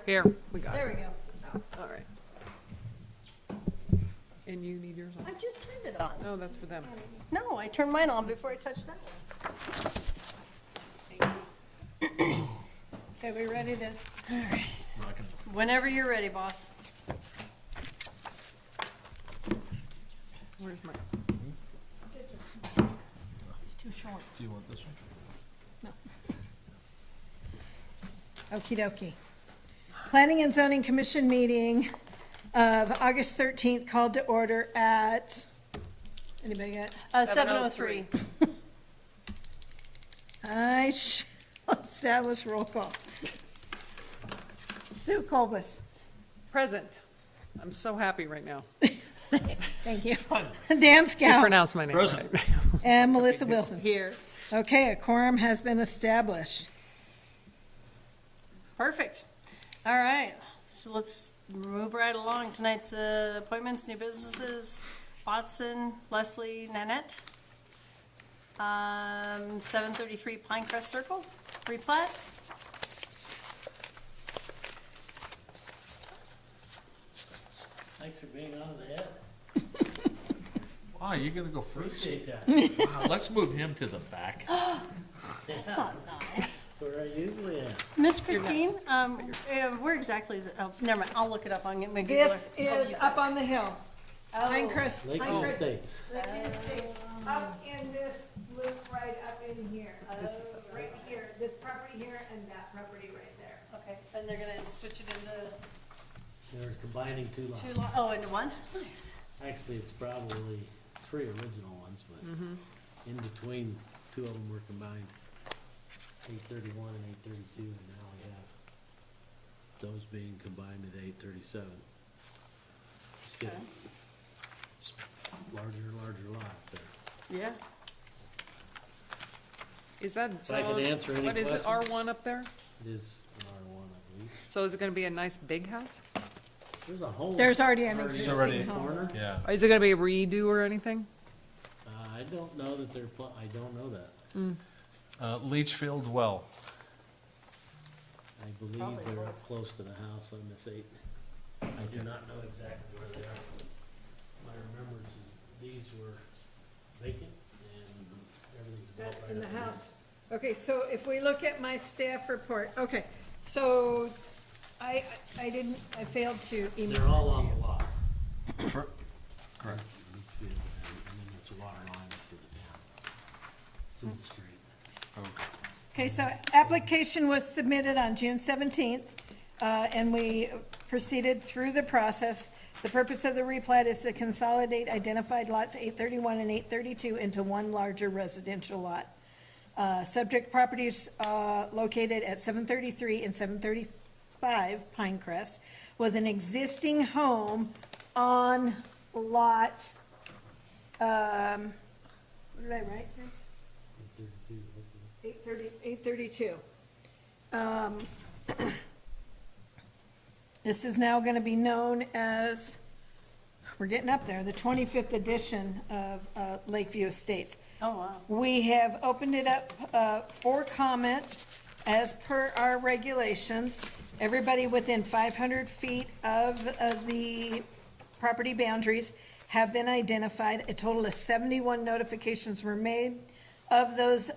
Here, we got There it. we go. All right. And you need yours on? I just turned it on. Oh, that's for them. No, I turned mine on before I touched that one. Okay, we ready to? All right. Whenever you're ready, boss. Where's my, It's too short. Do you want this one? Okie dokie. Planning and Zoning Commission meeting of August 13th called to order at, anybody got? 7:03. I shall establish roll call. Sue Colbus. present. I'm so happy right now Thank you. Dan to Scow pronounce my name right. Present. and Melissa Wilson. Here. Okay, a quorum has been established. Perfect. All right, so let's move right along. Tonight's appointments, new businesses, Watson, Leslie, Nanette. 733 Pinecrest Circle, replat. Thanks for being on the head. Wow, you're gonna go first? Appreciate that. Wow, let's move him to the back. That's not nice. That's where I usually am. Miss Christine, where exactly is it? Oh, never mind, I'll look it up on my Googler. This is up on the hill. Pinecrest, Lakeview Pinecrest. Estates. Lakeview Estates, up in this loop right up in here. It's right here, this property here and that property right there. Okay, and they're gonna switch it into They're combining two lots. oh, into one? Nice. Actually, it's probably three original ones, but in between, two of them were combined. 831 and 832, and now we have those being combined at 837. Just get larger and larger lots there. Yeah. Is that If I can zone, answer any what is it, questions. R1 up there? It is an R1, I believe. So is it gonna be a nice big house? There's a whole. There's already an already already- existing home. corner. Yeah. Is it gonna be a redo or anything? I don't know that they're, I don't know that. Leachfield Well. I believe Probably they're both. up close to the house on this 8. I do not know exactly where they are. My remembrance is these were vacant and everything's built right In the up against house. Okay, so if we look at my staff report, okay, so I failed to it. email They're all that to on you. the lot. Correct. And then it's a water line up to the town. It's in the street. Okay. Okay, so application was submitted on June 17th, and we proceeded through the process. The purpose of the replat is to consolidate identified lots 831 and 832 into one larger residential lot. Subject properties located at 733 and 735 Pinecrest, with an existing home on lot, what did I write here? 832. This is now gonna be known as, we're getting up there, the 25th edition of Lakeview Estates. Oh, wow. We have opened it up for comment as per our regulations. Everybody within 500 feet of the property boundaries have been identified. A total of 71 notifications were made. Of those,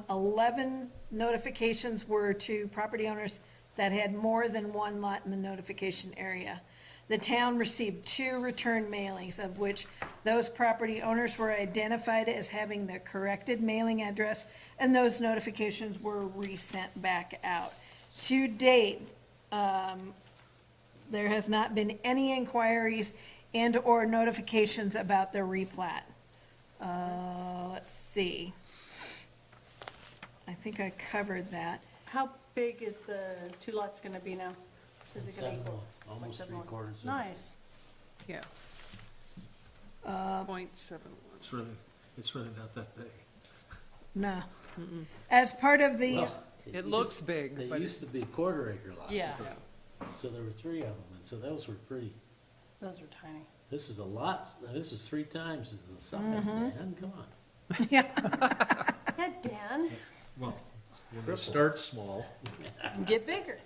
11 notifications were to property owners that had more than one lot in the notification area. The town received 2 return mailings, of which those property owners were identified as having the corrected mailing address, and those notifications were resent back out. To date, there has not been any inquiries and/or notifications about the replat. Let's see. I think I covered that. How big is the two lots gonna be now? Is it gonna 7-1, equal? almost 0.71? 3/4 of it. Nice. Yeah. 0.71. It's really not that big. No. As part of the, Well, It looks big, They but used to be quarter-acre lots. Yeah, So there were 3 of them, and so those were pretty, those are tiny. this is a lot, this is 3 times the size, man, come on. Yeah, Dan, Well, when you start small. get bigger.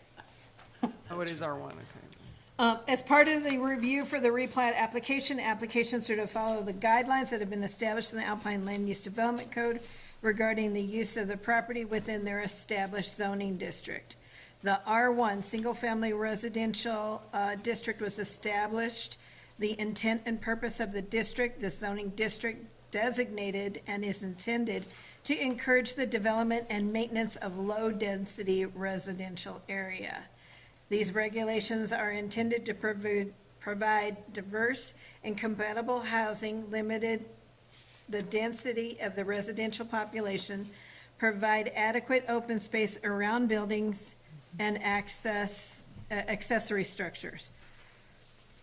Oh, Oh, it is R1, okay. As part of the review for the replat application, applications are to follow the guidelines that have been established in the Alpine Land Use Development Code regarding the use of the property within their established zoning district. The R1, single-family residential district was established. The intent and purpose of the district, the zoning district designated and is intended to encourage the development and maintenance of low-density residential area. These regulations are intended to provide diverse and compatible housing, limited the density of the residential population, provide adequate open space around buildings and accessory structures,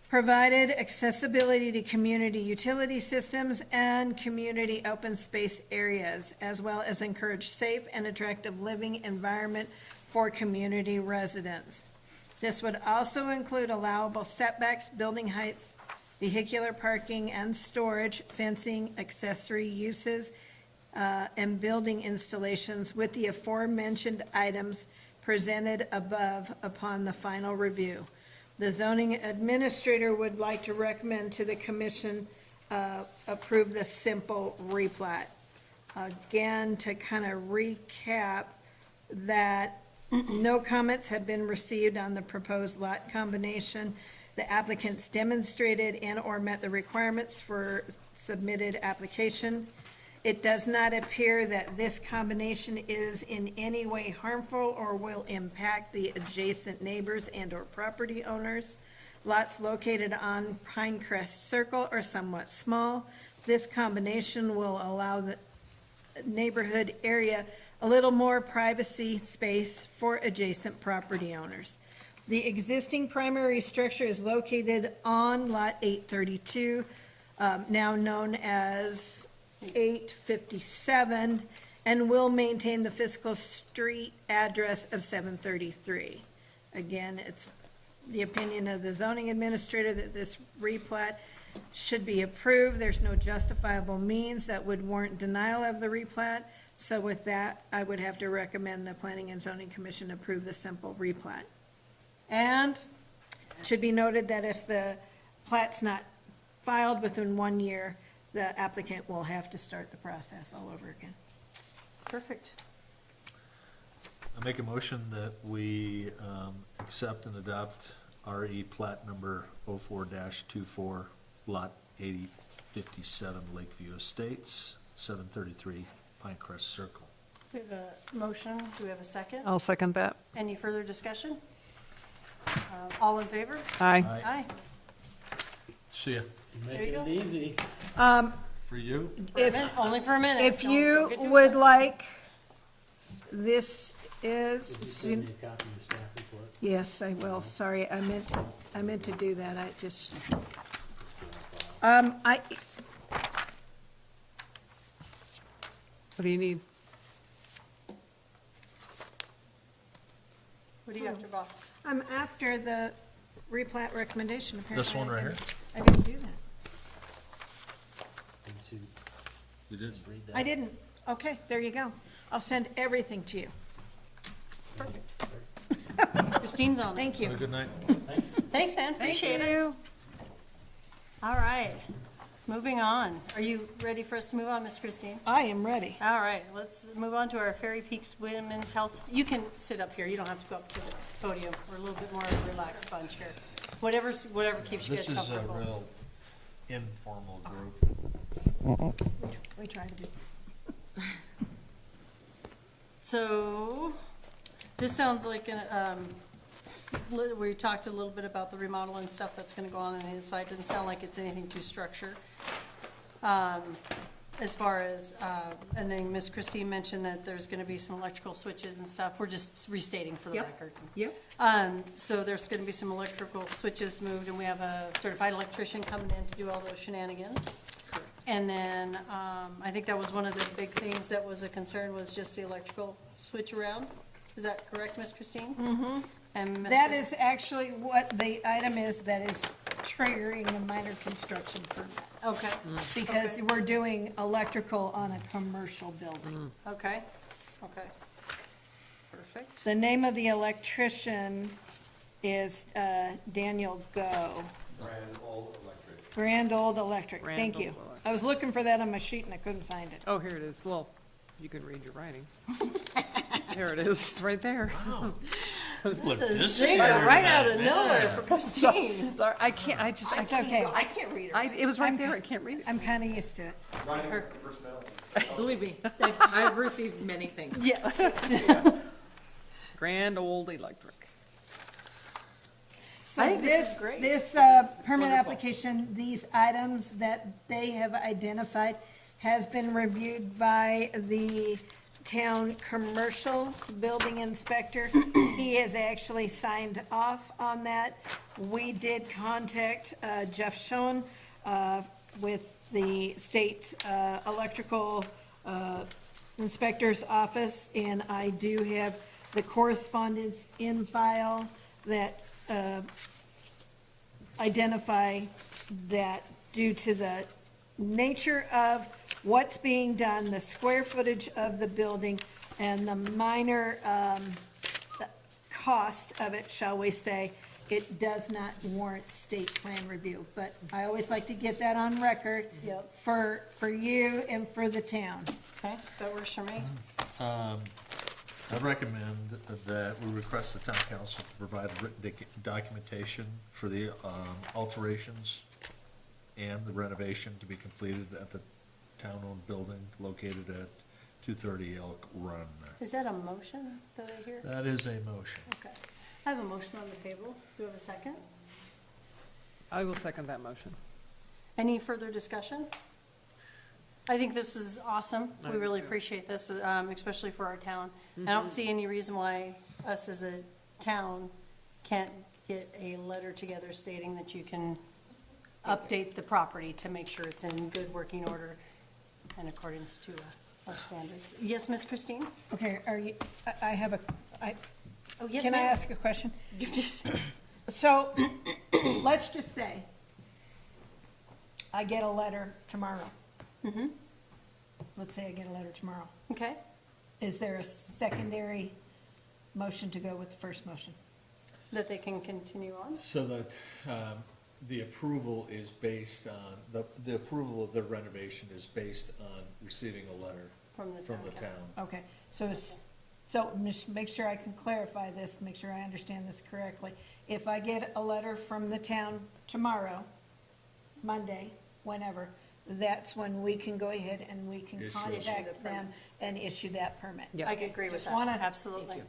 provided accessibility to community utility systems and community open space areas, as well as encourage safe and attractive living environment for community residents. This would also include allowable setbacks, building heights, vehicular parking and storage, fencing, accessory uses, and building installations with the aforementioned items presented above upon the final review. The zoning administrator would like to recommend to the commission approve the simple replat. Again, to kind of recap that no comments have been received on the proposed lot combination. The applicants demonstrated and/or met the requirements for submitted application. It does not appear that this combination is in any way harmful or will impact the adjacent neighbors and/or property owners. Lots located on Pinecrest Circle are somewhat small. This combination will allow the neighborhood area a little more privacy space for adjacent property owners. The existing primary structure is located on Lot 832, now known as 857, and will maintain the physical street address of 733. Again, it's the opinion of the zoning administrator that this replat should be approved. There's no justifiable means that would warrant denial of the replat. So with that, I would have to recommend the Planning and Zoning Commission approve the simple replat. And It should be noted that if the plat's not filed within 1 year, the applicant will have to start the process all over again. perfect. I make a motion that we accept and adopt RE plat number 04-24, lot 8057 Lakeview Estates, 733 Pinecrest Circle. We have a motion. Do we have a second? I'll second that. Any further discussion? All in favor? Aye. Aye. See ya. There you Making go. it easy. For you? Only for a minute. If Don't you get too would excited. like, this Did you is, send me a copy of your staff report? yes, I will, sorry, I meant to do that, I just, What do you need? What do you got, your boss? I'm after the replat recommendation, apparently. This one right here? I didn't do that. Didn't you You did? read that? I didn't. Okay, there you go. I'll send everything to you. Christine's on it. Thank Have a you. good night. Thanks. Thanks, Ann. Appreciate it. All right, moving on. Are you ready for us to move on, Miss Christine? I am ready. All right, let's move on to our Fairy Peaks Women's Health. You can sit up here. You don't have to go up to the podium. We're a little bit more relaxed bunch here. Whatever keeps you guys This is a comfortable. real informal group. We try to be. So, this sounds like, we talked a little bit about the remodel and stuff that's gonna go on the inside. Doesn't sound like it's anything too structured. As far as, and then Miss Christine mentioned that there's gonna be some electrical switches and stuff. We're just restating for the Yep. record. Yep. So there's gonna be some electrical switches moved, and we have a certified electrician coming in to do all those shenanigans. And then, I think that was one of the big things that was a concern, was just the electrical switch around. Is that correct, Miss Christine? Mm-hmm. And Miss That Chris- is actually what the item is that is triggering a minor construction permit. Okay, Because Okay. we're doing electrical on a commercial building. okay, okay. Perfect. The name of the electrician is Daniel Go. Brand Old Electric. Grand Old Electric, Grand thank you. Old Electric. I was looking for that on my sheet and I couldn't find it. Oh, here it is. Well, you can read your writing. There it is, it's right there. Look, This is this zinger right out of man. nowhere for Christine. Sorry, I can't, I just, It's okay. I can't read I, it. it was right there, I can't read it. I'm kind of used to it. Believe me, I've received many things. Yes. Grand Old Electric. So I think this is great. This permit application, these items that they have identified has been reviewed by the town commercial building inspector. He has actually signed off on that. We did contact Jeff Schoen with the state electrical inspector's office, and I do have the correspondence in file that identify that due to the nature of what's being done, the square footage of the building, and the minor cost of it, shall we say, it does not warrant state plan review. But I always like to get that on record Yep. for you and for the town. Okay, that works for me. I recommend that we request the town council to provide written documentation for the alterations and the renovation to be completed at the town-owned building located at 230 Elk Run. Is that a motion that I hear? That is a motion. Okay. I have a motion on the table. Do we have a second? I will second that motion. Any further discussion? I think this is awesome. We really appreciate this, especially for our town. I don't see any reason why us as a town can't get a letter together stating that you can update the property to make sure it's in good working order in accordance to our standards. Yes, Miss Christine? Okay, are you, I have a, Oh, yes, can I ma'am. ask a question? You just- So, let's just say I get a letter tomorrow. Let's say I get a letter tomorrow. Okay, Is there a secondary motion to go with the first motion? that they can continue on? So that the approval is based on, the approval of the renovation is based on receiving a letter From the from town the town. council. Okay, so just make sure I can clarify this, make sure I understand this correctly. If I get a letter from the town tomorrow, Monday, whenever, that's when we can go ahead and we can Issue it. contact them and issue that permit. Yeah. I could agree with Just that, wanna- absolutely.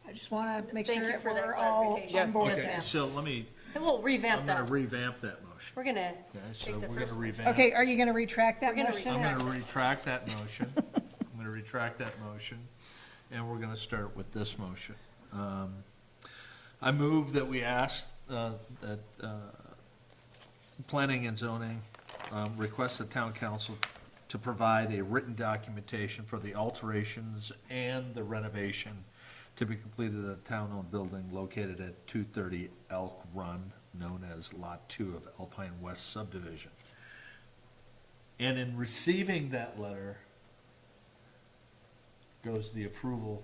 I just want to make Thank sure you for that we're all clarification. on board. Yes, Okay, ma'am. so let me, And we'll revamp I'm gonna that. revamp that motion. We're gonna Okay, so take the we're first gonna one. revamp. Okay, are you going to retract that We're gonna motion? I'm gonna retract that motion. I'm gonna retract that motion, and we're gonna start with this motion. I move that we ask, that, planning and zoning, request the town council to provide a written documentation for the alterations and the renovation to be completed at a town-owned building located at 230 Elk Run, known as Lot 2 of Alpine West subdivision. And in receiving that letter goes the approval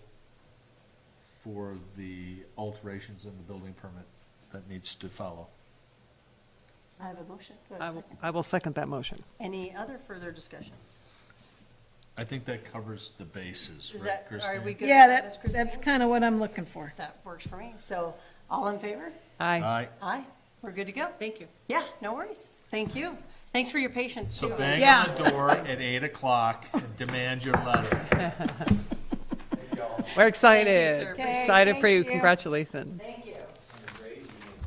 for the alterations in the building permit that needs to follow. I have a motion. Do I have a second? I will second that motion. Any other further discussions? I think that covers the bases, Is right, that, Christine? are we good with Yeah, that, Ms. that's Christine? kind of what I'm looking for. That works for me. So, all in favor? Aye. Aye. Aye. We're good to go? Thank you. Yeah, no worries. Thank you. Thanks for your patience, too. So bang Yeah. on the door at 8 o'clock and demand your letter. We're excited. Thank you, sir. Okay, Excited for thank you. you. Congratulations. Thank you.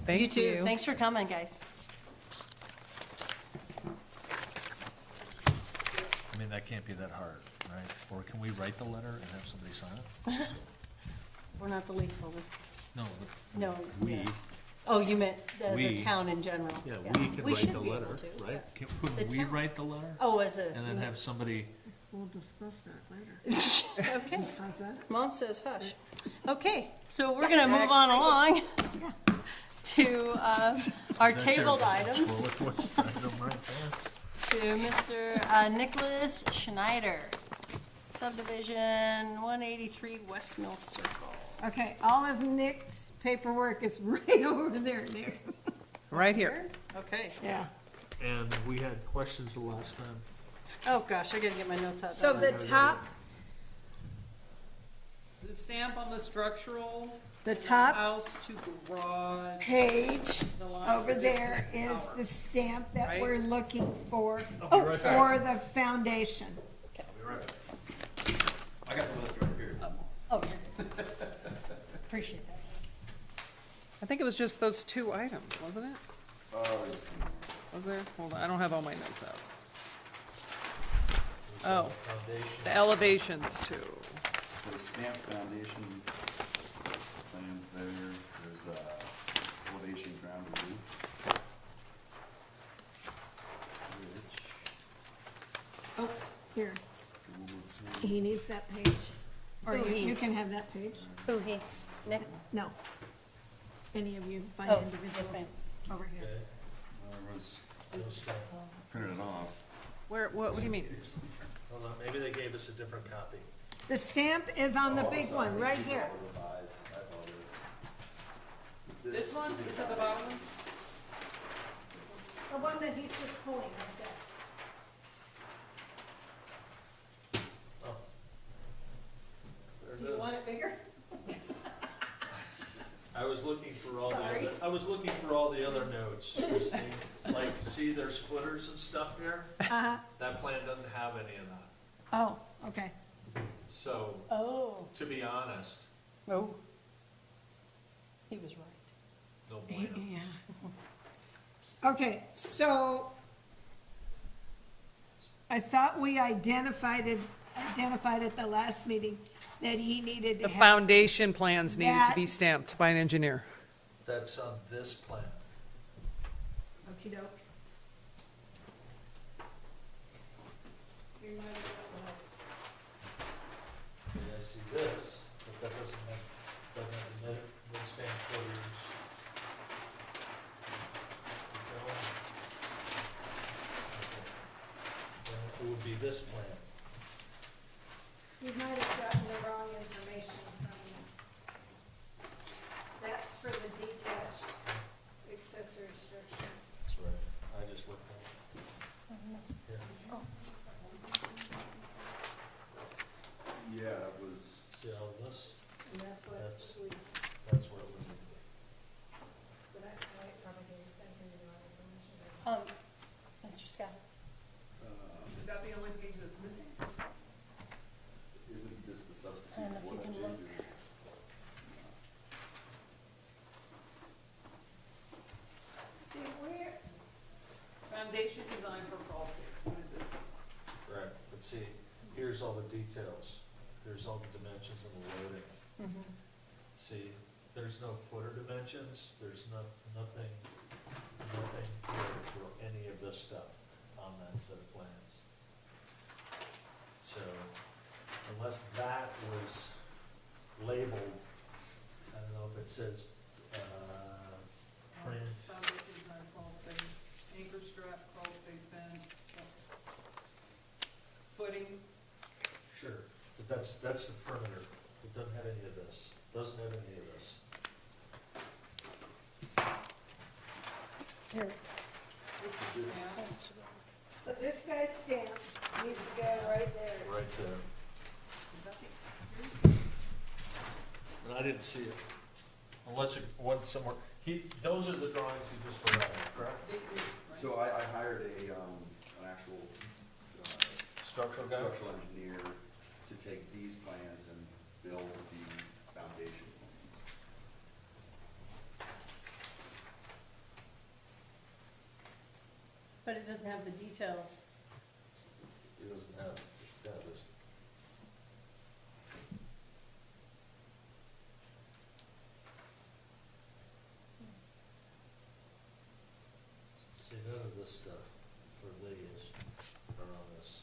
Thank You too. Thanks for coming, guys. I mean, that can't be that hard, right? Or can we write the letter and have somebody sign it? We're not the leaseholder. No, No. we, yeah. Oh, you meant as a We. town in general? yeah, we can write should the be able letter, to, right? yeah. Couldn't The we town. write the letter? Oh, as a, And then have somebody, We'll discuss that later. okay. How's that? Mom says hush. Okay, so we're gonna move on along to our That's your tabled items, ventriloquist item right there. to Mr. Nicholas Schneider, subdivision 183 West Mill Circle. Okay, all of Nick's paperwork is right over there, Nick. Right here. Okay. Yeah. And we had questions the last time. Oh, gosh, I gotta get my notes out. So the top, The stamp on the structural. the top House to garage. page The line over for there disconnect is power. the stamp that Right? we're looking for, I'll be right back. for the foundation. Be right back. I got the list right here. Oh, yeah. Appreciate that. I think it was just those two items, wasn't it? Was there? Hold on, I don't have all my notes out. Oh, the elevations too. So the stamp foundation plans there, there's elevation ground and roof. Which, Oh, here, Google to- he needs that page. Or Who, he? you can have that page. Who, he? Nick? No. Any of you by Oh, individuals. yes, ma'am. Over here. there was, printed it off. Where, what do you mean? Hold on, maybe they gave us a different copy. The stamp is on the big one, right here. Revise, I apologize. So This one, is at the bottom? The one that he's just pulling right there. Oh. There Do you want it bigger? I was looking for all the Sorry. other, I was looking for all the other notes, Christine. Like, see, there's footers and stuff here? Uh-huh. That plan doesn't have any of that. Oh, okay. So, Oh. to be honest, Oh. He was right. no bueno. Yeah. Okay, so I thought we identified at the last meeting that he needed The to have. foundation plans needed to That- be stamped by an engineer. That's on this plan. Okey doke. See, I see this, but that doesn't have the midspan footers. Keep going. Okay. Then it would be this plan. You might have gotten the wrong information from me. That's for the detached accessory structure. That's right. I just looked at it. Here. Yeah, that was, See all this? And that's what That's- we, That's what it would be. but that's why it probably didn't send me the wrong information. Mr. Scott? Is that the only page that's missing? isn't this the substitute I don't know if for you that can look. page? See, where, Foundation design for crawl space, what is this? Correct. But see, here's all the details. Here's all the dimensions and the loading. See, there's no footer dimensions, there's nothing here for any of this stuff on that set of plans. So, unless that was labeled, I don't know if it says, print, Foundation design crawl space, anchor strap, crawl space fence, footing. sure, but that's the perimeter. It doesn't have any of this, doesn't have any of this. Here. This is stamped. so this guy's stamp needs to go right there. Right there. Is that the, And I didn't see it, unless it went somewhere. Those are the drawings he just provided, correct? So I hired an actual Structural guy? structural engineer to take these plans and build the foundation plans. But it doesn't have the details. He doesn't have, this. See, none of this stuff for these are on this.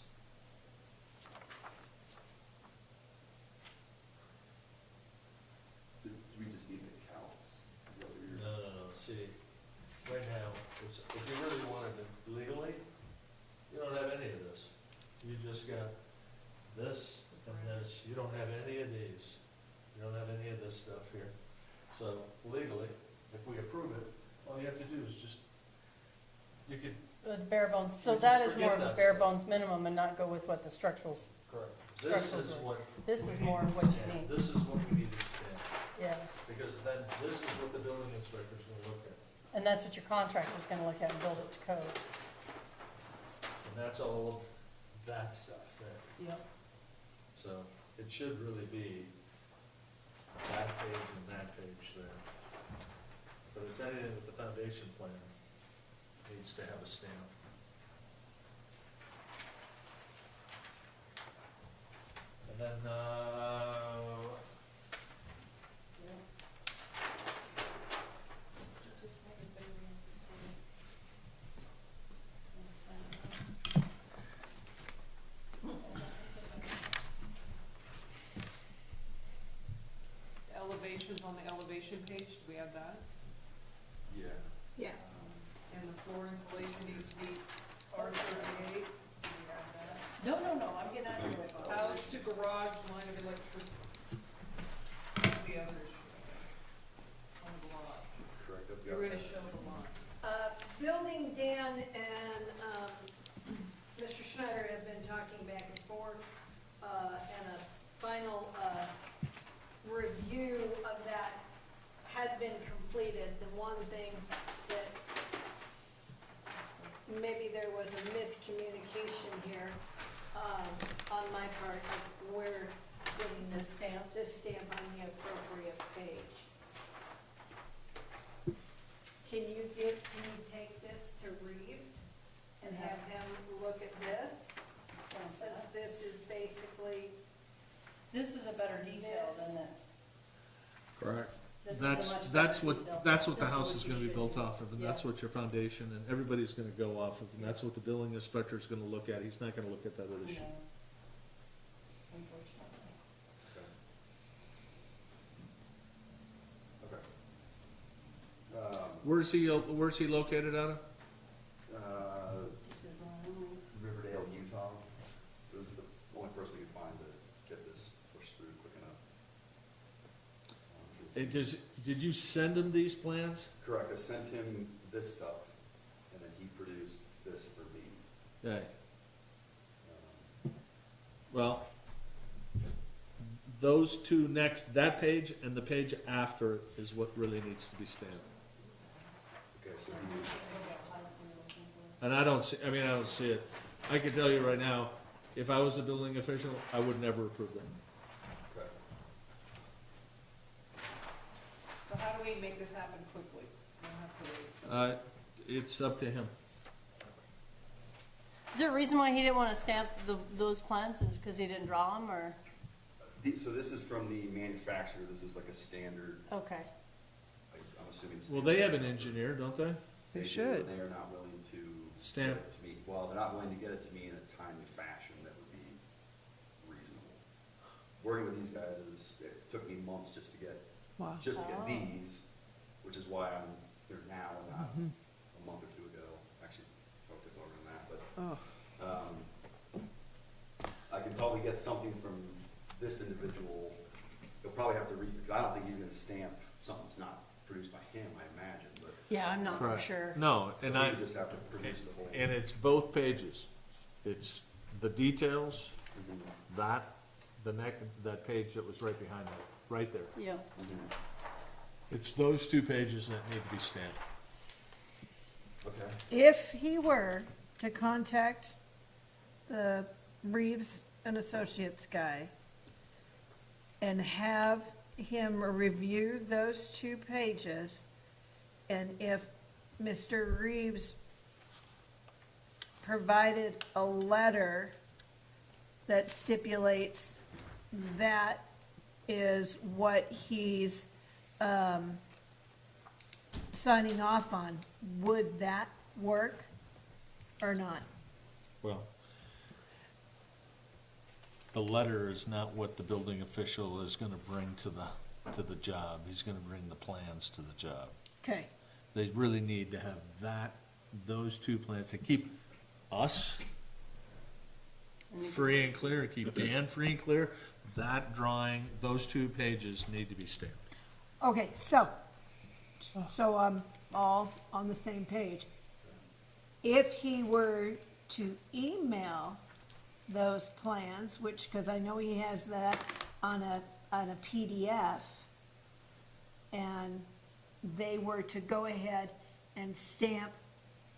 So do we just need the counts? Is that what you're- No, see, right now, if you really wanted it legally, you don't have any of this. You just got this and this, you don't have any of these. You don't have any of this stuff here. So legally, if we approve it, all you have to do is just, you could. The bare bones, so You that just is more of forget a that bare stuff. bones minimum and not go with what the structurals, Correct. This Structurals is were- what. this we is need more to what you stamp. need. This is what we need to stamp, yeah. because then this is what the building inspector's gonna look at. And that's what your contractor's gonna look at and build it to code. And that's all of that stuff there. Yep. So it should really be that page and that page there. But it's anything with the foundation plan needs to have a stamp. And then, The elevations on the elevation page, do we have that? yeah. Yeah. And the floor insulation needs to be R38, do we have that? No, I'm getting out of your way. House to garage line of electricity. What's the other issue? On the garage. Correct, I've You're got gonna that. show the line. Building Dan and Mr. Schneider have been talking back and forth, and a final review of that had been completed. The one thing that maybe there was a miscommunication here on my part of where getting this stamp on the appropriate page. Can you take this to Reeves and have him look at this? Since this is basically, This is a better detail than this. Correct. This is a much better That's detail. what the This is house what is you gonna be should built do. off of, and Yeah. that's what your foundation, and everybody's gonna go off of, and that's what the building inspector's gonna look at. He's not gonna look at that other sheet. No. Unfortunately. Okay. Where's he located out of? This is one. Riverdale, Utah. It was the only person we could find to get this pushed through quick enough. Did you send him these plans? Correct, I sent him this stuff, and then he produced this for me. Yeah, Um, well, those two next, that page and the page after is what really needs to be stamped. Okay, so he was, And I don't see it. I can tell you right now, if I was a building official, I would never approve that. okay. So how do we make this happen quickly? So we don't have to wait. It's up to him. Is there a reason why he didn't want to stamp those plans? Is it because he didn't draw them, or? So this is from the manufacturer, this is like a standard, Okay. I'm assuming. Well, they have an engineer, don't they? They do, should. and They are not willing to Stamp. get it to me. Well, they're not willing to get it to me in a timely fashion that would be reasonable. Working with these guys it took me months just to get Wow. Oh. these, which is why I'm here now and not a month or two ago. Actually, probably took longer than that, but, Oh, I can probably get something from this individual. He'll probably have to because I don't think he's gonna stamp something that's not produced by him, I imagine, but. Yeah, I'm not for Correct. sure. No, So and we I, would just have to produce the whole. and it's both pages. It's the details, Mhm, that page that was right behind that, right there. Yeah. mhm. It's those two pages that need to be stamped. Okay. if he were to contact the Reeves and Associates guy and have him review those two pages, and if Mr. Reeves provided a letter that stipulates that is what he's signing off on, would that work or not? Well, the letter is not what the building official is gonna bring to the job. He's gonna bring the plans to the job. Okay, They really need to have those two plans to keep us free and clear, and keep Dan free and clear. that drawing, those 2 pages need to be stamped. Okay, so I'm all on the same page. If he were to email those plans, which, because I know he has that on a PDF, and they were to go ahead and stamp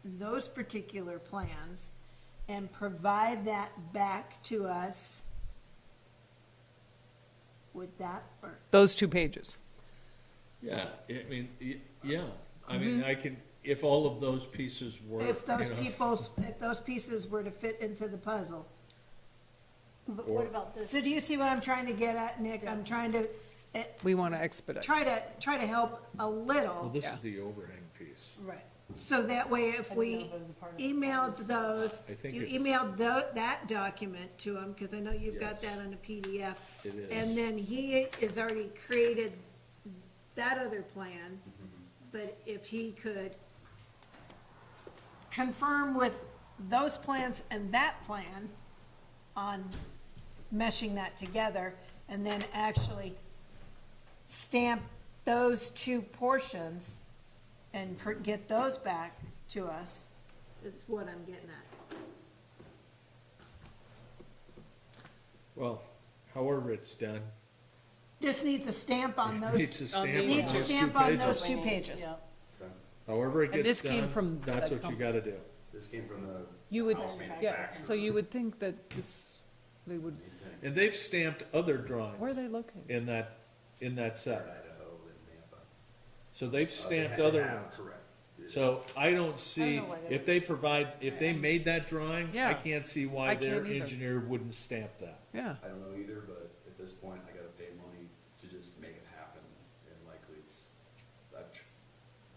those particular plans and provide that back to us, would that work? Those 2 pages. Yeah, I mean, yeah, I mean, I can, if all of those pieces work, If those you know. if those pieces were to fit into the puzzle. But what about this? So do you see what I'm trying to get at, Nick? I'm trying to, We want to expedite. try to help a Well, little, this Yeah. is the overhang piece. Right. so that way if I didn't know we if it was a part of the emailed those, I think you it's- emailed that document to him, because I know you've got Yes. that on a PDF. It is. And then he has already created that other plan, but if he could confirm with those plans and that plan on meshing that together, and then actually stamp those 2 portions and get those back to us, is what I'm getting at. Well, however it's done, Just needs a stamp on those, needs to stamp on these needs those to 2 stamp on those pages. 2 pages. Yeah. Okay. However it And gets this came done, from that's the what you gotta do. This came from the You would, house yeah, manufacturer. so you would think that this, they would, And they've stamped other drawings where are they located? in that set. Idaho and Nampa. So they've They stamped they other have, ones. correct. It- So I don't see, know why they if they would- provide, if they made that drawing, I Yeah. can't see I why their can't either. engineer wouldn't stamp that. Yeah, I don't know either, but at this point, I gotta pay money to just make it happen, and likely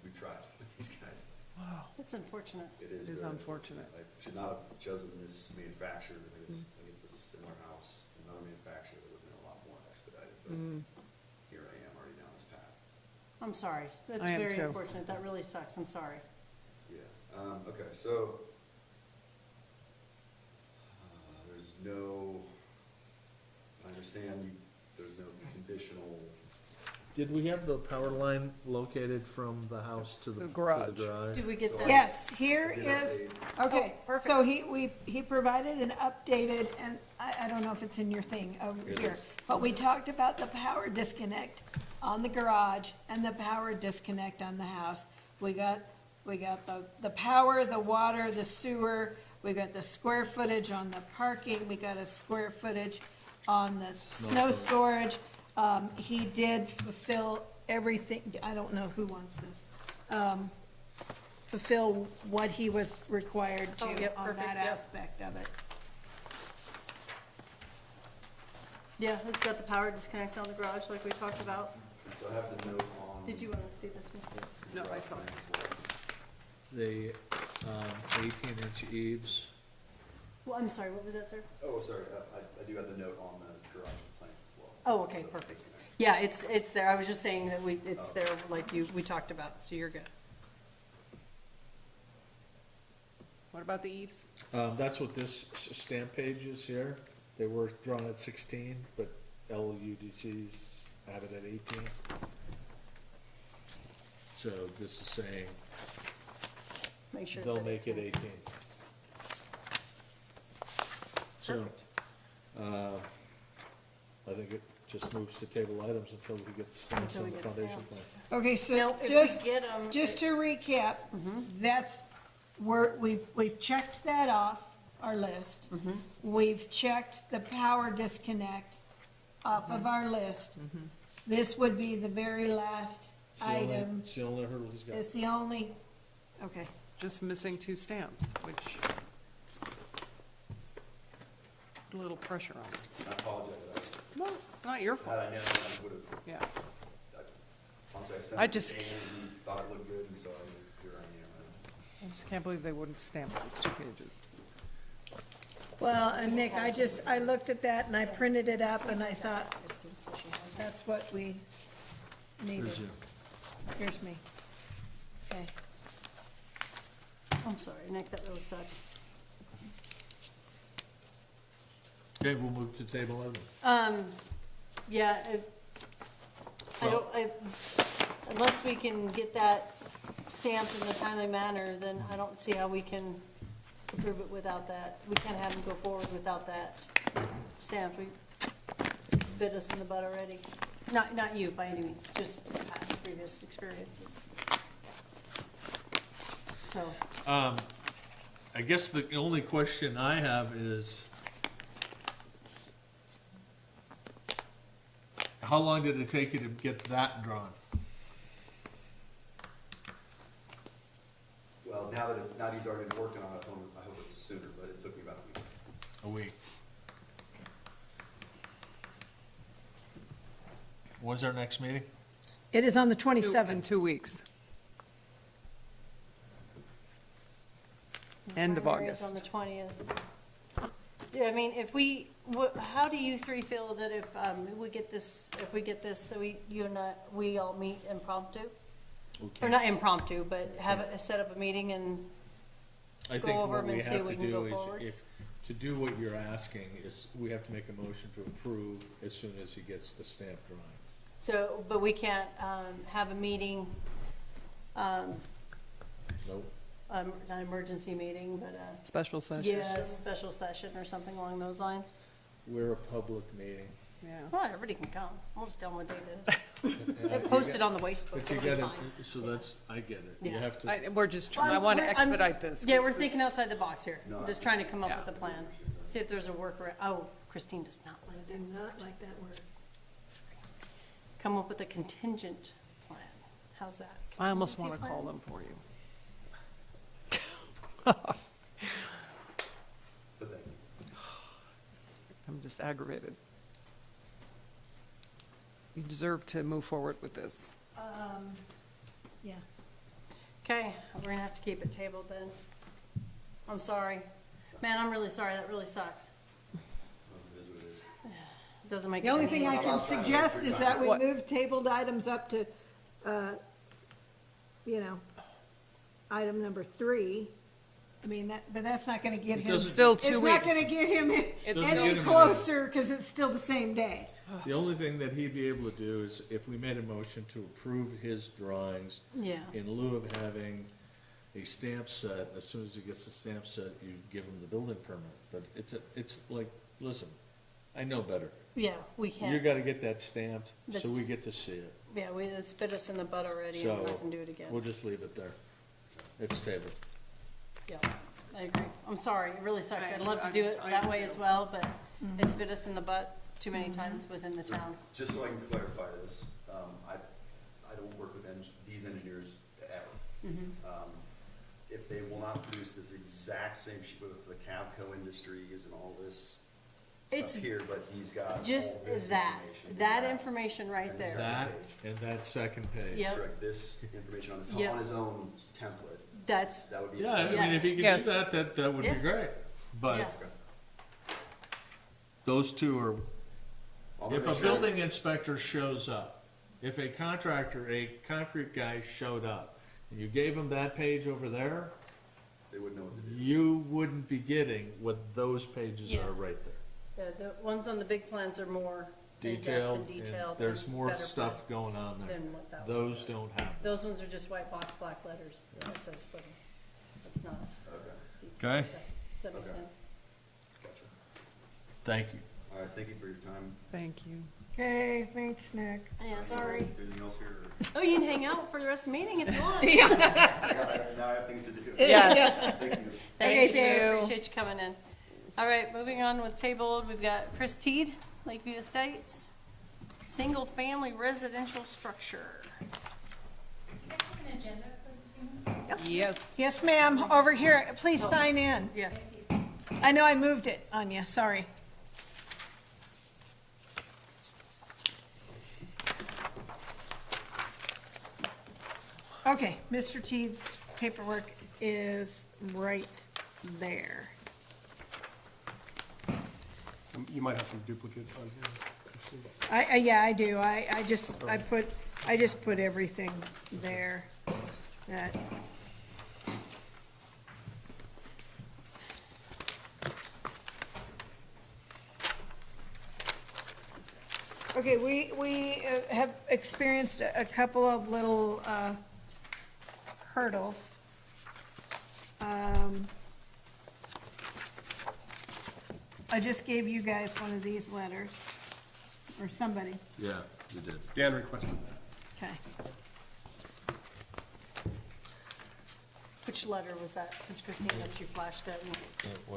we've tried with these guys. wow. It's unfortunate. It is It is very unfortunate. I should not have chosen this manufacturer, because I get this similar house, from another manufacturer that would have been a lot more expedited, but here I am already down this path. I'm sorry. That's I am very too. unfortunate. That really sucks. I'm sorry. Yeah, okay, so, there's no, I understand there's no conditional, Did we have the power line located from the house to the The garage. Did we get So- that? Yes, here I did is, update. okay, Oh, perfect. so he provided an updated, and I don't know if it's in your thing over It here, is. but we talked about the power disconnect on the garage and the power disconnect on the house. We got the power, the water, the sewer, we got the square footage on the parking, we got a square footage on the snow storage. He did fulfill everything, I don't know who wants this. Fulfill what he was required Oh, to yep, on perfect, that yep. aspect of it. Yeah, it's got the power disconnect on the garage like we talked about. and so I have the note on. Did you want to see this, Missy? No, I saw it. The 18-inch eaves. Well, I'm sorry, what was that, sir? Oh, sorry, I do have the note on the garage plans as well. Oh, okay, perfect. Yeah, it's there. I was just saying that it's there like we talked about, so you're good. What about the eaves? That's what this stamp page is here. They were drawn at 16, but LUDCs have it at 18. So this is saying Make sure it's they'll at make it 18. So, I think it just moves to table items until we get the stamps Until on we the get foundation stamps. plan. Okay, so Now, if just, we get 'em- just to recap, that's, we've checked that off our list. We've checked the power disconnect off of our list. This would be the very last It's the only- item. It's the only hurdle he's got. It's the only, okay. Just missing 2 stamps, which, a little pressure on it. I apologize, No, it's not your had fault, I known, I would have, yeah. honestly, I sent I it to just- Dan, and he thought it looked good, and so here I am. I just can't believe they wouldn't stamp those 2 pages. Well, and Nick, I looked at that and I printed it up and I thought, So she has it. that's what we needed. Here's you. Here's me. Okay. I'm sorry, Nick, that really sucks. Okay, we'll move to table item. Yeah, unless we can get that stamped in a timely manner, then I don't see how we can approve it without that. We can't have them go forward without that stamped. It's bit us in the butt already. Not you by any means, just past previous experiences. So, I guess the only question I have is, how long did it take you to get that drawn? Well, now that he's already been working on it, I hope it's sooner, but it took me about a week. A week. When's our next meeting? It is on the In 27th. 2 weeks. End of primary is on the August. 20th. Yeah, I mean, if how do you three feel that if we get this, that you and we all meet impromptu? Okay. Or not impromptu, but set up a meeting and, I go think over what them we and see have if to we can go do forward. is, to do what you're asking, is we have to make a motion to approve as soon as he gets the stamp drawing. so, but we can't have a meeting, Nope. not an emergency meeting, but Special session. yes, special session or something along those lines. We're a public meeting. Yeah. Well, everybody can come. We'll just tell them what they did. Yeah, They you post it got- on the waste book. But you It'll be gotta, fine. so that's, I get it. You Yeah. have to, We're just trying, I want to I'm- expedite this. Yeah, 'cause we're thinking it's- outside the box here. No, I'm just trying to come up Yeah. with a plan. See if there's a workaround. Oh, Christine does not like I do not like that word. come up with a contingent plan. How's that? I almost want to Contingency call them for you. But thank you. I'm just aggravated. You deserve to move forward with this. Yeah. Okay, we're gonna have to keep it tabled then. I'm sorry. Man, I'm really sorry. That really sucks. It is what it is. It doesn't make it The only any thing I easier. can suggest is that we What? move tabled items up to, item number 3. I mean, but that's not gonna get him. doesn't- Still It's 2 not weeks. gonna get him It's Doesn't any get him closer, because it's still the same day. the only thing that he'd be able to do is if we made a motion to approve his drawings Yeah. in lieu of having a stamp set, as soon as he gets the stamp set, you give him the building permit. But it's like, listen, I know better. Yeah, we You can't. gotta get that stamped, so That's- we get to see it. Yeah, it's bit us in the butt already and we're So, not gonna do it again. we'll just leave it there. It's tabled. Yeah, I agree. I'm sorry, it really sucks. I'd I- love to I- do it I that do way too. as well, but it's bit us in the butt too many times within the town. Just so I can clarify this, I don't work with these engineers ever. If they will not produce this exact same sheet with the Cavco Industries and all this It's stuff here, but he's got all Just this that, information. that information right And there. That and that second page. Yep. Correct, this information on Yep. his own template, That's, that would be. Yeah, I acceptable. mean, if he could Yes. do that, that would be Yeah. great. But yeah, those two are, I'll if make a sure building inspector shows up, if a contractor, a concrete guy showed up, and you gave him that page over there, They would know what to do. you wouldn't be getting what those pages Yeah. are right there. yeah, the ones on the big plans are more in-depth Detailed, and and detailed. there's and more better stuff going on there. Than what that was. Those don't have. Those ones are just white box, black letters, that says footing. It's not. Okay, Okay. Does that make Okay. sense? gotcha. Thank you. All right, thank you for your time. Thank you. Okay, thanks, Nick. Yeah, sorry. Anything else here? Oh, you can hang out for the rest of the meeting if you want. Now I have things to do. Yes. Thank you. Thank Okay, you, thanks. Sue. Appreciate you coming in. All right, moving on with tabled, we've got Chris Teed, Lakeview Estates, single-family residential structure. Yes. Yes, ma'am, over here, please sign in. Yes. I know I moved it on you, sorry. Okay, Mr. Teed's paperwork is right there. You might have some duplicates on here. Yeah, I do, I just put everything there that. Okay, we have experienced a couple of little hurdles. I just gave you guys one of these letters, or somebody, Yeah, you did. Dan requested that. okay. Which letter was that? Because Christine, that you flashed it.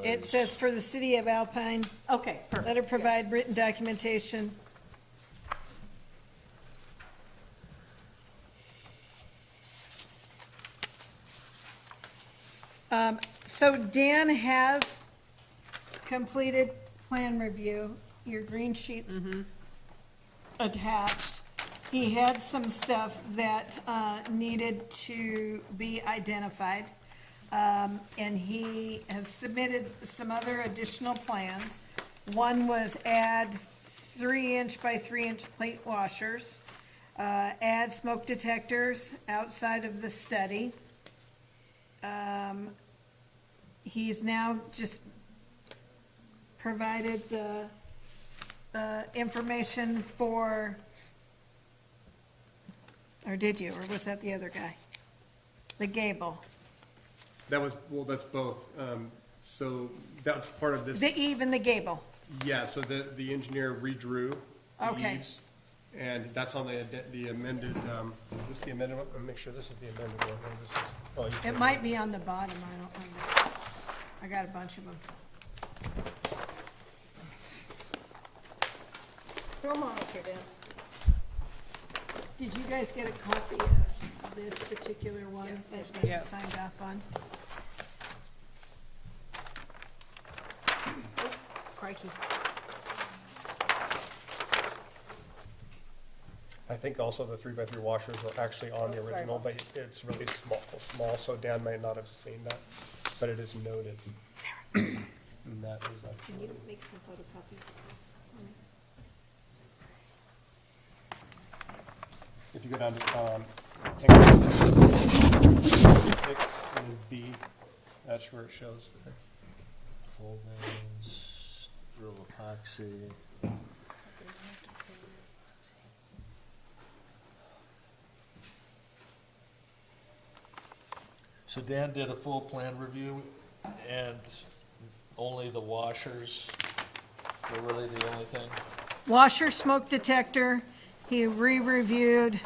It says for the city of Alpine, Okay, perfect. let her provide yes. written documentation. So Dan has completed plan review, your green sheets attached. He had some stuff that needed to be identified. And he has submitted some other additional plans. One was add 3-inch by 3-inch plate washers, add smoke detectors outside of the study. He's now just provided the information for, or did you, or was that the other guy? The gable. That was, well, that's both. So that's part of this. The eave and the gable. Yeah, so the engineer redrew the Okay. eaves, and that's on the amended, is this the amended one? Let me make sure this is the amended one. No, this is- oh, you It took might be on the bottom, I don't remember. I got a bunch of them. Throw them all up here, Dan. Did you guys get a copy of this particular one that they Yeah. signed off on? Oh, crikey. I think also the 3x3 washers are actually on the sorry, original, boss. but it's really small, so Dan may not have seen that, but it is noted. And that is Can actually, you make some photocopies of this? if you go down to, hang on. 6 and then B, that's where it shows. Full veins, drill epoxy. So Dan did a full plan review, and only the washers were really the only thing? Washer, smoke detector, he re-reviewed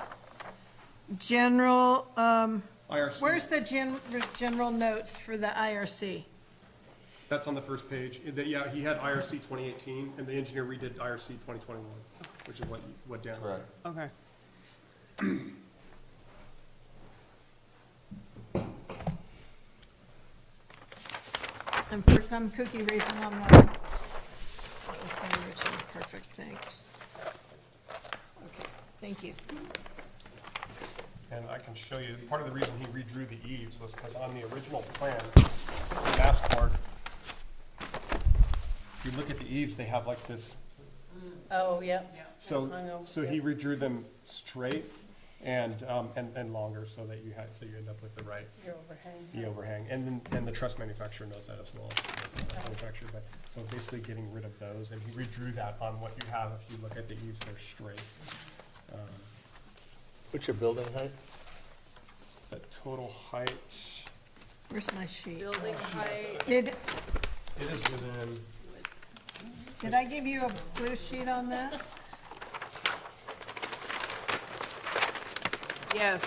general, IRC. where's the general notes for the IRC? That's on the first page. Yeah, he had IRC 2018, and the engineer redid IRC 2021, which is what Dan. Correct. Okay. And for some cookie raisin on the, that's gonna be Richard. Perfect, thanks. Okay, thank you. And I can show you, part of the reason he redrew the eaves was because on the original plan, the mass card, if you look at the eaves, they have like this, Oh, yeah. I so know, he redrew them straight and longer so that you end up with the right, Your overhang. the overhang. And then the truss manufacturer knows that as well. Manufacturer, but, so basically getting rid of those, and he redrew that on what you have. If you look at the eaves, they're straight. What's your building height? The total height, Where's my sheet? Building height. Did it is within, I give you a blue sheet on that? Yes.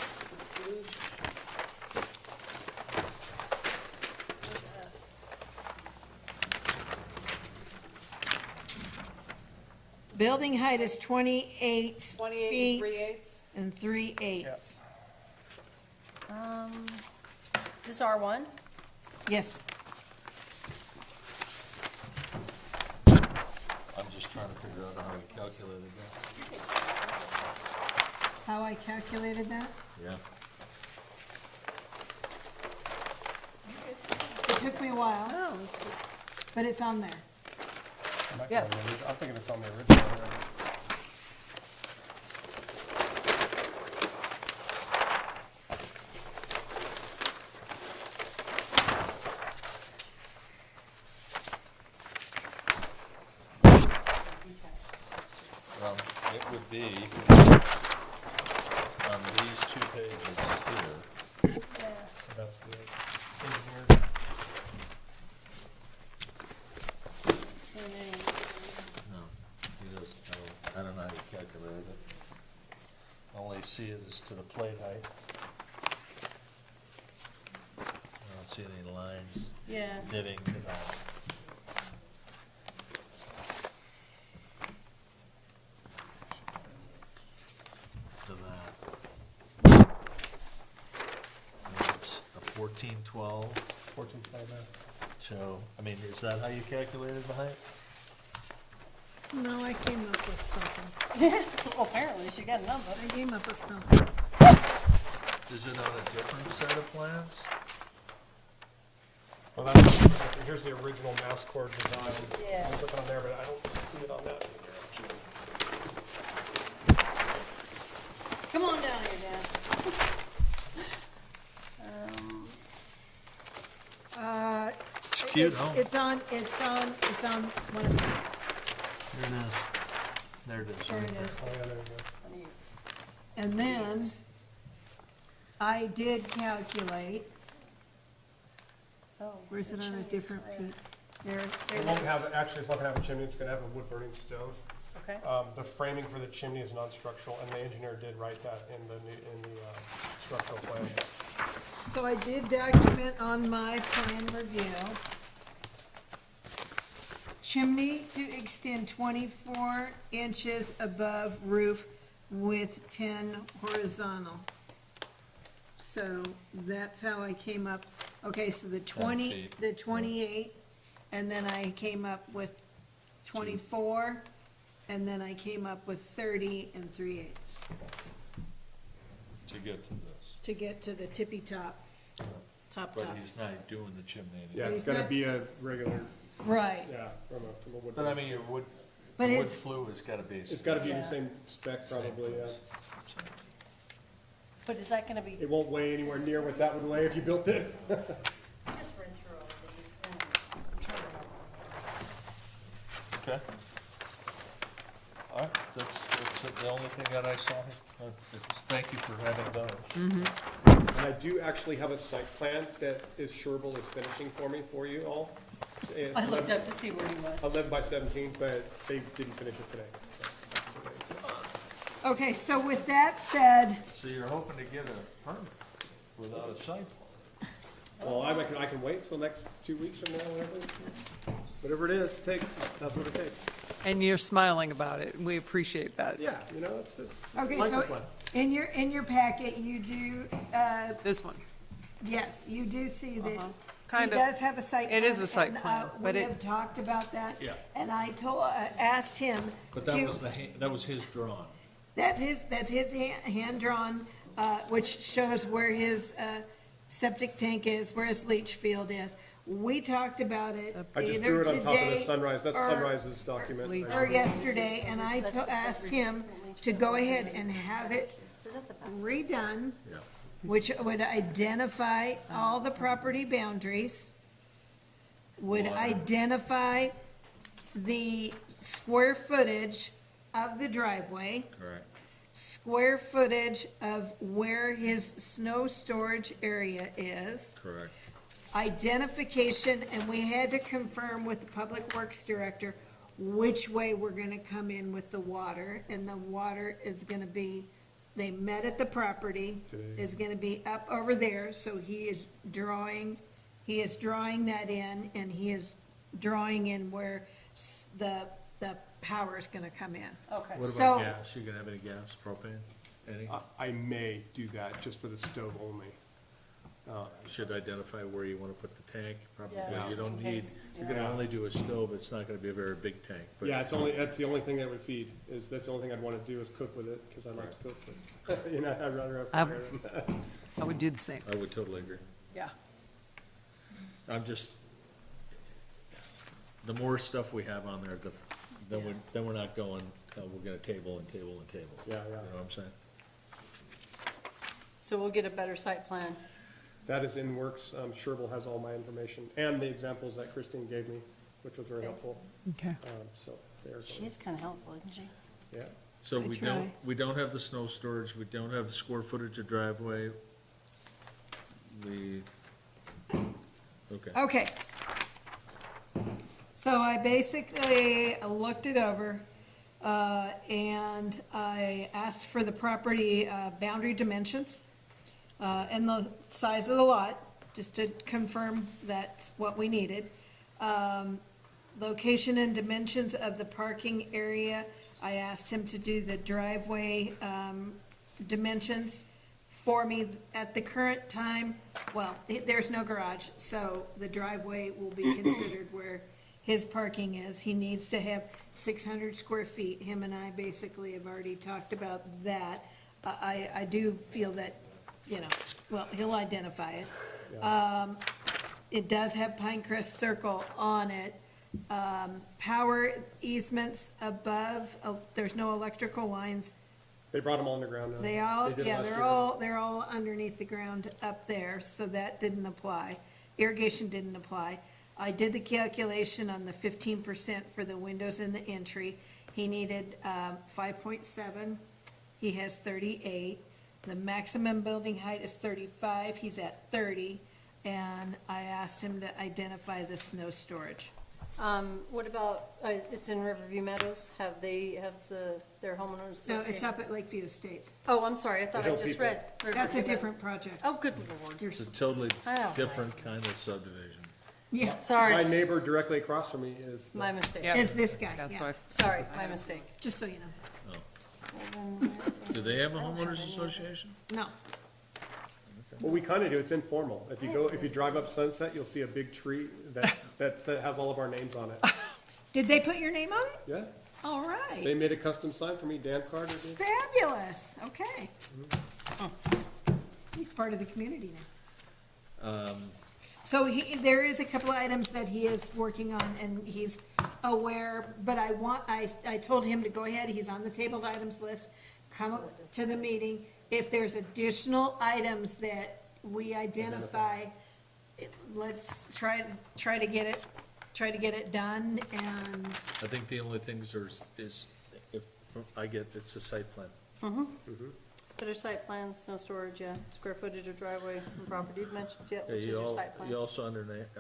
Building height is 28 28 feet 3/8. and 3/8. Is this R1? Yes, I'm just trying to figure out how you calculated that. how I calculated that? Yeah. It took me a while, Oh, but it's on there. Yeah. I'm thinking it's on the original already. Well, would be on these 2 pages here. So that's the engineer. No, he doesn't, I don't know how you calculate it. All I see it is to the plate height. I don't see any lines Yeah, knitting to that. To that. And it's a 1412, 14.5. so, I mean, is that how you calculated the height? No, I came up with something. well, apparently she got a number. I came up with something. Is it on a different set of plans? Well, that's, here's the original mouse cord design. Yeah. I'll put it on there, but I don't see it on that either. Come on down here, Dan. It's cute, huh? It's on one of these. There it is. There it is. There right it there. is. Oh, yeah, there you go. And then I did calculate, Oh, where's it the on a chimney's different higher. sheet? There It won't have, actually, it's not gonna have a chimney, it's gonna have a wood burning stove. Okay. The framing for the chimney is non-structural, and the engineer did write that in the structural plan. So I did document on my plan review. Chimney to extend 24 inches above roof with 10 horizontal. So that's how I came up, okay, so the 20, feet, the 28, and then I came up with 24, and then I came up with 30 and 3/8 To get to this. to get to the tippy top, top. But he's not doing the chimney Yeah, anymore. it's gonna be a regular, Right, yeah, from a wood. But I mean, your wood, but wood it's, flue has gotta be. It's gotta be the Yeah. same spec probably, yeah. But is that gonna be, It won't weigh anywhere near what that would weigh if you built it. just run through all of these, and I'm trying to remember. Okay. All right, that's the only thing that I saw. Thank you for having those. And I do actually have a site plan that is Sherville is finishing for you all. It's I looked up to see where he was. 11 by 17, but they didn't finish it today. okay, so with that said, So you're hoping to get a permit without a site plan? Well, I can wait till next 2 weeks from now, whatever it is, takes, that's what it takes. And you're smiling about it. We appreciate that. Yeah, you know, it's, okay, life so is fun. in your packet, you do, This one. yes, you do see that he Kind of. does have a site plan. It is a site and, plan, but we it- have talked about that. Yeah. And I asked him But that to, was that was his drawing. that's his hand-drawn, which shows where his, septic tank is, where his leach field is. We talked about it I just either drew it on top of the today Sunrise, that's or- Sunrise's document. or yesterday, and I asked him to go ahead and have it Is that the back? redone, Yeah. which would identify all the property boundaries, would identify the square footage of the driveway, Correct. square footage of where his snow storage area is, Correct. identification, and we had to confirm with the Public Works Director which way we're gonna come in with the water, and the water is gonna be, they met at the property, is gonna be up over there, so he is drawing that in, and he is drawing in where the power is gonna come in. Okay. What So- about gas? You gonna have any gas, propane? Any? I may do that just for the stove only. You should identify where you wanna put the tank, probably. Yeah, You just don't in need, case, if you're yeah. gonna only do a stove, it's not gonna be a very big tank. But Yeah, that's the only thing that would feed, that's the only thing I'd wanna do is cook with it, because I like to cook with, you know, I'd rather have fire than. I would do the same. I would totally agree. Yeah. I'm just, the more stuff we have on there, then we're not going, we're gonna table and table and table. Yeah, yeah. You know what I'm saying? So we'll get a better site plan. That is in works, Sherville has all my information, and the examples that Christine gave me, which was very helpful, Okay. so they're, She's kinda helpful, isn't she? yeah. So I we try. don't have the snow storage, we don't have the square footage of driveway. Okay. Okay. So I basically looked it over, and I asked for the property boundary dimensions, and the size of the lot, just to confirm that's what we needed. Location and dimensions of the parking area, I asked him to do the driveway dimensions for me at the current time. Well, there's no garage, so the driveway will be considered where his parking is. He needs to have 600 square feet. Him and I basically have already talked about that. I do feel that, well, he'll identify it. It does have Pinecrest Circle on it. Power easements above, there's no electrical lines. They brought them all underground now. They all, did yeah, last they're year. all underneath the ground up there, so that didn't apply. Irrigation didn't apply. I did the calculation on the 15% for the windows in the entry. He needed 5.7, he has 38. The maximum building height is 35, he's at 30, and I asked him to identify the snow storage. What about, it's in Riverview Meadows, their homeowners No, association? it's up at Lakeview Estates. Oh, I'm sorry, I thought I Hill just people. read. That's a Riverview different project. Meadows. Oh, good lord, you're, It's a totally I don't know. different kind of subdivision. Yeah, My sorry, neighbor directly across from me is. my mistake. Yeah. is this guy, That's yeah, what Sorry, my mistake. just so you know. Do they have a homeowners association? No, Well, we kind of do. It's informal. If you drive up Sunset, you'll see a big tree that has all of our names on it. did they put your name on it? Yeah. All right. They made a custom sign for me. Dan Carter did. Fabulous, okay. He's part of the community now. So there is a couple of items that he is working on, and he's aware, but I told him to go ahead, he's on the tabled items list, come up to the meeting. If there's additional items that we identify, let's try to get it done, and, I think the only things is if I get, it's a site plan. Better site plans, snow storage, yeah, square footage of driveway and property dimensions, yeah, Yeah, which is your site plan. you also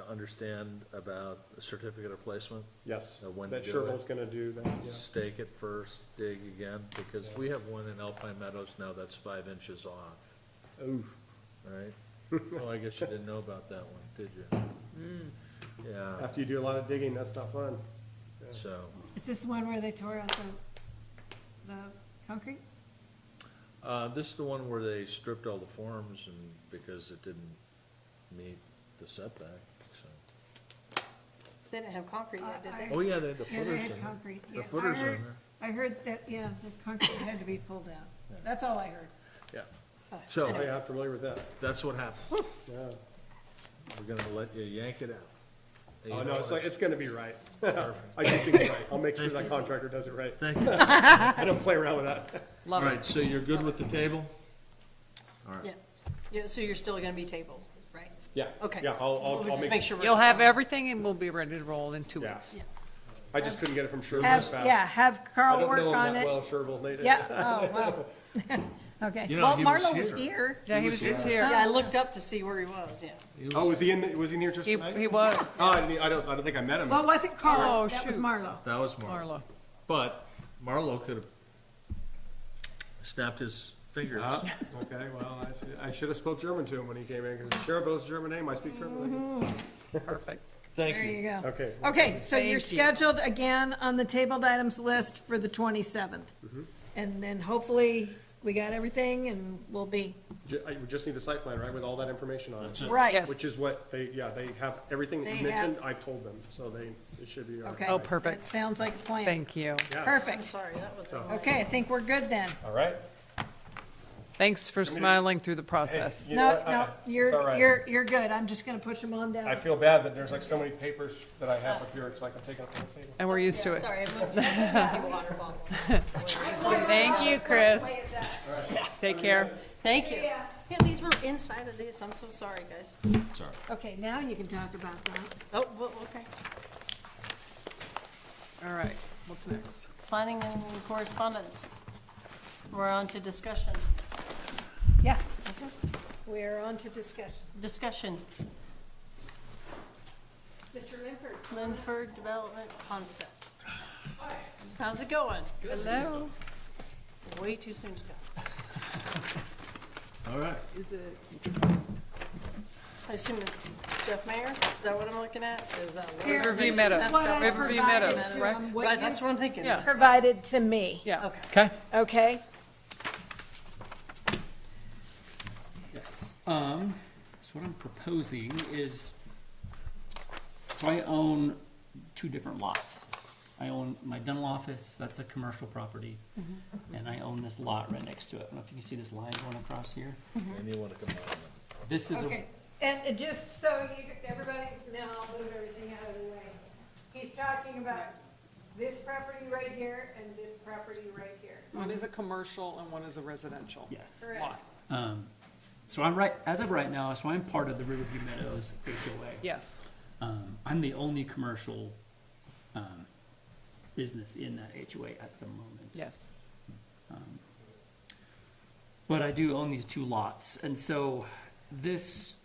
understand about the certificate of placement? Yes. When That to do it. Sherville's going to do that. Yeah. Stake it first, dig again, because we have one in Alpine Meadows now that's 5 inches off, Ooh. right? Oh, I guess you didn't know about that one, did you? Yeah, After you do a lot of digging, that's not fun. so, is this the one where they tore out the concrete? this is the one where they stripped all the forms and, because it didn't meet the setback, so. They didn't have concrete yet, did they? Oh, yeah, the Yeah, footers they in had there. concrete, The yeah. footers in there. I heard that, yeah, the concrete had to be pulled out. That's all I heard. Yeah. Oh, So, yeah, I'm familiar with that. that's what happened. Yeah. We're gonna let you yank it out. Oh, no, it's going to be right. I do think it's right. I'll make sure that contractor does it right. Thank you. I don't play around with that. All Love it. right, so you're good with the table? All Yeah, right. yeah, so you're still gonna be tabled, right? Yeah. Okay. Yeah, I'll We'll just make, make sure we're. You'll have everything and we'll be ready to roll in 2 Yeah. weeks. Yeah. I just couldn't get it from Sherville Have, fast. yeah, have I Carl don't work know him on that it. well, Sherville made it. Yeah, oh, wow. Okay, You know, well, he was Marlo was here. here. Yeah, he was just here. Yeah, I looked up to see where he was, yeah. Oh, was he in here just He tonight? was, Oh, I don't think I met him. Well, it wasn't Carl, Oh, that was shoot. Marlo. That was Marlo. Marlo. But Marlo could have snapped his fingers. Ah, okay, well, I should have spoke German to him when he came in, because Sherville's a German name, I speak German. Perfect. Thank There you. you go. Okay. Okay, so you're Thank you. scheduled again on the tabled items list for the 27th. And then hopefully we got everything and we'll be, I would just need a site plan, right, with all that information on That's it? it. right. Yes. Which is what they have everything that you They have- mentioned, I told them, so it should be all right. Okay. Oh, perfect. That sounds like a plan. Thank you. Yeah. I'm Perfect. sorry, that was. Okay, I think we're good then. All right? Thanks for smiling through the process. You know No, what? no, It's all right. you're good. I'm just gonna push them on I down. feel bad that there's like so many papers that I have up here, it's like I'm taking up the whole table. And we're used to it. Sorry, I moved the water bottle. Thank you, Chris. Take care. Thank you. Yeah, these were inside of these, I'm so sorry, guys. Sorry. Okay, now you can talk about that. Oh, well, okay. All right, what's next? Planning and correspondence. We're on to discussion. Yeah. We're on to discussion. Discussion. Mr. Linford? Linford Development Concept. How's it going? Hello? Way too soon to tell. All right. Is it? I assume it's Jeff Mayer? Is that what I'm looking at? Is that what- Riverview Meadows, That's what I Riverview provided Meadows, to correct? What Right, you that's what I'm thinking. Yeah. provided to me, Yeah. Okay. Okay. okay? Yes, so what I'm proposing is, so I own 2 different lots. I own my dental office, that's a commercial property, and I own this lot right next to it. I don't know if you can see this line going across here. And you want to combine them. This is a, Okay, and just so you, everybody, now I'll move everything out of the way. He's talking about this property right here and this property right here. One is a commercial and one is a residential yes. lot. So I'm right, as of right now, so I'm part of the Riverview Meadows HOA. Yes. I'm the only commercial, business in that HOA at the moment. Yes. But I do own these 2 lots, and so this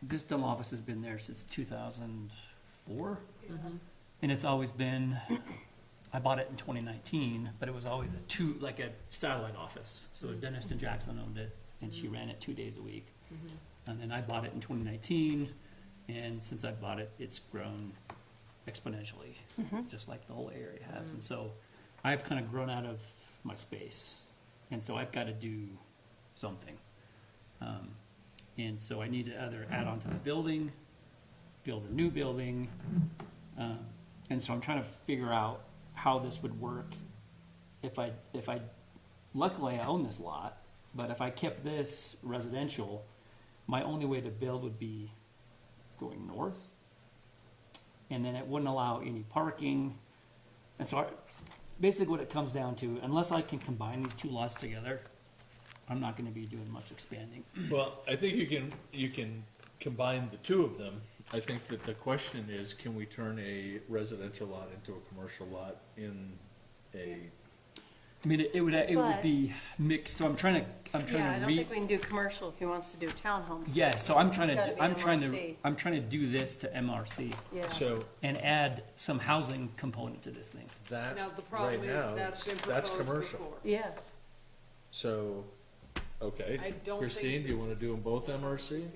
dental office has been there since 2004, and it's always been. I bought it in 2019, but it was always like a satellite office. So Dennis and Jackson owned it, and she ran it 2 days a week. And then I bought it in 2019, and since I bought it, it's grown exponentially, just like the whole area has. And so I've kind of grown out of my space, and so I've got to do something. And so I need to either add on to the building, build a new building, and so I'm trying to figure out how this would work if I, luckily I own this lot, but if I kept this residential, my only way to build would be going north. And then it wouldn't allow any parking. And so basically what it comes down to, unless I can combine these 2 lots together, I'm not gonna be doing much expanding. Well, I think you can combine the 2 of them. I think that the question is, can we turn a residential lot into a commercial lot in a, I mean, it would But- be mixed, so I'm trying Yeah, I to don't think we can do commercial if he wants to do townhomes. yeah, so I'm trying It's gotta to, be MRC. I'm trying to do this to MRC Yeah. so and add some housing component to this thing. that, Now, the problem right is now, that's been that's proposed commercial. before. Yeah. So, okay, I don't Christine, think do you this want to do them both MRC?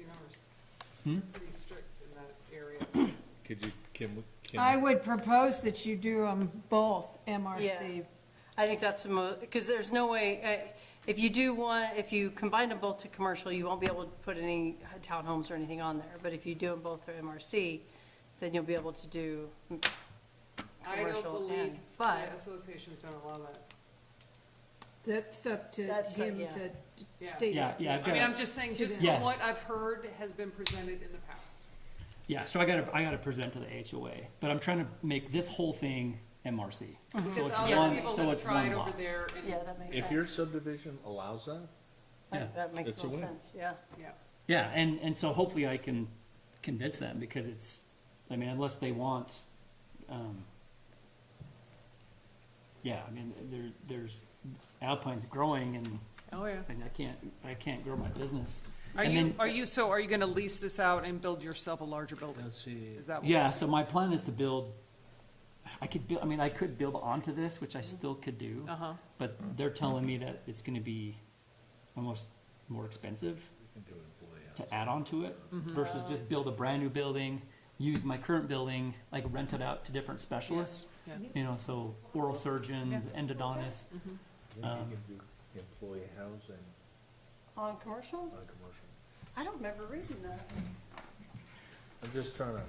Pretty strict in that area. Could you, can, I would propose that you do them both MRC. I think that's the because there's no way, if you do one, if you combine them both to commercial, you won't be able to put any townhomes or anything on there. But if you do them both for MRC, then you'll be able to do I don't commercial believe and, the but, associations don't allow that. That's up to That's, him yeah. to Yeah. state. Yeah, yeah, I've I mean, got, I'm just saying, To just the- from Yeah. what I've heard has been presented in the past. yeah, so I gotta present to the HOA, but I'm trying to make this whole thing MRC. So Because it's other one, people so have it's tried one over lot. there and, yeah, that makes sense. if your subdivision allows that, Yeah. That makes It's a total win. sense, yeah. yeah. Yeah, and so hopefully I can convince them, because it's, I mean, unless they want, yeah, I mean, there's, Alpine's growing, and Oh, yeah. I can't grow my business. Are And you, then- are you gonna lease this out and build yourself a larger building? let's see. Is that what? Yeah, so my plan is to build, I could build onto this, which I still could do, Uh-huh. but they're telling me that it's gonna be almost more expensive We can do employee housing. to add on to it versus just build a brand new building, use my current building, like rent it out to different specialists. Yeah. You know, so oral surgeons, endodontists. I think you can do employee housing On commercial? on commercial. I don't remember reading that. I'm just trying to,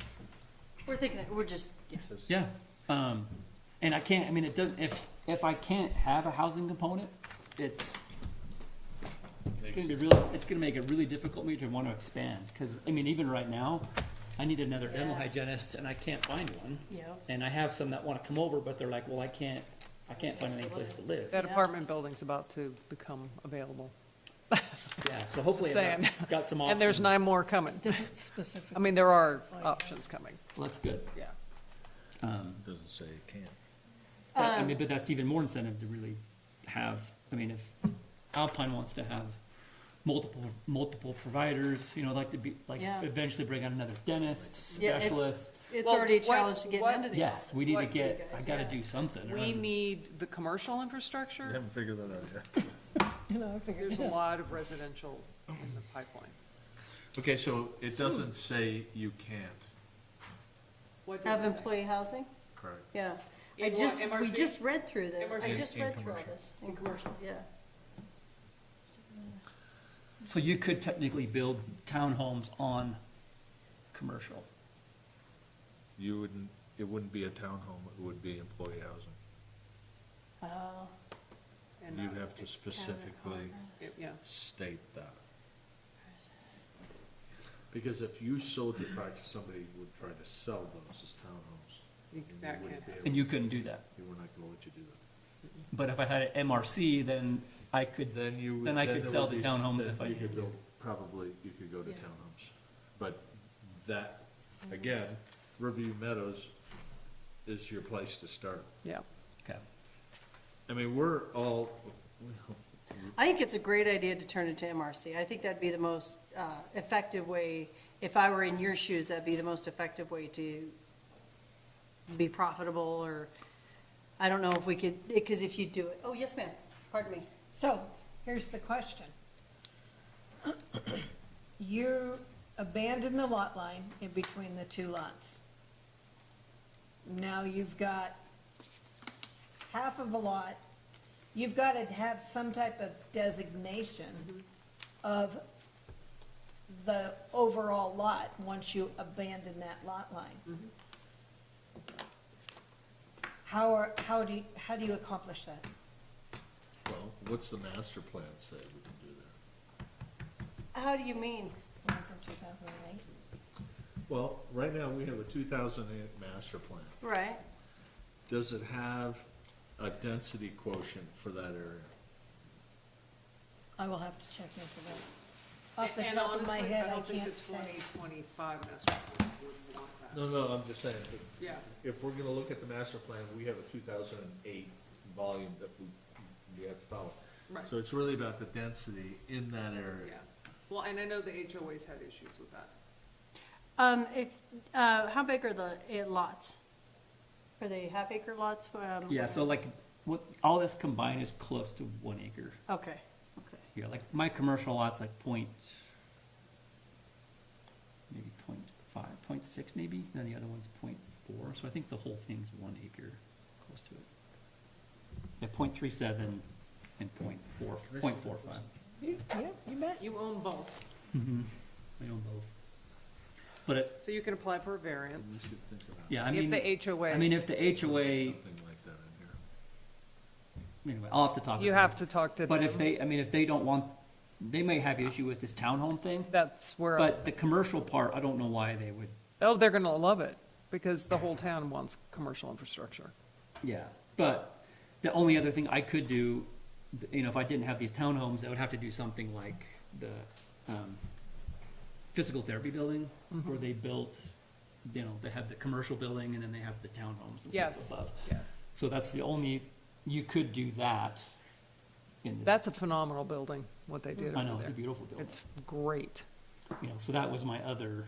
We're thinking, we're just, yeah. just- Yeah, and I can't, I mean, it doesn't, if I can't have a housing component, it's gonna be really, it's gonna make it really difficult for me to want to expand, because, I mean, even right now, I need another dental Yeah. hygienist, and I can't find one. Yeah. And I have some that wanna come over, but they're like, well, I can't find any place to live. That Yeah. apartment building's about to become available. Yeah, so hopefully Saying. I've got some options. And there's 9 more coming. Doesn't specifically. I mean, there are options coming, Well, that's good. yeah. doesn't say you can't. I mean, but that's even more incentive to really have, I mean, Alpine wants to have multiple providers, you know, like to be, like Yeah. eventually bring on another dentist, Yeah, it's- specialist. It's Well, already a what- challenge to get what- into the Yes, office. we need to What- get, I guys, gotta yeah. do something. We need the commercial infrastructure. haven't figured that out yet. You know, I figured. There's a lot of residential in the pipeline. Okay, so it doesn't say you can't, What Have does it say? employee housing? correct? Yeah. In I what, just, we MRC? just read through that. I MRC? just In read through all commercial. this. In commercial, yeah. So you could technically build townhomes on commercial. You wouldn't, it wouldn't be a townhome, it would be employee housing. Oh. And, You'd have to specifically Yeah, state that. Because if you sold your practice, somebody would try to sell those as townhomes. you- and you that wouldn't can't be happen. able And you couldn't do that. to- We're not gonna let you do that. But if I had an MRC, then I could, Then you would. Then I could there sell would the be townhomes then if I you needed could to. build- Probably, you could go to Yeah. townhomes. But that, again, Riverview Meadows is your place to start. Yeah. okay. I mean, we're all, I think it's a great idea to turn it to MRC. I think that'd be the most effective way. If I were in your shoes, that'd be the most effective way to be profitable, or, I don't know if we could, because if you do it, oh, yes, ma'am, pardon me. So, here's the question. You abandoned the lot line in between the two lots. Now you've got half of a lot. You've got to have some type of designation of the overall lot once you abandon that lot line. How do you accomplish that? well, what's the master plan say we can do that? How do you mean? From 2008? Well, right now, we have a 2008 master plan. Right. Does it have a density quotient for that area? I will have to check into that. Off the And top of my honestly, head, I don't think can't the say. 2025 master plan would want that. No, no, I'm just saying, that Yeah, if we're gonna look at the master plan, we have a 2008 volume that we have to follow. right, So it's really about the density in that yeah. area. Well, and I know the HOA's had issues with that. How big are the lots? Are they half-acre lots? Yeah, so like, what, all this combined is close to 1 acre. Okay, okay. Yeah, like my commercial lot's like maybe 0.5, 0.6 maybe, then the other one's 0.4, so I think the whole thing's 1 acre, close to it. Yeah, 0.37 and 0.45. Yeah, you bet. You own both, Mm-hmm. I own both. But it, so you can apply for a variance. We should think about yeah, I If mean, the HOA, I mean, if the HOA, something like that in here. anyway, I'll have to talk. you to have them. to talk to them. But if they, I mean, if they don't want, they may have issue with this townhome thing, That's where, but the commercial part, I don't know why they would, oh, they're gonna love it, because the whole town wants commercial infrastructure. yeah. But the only other thing I could do, you know, if I didn't have these townhomes, I would have to do something like the, physical therapy building, where they built, you know, they have the commercial building and then they have the townhomes and Yes, stuff above. yes. So that's the only, you could do that in this. That's a phenomenal building, what they did I know, over it's a there. beautiful building. It's great. You know, so that was my other,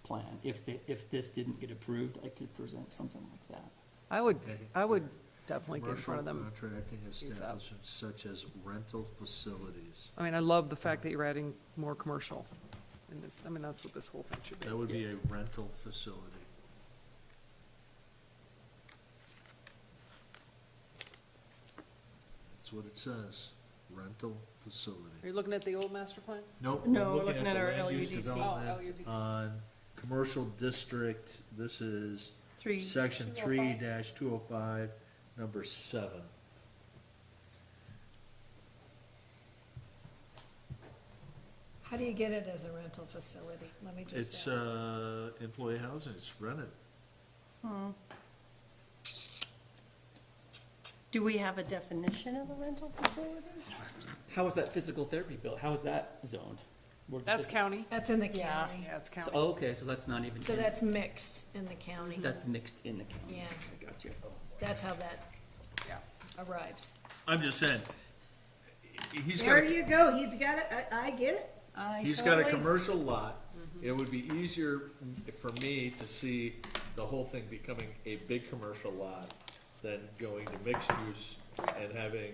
plan. If this didn't get approved, I could present something like that. I would Okay. definitely get in front of them. Commercial contracting These up. establishments such as rental facilities. I mean, I love the fact that you're adding more commercial in this, I mean, that's what this whole thing should be. That would be a rental facility. That's what it says, rental facility. Are you looking at the old master plan? Nope. No, I'm we're looking at the our land use LUDC. development Oh, LUDC. On commercial district, this is Three. section 205. 3-205, number 7. How do you get it as a rental facility? Let me just It's, ask. employee housing, it's rented. Do we have a definition of a rental facility? How is that physical therapy built? How is that zoned? Where That's this- county. That's in the Yeah. county. Yeah, it's So, county. okay, so that's not even. So in- that's mixed in the county. That's mixed in the county. Yeah. I got you. That's how that Yeah. arrives. I'm just saying, he's There got, you go, he's got it, I get it. he's got a commercial lot. It would be easier for me to see the whole thing becoming a big commercial lot than going to mixed use and having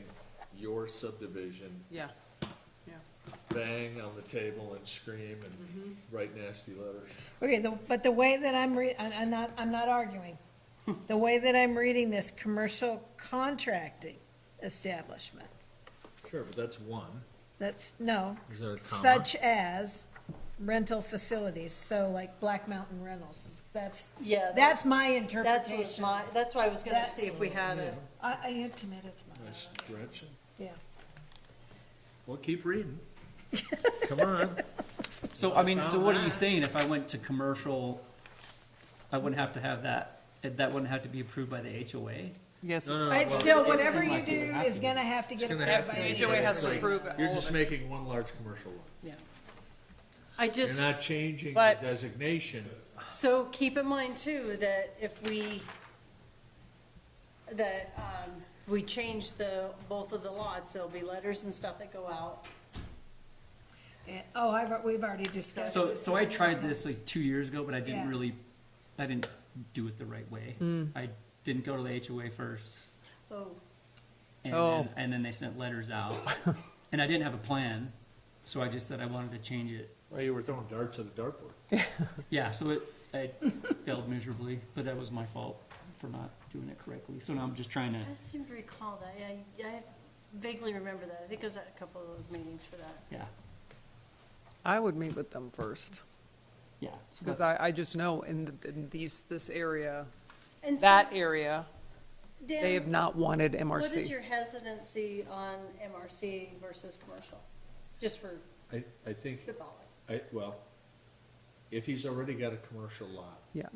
your subdivision Yeah, bang on the table and scream and write nasty letters. Okay, but the way that I'm not arguing. The way that I'm reading this, commercial contracting establishment, Sure, but that's one. no, Is there a comma? such as rental facilities, so like Black Mountain Rentals, Yeah. that's my That's interpretation. that's why I was gonna That's- see if we had a, I intimated Nice stretching. yeah. Well, keep reading. Come on. So, I mean, so what are you saying? If I went to commercial, I wouldn't have to have that, that wouldn't have to be approved by the HOA? yes. No, no, It's well, still, it whatever seems you like it would do have is to gonna have to get gonna approved have by to the be. HOA has to Like, approve You're all just of it. making one large commercial lot. yeah. I just. You're not changing the But- designation. So keep in mind too, that if we change both of the lots, there'll be letters and stuff that go out. We've already discussed. So, this. so I tried this like 2 years ago, but I Yeah. didn't do it the right way. I didn't go to the HOA first, Oh, and then they sent letters out. And I didn't have a plan, so I just said I wanted to change it. Well, you were throwing darts at a dartboard. Yeah, so I failed miserably, but that was my fault for not doing it correctly. So now I'm just trying to, I seem to recall that, yeah, I vaguely remember that, I think I was at a couple of those meetings for that. yeah, I would meet with them first, yeah. So because that's- I just know in this area, And so, that area, Dan, they have not wanted what is MRC. your hesitancy on MRC versus commercial? Just for I think, spitballing. well, if he's already got a commercial lot, Yeah,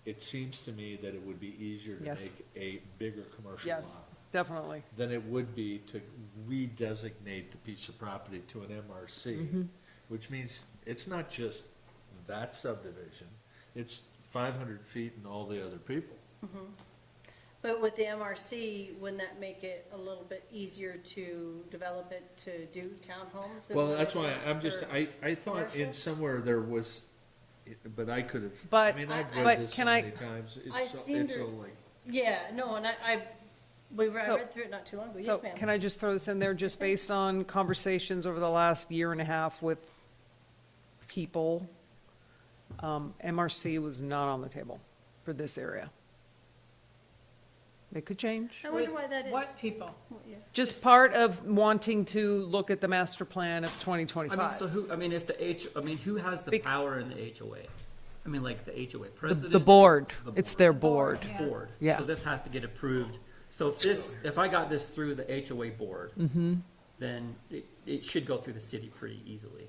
it seems to me that it would be easier to Yes. make a bigger commercial yes, lot definitely. than it would be to redesignate the piece of property to an MRC, which means it's not just that subdivision, it's 500 feet and all the other people. But with the MRC, wouldn't that make it a little bit easier to develop it to do townhomes? than Well, what that's it why is I'm just, for- I thought in commercial? somewhere there was, but I could have, I But- mean, I've but read this so can I- many times, I seem it's to- so like, Yeah, no, and I So- read through it not too long ago, So yes, ma'am. can I just throw this in there, just based on conversations over the last year and a half with people? MRC was not on the table for this area. It could change. I wonder why that is. What people? Yeah. Just part of wanting to look at the master plan of I mean, so 2025. who, I mean, if who has the Bec- power in the HOA? I mean, like the HOA president? The board, The it's their board. board. Yeah. Board. Yeah. So this has to get approved. So if I got this through the HOA board, then it should go through the city pretty easily.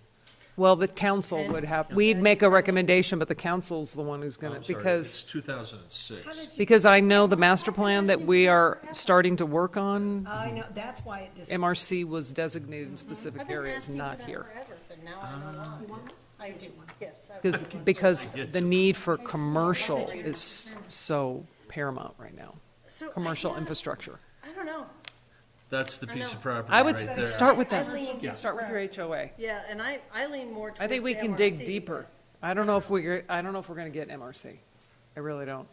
Well, the council would have, we'd make a recommendation, but the council's the one who's I'm gonna, sorry, because, it's 2006. because I know the master plan that we are starting to work on, I know, that's why it just. MRC was designated in specific I've been areas, asking for not that here. forever, but now I know why. I do, yes. I Because, would. because the need for commercial is so paramount right now, So, commercial yeah, infrastructure. I don't know. That's the I piece know. of property I would right there. start with I them, lean- start with your HOA. Yeah, and I lean more towards I think we the can dig MRC. deeper. I don't know if we're gonna get MRC. I really don't.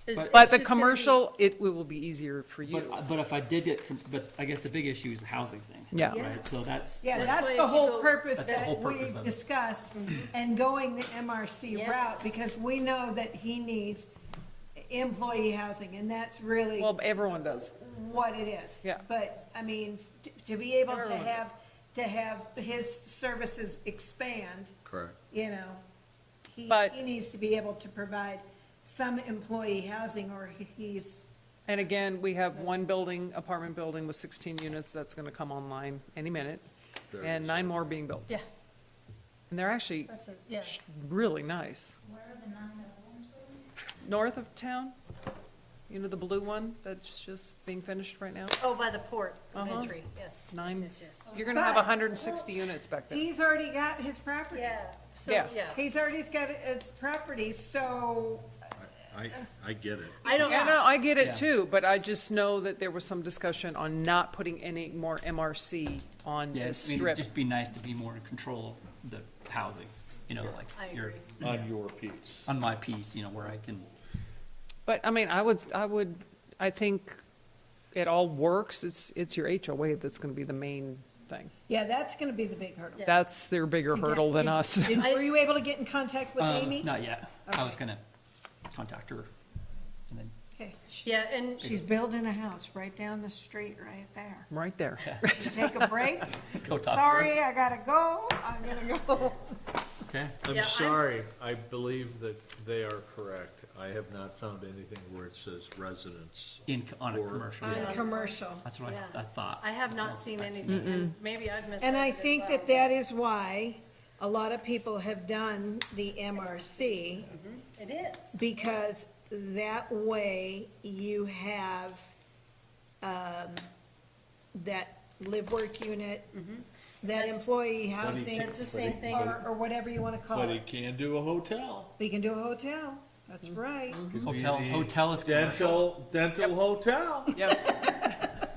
It's- But it's the just gonna be- commercial, it will be easier for you. But if I did get, but I guess the big issue is the housing thing. Yeah. Yeah. Right, so that's. Yeah, That's that's why the if you whole go- purpose That's the that whole purpose we've of it. discussed, and going the MRC Yeah. route, because we know that he needs employee housing, and that's really Well, everyone does. what it is. Yeah. But, I mean, to be able to Everyone have his services expand, Correct. you know, But- he needs to be able to provide some employee housing, or he's, And again, we have one building, apartment building with 16 units that's gonna come online any minute, There it and is. 9 more being built. Yeah, And they're actually that's it, yeah. really nice. Where are the 9 other ones going? North of town, you know, the blue one that's just being finished right now? Oh, by the port of Uh-huh. entry, yes. Nine. Yes, yes, yes. You're gonna have But- 160 units back there. he's already got his property. Yeah, so, Yeah. yeah. He's already got his property, so I get it. I don't, Yeah, no, I get Yeah. it too, but I just know that there was some discussion on not putting any more MRC on Yeah, this I mean, strip. it'd just be nice to be more in control of the housing, you know, like I you're, agree. On your piece. on my piece, you know, where I can, But, I mean, I think it all works. It's your HOA that's gonna be the main thing. Yeah, that's gonna be the big hurdle. Yeah. That's their bigger To get- hurdle than did- us. Were you able to get in contact with Amy? not yet. I Okay. was gonna contact her and then, Okay. Yeah, and She's building a house right down the street right there. Right there. You take a break? go talk to her. Sorry, I gotta go. I'm gonna go. Okay. Yeah, I'm I'm- sorry, I believe that they are correct. I have not found anything where it says residence. On a Or- commercial, On yeah. commercial. That's what Yeah. I thought. I have not seen anything, and maybe I've missed. And I think that that is why a lot of people have done the MRC, It is. because that way you have, that live-work unit, that That's- employee housing, It's the same thing. or whatever you wanna call But he it. can do a hotel. We can do a hotel, that's right. Could be Hotel, the hotel is commercial. Dental hotel. Yes.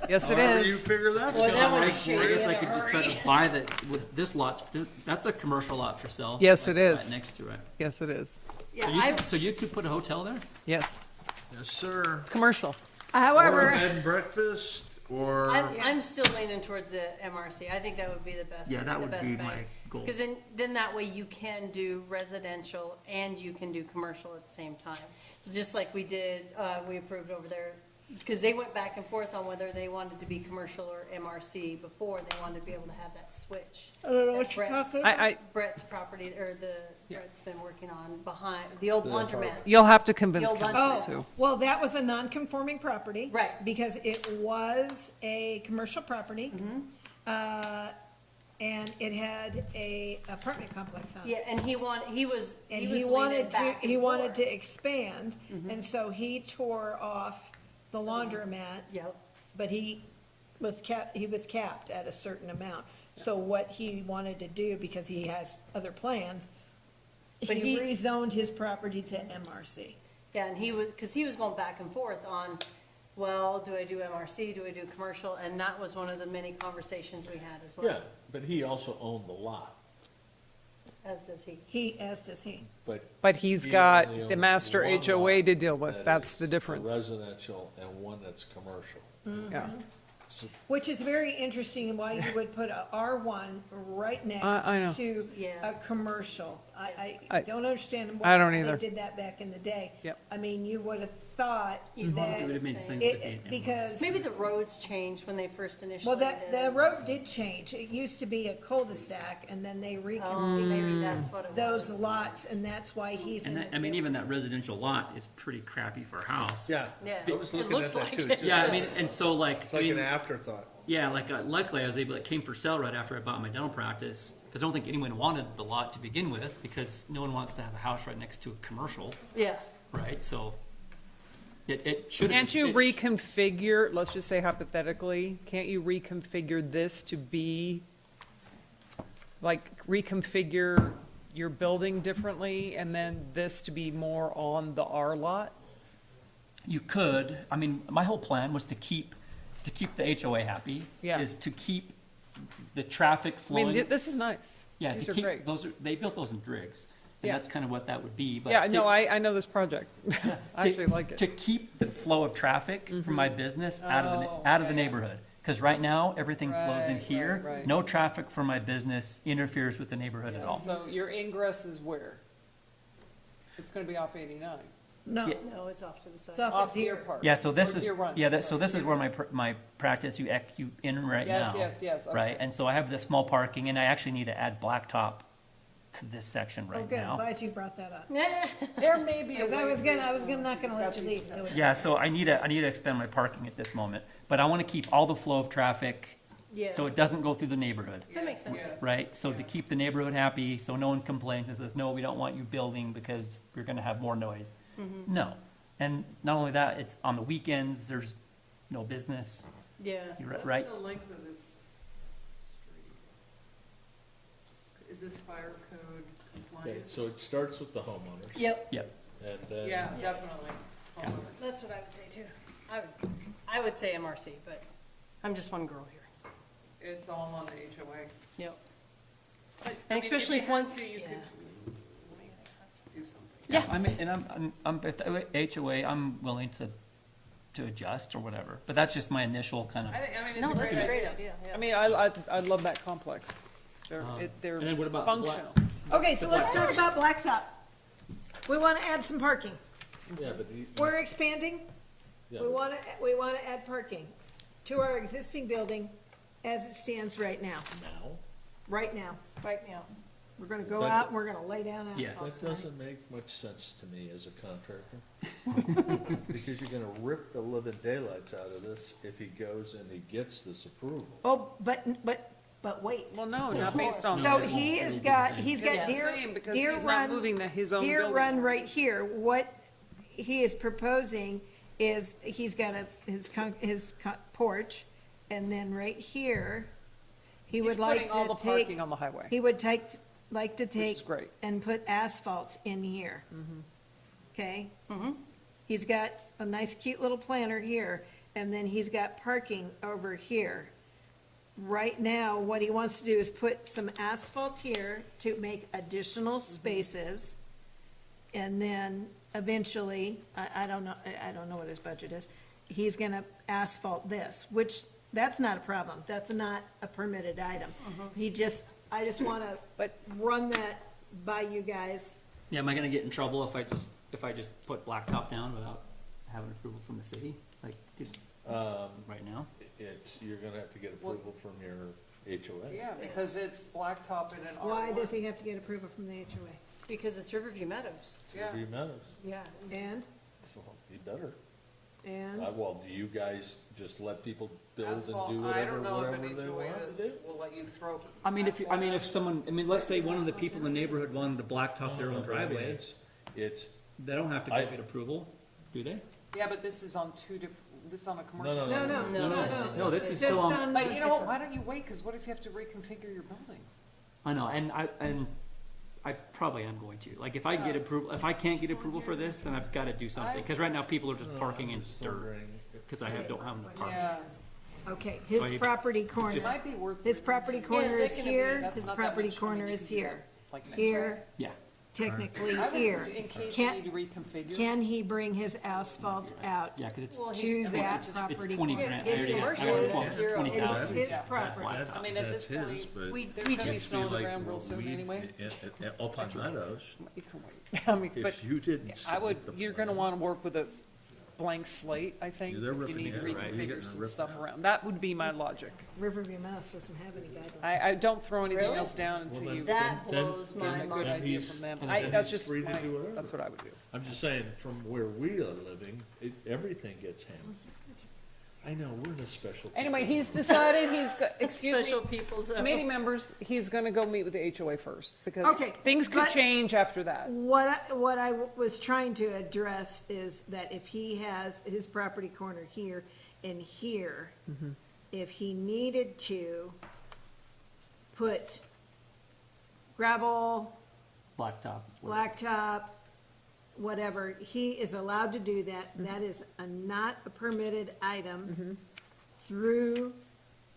Yes, it However you is. figure that's Well, that going. would I shady guess in I a could just try hurry. to buy that, with this lot, that's a commercial lot for sale. Yes, like, it is. Right next to it. Yes, it is. Yeah, So you, I, so you could put a hotel there? Yes. Yes, sir. It's commercial. Or a However, bed and breakfast, or. I'm still leaning towards the MRC. I think that would be the best. Yeah, that the would best be thing. my goal. Because then that way you can do residential and you can do commercial at the same time. Just like we did, we approved over there, because they went back and forth on whether they wanted to be commercial or MRC before. They wanted to be able to have that switch. I don't know that what you're Brett's- talking Brett's property, or Brett's been working on behind, the old laundromat. You'll have to convince You'll council lunch too. well, that was a non-conforming property. Right. Because it was a commercial property. And it had a apartment complex on it. Yeah, and he was And he he was wanted leaning to, back and he wanted forth. to expand, and so he tore off the laundromat, Yep. but he was capped at a certain amount. So what he wanted to do, because he has other plans, But he he- rezoned his property to MRC. Yeah, and he was going back and forth on, well, do I do MRC, do I do commercial? And that was one of the many conversations we had as well. Yeah, but he also owned the lot, As does he. As does he. but. But he's he got only the owns master one HOA lot to deal with. that That's is the a difference. Residential and one that's commercial. Yeah. So Which is very interesting why you would put a R1 right I know. next to Yeah. a commercial. I I- don't understand I why don't they either. did that back in the day. Yep. I mean, you would have thought You'd want that It would have made sense It- to be an because, Maybe the roads changed when they first initially well, did. the road did change. It used to be a cul-de-sac, and then they Oh, reconfigured maybe that's what it was. those lots, and that's why he's in And it. that, I mean, even that residential lot is pretty crappy for a house. Yeah. Yeah, I was it looking looks at that like too. it. Yeah, I mean, and so like, It's I like mean, an afterthought. yeah, like luckily I was able, it came for sale right after I bought my dental practice. Because I don't think anyone wanted the lot to begin with, because no one wants to have a house right next to a commercial, Yeah, right? So it should. Can't you reconfigure, let's just say hypothetically, can't you reconfigure this to be, like, reconfigure your building differently and then this to be more on the R lot? You could, I mean, my whole plan was to keep the HOA happy. Yeah. Is to keep the traffic I flowing. mean, this is nice. Yeah, These to are keep, great. they built those in Driggs. And Yeah. that's kind of what that would be, but. Yeah, to- no, I know this project. I actually like To it. keep the flow of traffic from my business out of Oh, out of the yeah. neighborhood. Because right now, everything flows in Right, here. right. No traffic from my business interferes with the neighborhood at all. So your ingress is where? It's gonna be off 89, No, Yeah. no, it's off to the side. it's off off of Deer Deer. Park. Yeah, so this Or is, Deer Run, yeah, so sorry. this is where my practice, you in right now. Yes, okay. Right, and so I have the small parking, and I actually need to add blacktop to this section Oh, right good, I'm now. glad you brought that up. There may be a Because I way was to gonna, do I was gonna, not gonna let you leave stuff. till it. Yeah, so I need to expand my parking at this moment, but I want to keep all the flow of traffic, Yeah, so it doesn't go through the neighborhood. that makes sense. Yes. Right, so to keep the neighborhood happy, so no one complains and says, no, we don't want you building because we're gonna have more noise. No, and not only that, it's on the weekends, there's no business, Yeah. you're right, What's the length of this street? Is this fire code Okay, compliant? so it starts with the homeowners. Yep, yep, And then. Yeah, definitely. That's what I would say too. I would say MRC, but I'm just one girl here. It's all on the HOA. Yep. But, I And mean, especially if if you had once, to, you yeah. could do something. Yeah. I mean, and I'm, if the HOA, I'm willing to adjust or whatever, but that's just my initial kind of, I mean, No, it's that's a a great great idea. idea, yeah. I mean, I love that complex. They're And then what about the black- functional. Okay, so let's talk about Blacktop. We want to add some parking. Yeah, but We're expanding. yeah, We want to add parking to our existing building as it stands right now. now, Right now. Right now. We're going to go That- out and we're going to lay down Yes. asphalt. That doesn't make much sense to me as a contractor. Because you're gonna rip the living daylights out of this if he goes and he gets this approval. Oh, but wait. Well, no, not based on. So that. he's It's got the Deer, same because Deer he's not Run, moving his own Deer building. Run right here. What he is proposing is he's got his porch, and then right here, he He's would like putting all the to take, parking on the highway. he would like to take is great. and put asphalt in here. Okay? Mm-hmm. He's got a nice cute little planter here, and then he's got parking over here. Right now, what he wants to do is put some asphalt here to make additional spaces. And then eventually, I don't know what his budget is, he's gonna asphalt this, which, that's not a problem. That's not a permitted item. I just wanna run that by you guys. yeah, am I gonna get in trouble if I just put blacktop down without having approval from the city, like, right now? You're gonna have to get approval from your HOA. Yeah, because it's blacktop in an R1. Why does he have to get approval from the HOA? Because it's Riverview Meadows. Yeah. Be Meadows. Yeah. And, So you better. and, Well, do you guys just let people build and Asphalt, do I whatever, don't know if whatever an they HOA want to do? will let you throw. I mean, let's say one of the people in the neighborhood wanted to blacktop their own driveway, It's, they don't have to I- go get approval, do they? Yeah, but this is on two different, this is on a commercial. no, no, no, No, no, it's just- No, this is Just still on, But you know what, why don't you wait, because what if you have to reconfigure your building? I know, and I probably am going to, like, if I get approval, if I can't get approval for this, then I've gotta do something, cause right now people are just parking in dirt, cause I don't have enough parking. Yeah, okay, So his you property corner, it might be worth. his property corner is is that gonna here, That's his not that property much. I mean, corner you is can do here, that, like next here, Yeah, technically I would, here. in case you Can't- need to reconfigure. Can he bring his asphalt out yeah, cause it's, Well, to he's- that it's property 20 corner? grand. His I already- commercial I already is quoted zero. $20,000. It is his Yeah. property. I mean, at this point, We there's gonna be just, snow on the ground real soon anyway. Alpine Meadows, You can wait. I mean, but if you didn't I would, submit the you're gonna plan, wanna work with a blank slate, I think. Yeah, they're if You ripping need to it out, right. You're reconfigure getting some ripped stuff out. around. That would be my logic. Riverview Mouse doesn't have any guidelines. I don't throw anything Really? else down until Well, you then- get that then- blows then- my a good mind. idea he's- from them. and I, then that's he's just free to my, do whatever. that's what I would do. I'm just saying, from where we are living, everything gets hammered. I know, we're in a special. Anyway, he's decided he's, excuse Special me, people zone. committee members, he's gonna go meet with the HOA first, because Okay, things could but- change after that. What I was trying to address is that if he has his property corner here and here, if he needed to put gravel, Blacktop. blacktop, whatever, he is allowed to do that. That is not a permitted item through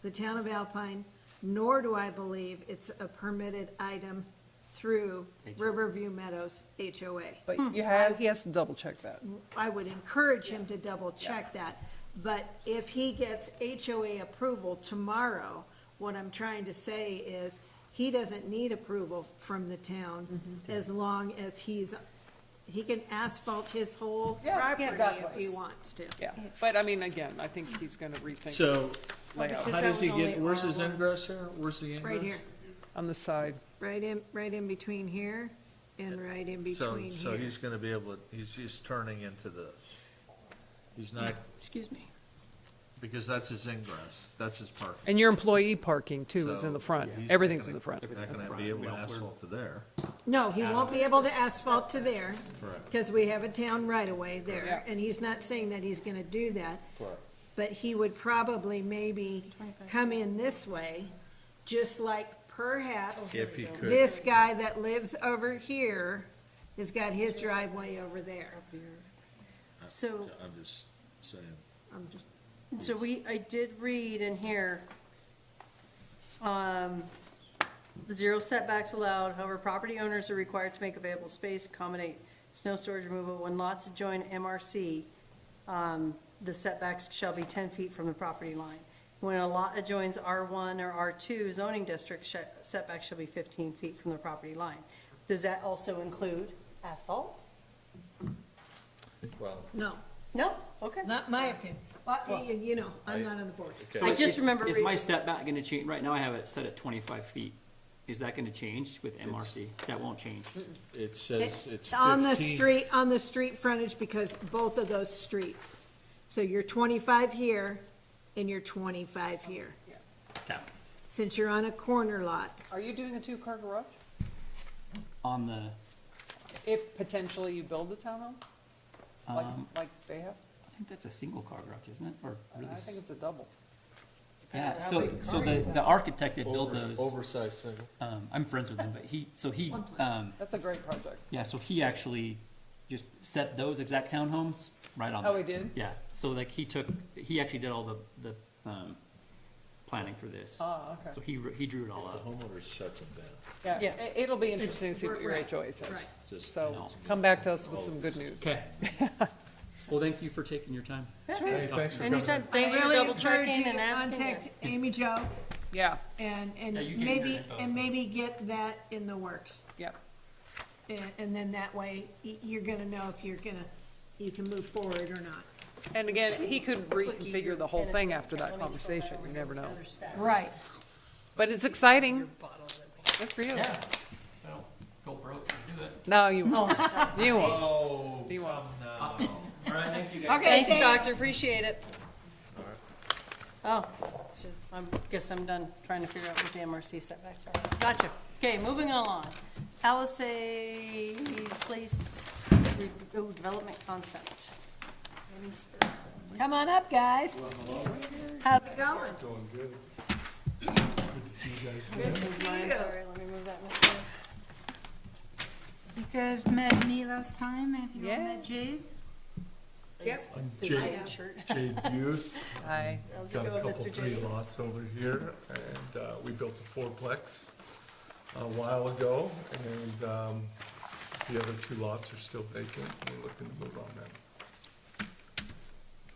the town of Alpine, nor do I believe it's a permitted item through Riverview Meadows HOA. But he has to double check that. I would encourage him to double check that. But if he gets HOA approval tomorrow, what I'm trying to say is, he doesn't need approval from the town as long as he can asphalt his whole Yeah, property exactly. if he wants to. Yeah, but I mean, again, I think he's gonna rethink So- his layout Because How that does he was only get, where's his R1. ingress here? Where's the ingress? Right here, on the side. right in between here and right in between So here. he's gonna be able to, he's just turning into this. He's not, Excuse me. because that's his ingress, that's his parking. And your employee parking too is in So, the front. yeah, he's Everything's not in the front. Not gonna be able to asphalt to there. No, he won't be able to asphalt to there, Correct. because we have a town right-of-way there, Yes. and he's not saying that he's gonna do that. Correct. But he would probably maybe come in this way, just like perhaps If he could. this guy that lives over here has got his driveway over there. So, I'm just saying. I'm just, so I did read in here, zero setbacks allowed, however, property owners are required to make available space, accommodate snow storage removal. When lots adjoin MRC, the setbacks shall be 10 feet from the property line. When a lot adjoins R1 or R2 zoning district, setbacks shall be 15 feet from the property line. Does that also include asphalt? Well, no, No? Okay. not my opinion. You know, I'm not on the board. I just remember Is my reading. step back gonna change? Right now I have it set at 25 feet. Is that gonna change with MRC? That won't change. it says it's On the 15. street frontage, because both of those streets. So you're 25 here, and you're 25 here. Okay. Since you're on a corner lot, Are you doing a two-car garage? On the, If potentially you build a townhome, like, like they have? I think that's a single car garage, isn't it? Or really? I think it's a double. Yeah, Depends on how so big the car the architect that built those, Oversized single. I'm friends with him, but he, That's a great project. yeah, so he actually just set those exact townhomes right on Oh, there. he did? Yeah, so like he actually did all the planning for this. Oh, okay. So he drew it all The up. homeowner shuts them down. Yeah, Yeah. it'll be interesting to see what your Right, HOA says. right. Just- So come back to us with some good news. Okay. Well, thank you for taking your time. Hey, thanks for coming. Anytime, I thanks for really double encourage checking you to and asking. contact Amy Jo Yeah, and Yeah, you get your maybe, info, and so. maybe get that in the works. yeah. And then that way, you're gonna know if you can move forward or not. And again, he could reconfigure the whole thing after that conversation, you never know. Right. But it's exciting. Good for you. Well, go broke to do it. No, you won't. You won't. Oh, You won't. Awesome. All right, thank you guys. Okay, Thanks, doctor, appreciate it. Oh, so I guess I'm done trying to figure out what the MRC setbacks are. Gotcha. Okay, moving along. Palisade Place Development Concept. Come on up, guys. How's it going? This is mine, sorry, let me move that myself. You guys met me last time, have you all Yeah. met Jade? Yep. I'm I Jade, have. Shirt. Jade Buse. Hi. How's it Got a going, couple, Mr. 3 J? lots over here, and we built a fourplex a while ago, and the other 2 lots are still vacant, and we're looking to move on them.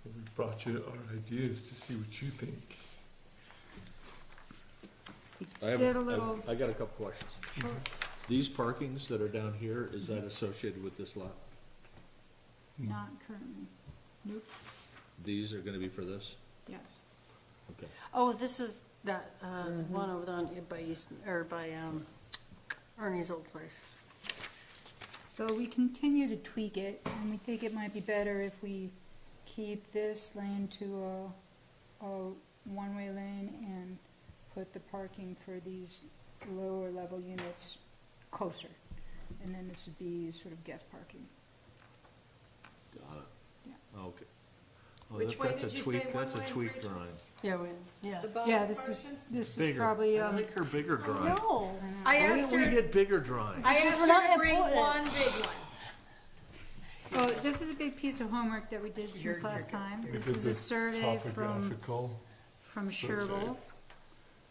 So we brought you our ideas to see what you think. Did a little, I got a couple questions. These parkings that are down here, is that associated with this lot? not currently, These are gonna be for this? yes. Okay. Oh, this is that, one over there by East, or by, Ernie's old place. So we continue to tweak it, and we think it might be better if we keep this lane to a one-way lane and put the parking for these lower level units closer. And then this would be sort of guest parking. Got it. Yeah. Okay. Oh, Which way that's a did you tweak- say That's a one way, tweak Rachel? drawing. Yeah, yeah. The bottom Yeah, this is Bigger. probably, I like her bigger drawing. No. I Why asked didn't we her, get bigger drawings? I Because asked we're her not to bring important. one big one. oh, this is a big piece of homework that we did since last time. We This did is a this survey from topographical survey. Sherville,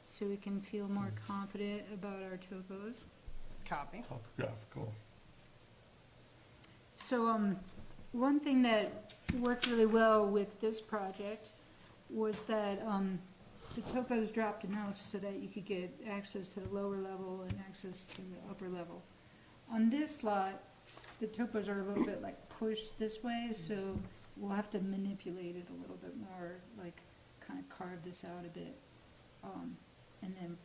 so we can feel more confident about our topos. Copy. Topographical. So, one thing that worked really well with this project was that, the topos dropped enough so that you could get access to the lower level and access to the upper level. On this lot, the topos are a little bit like pushed this way, so we'll have to manipulate it a little bit more, like kind of carve this out a bit. And then,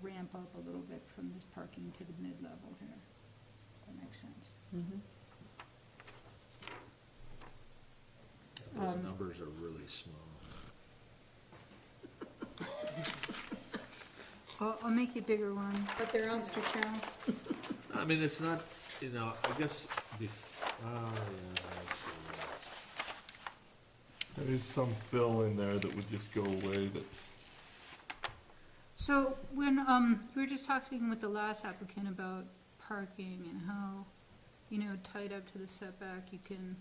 ramp up a little bit from this parking to the mid-level here. That makes sense. Those numbers are really small. I'll make you a bigger one, But they're on, Mr. Chow. I mean, it's not, I guess, oh, yeah, I see. There is some fill in there that would just go away, that's, So when, we were just talking with the last applicant about parking and how you know, tight up to the setback, you can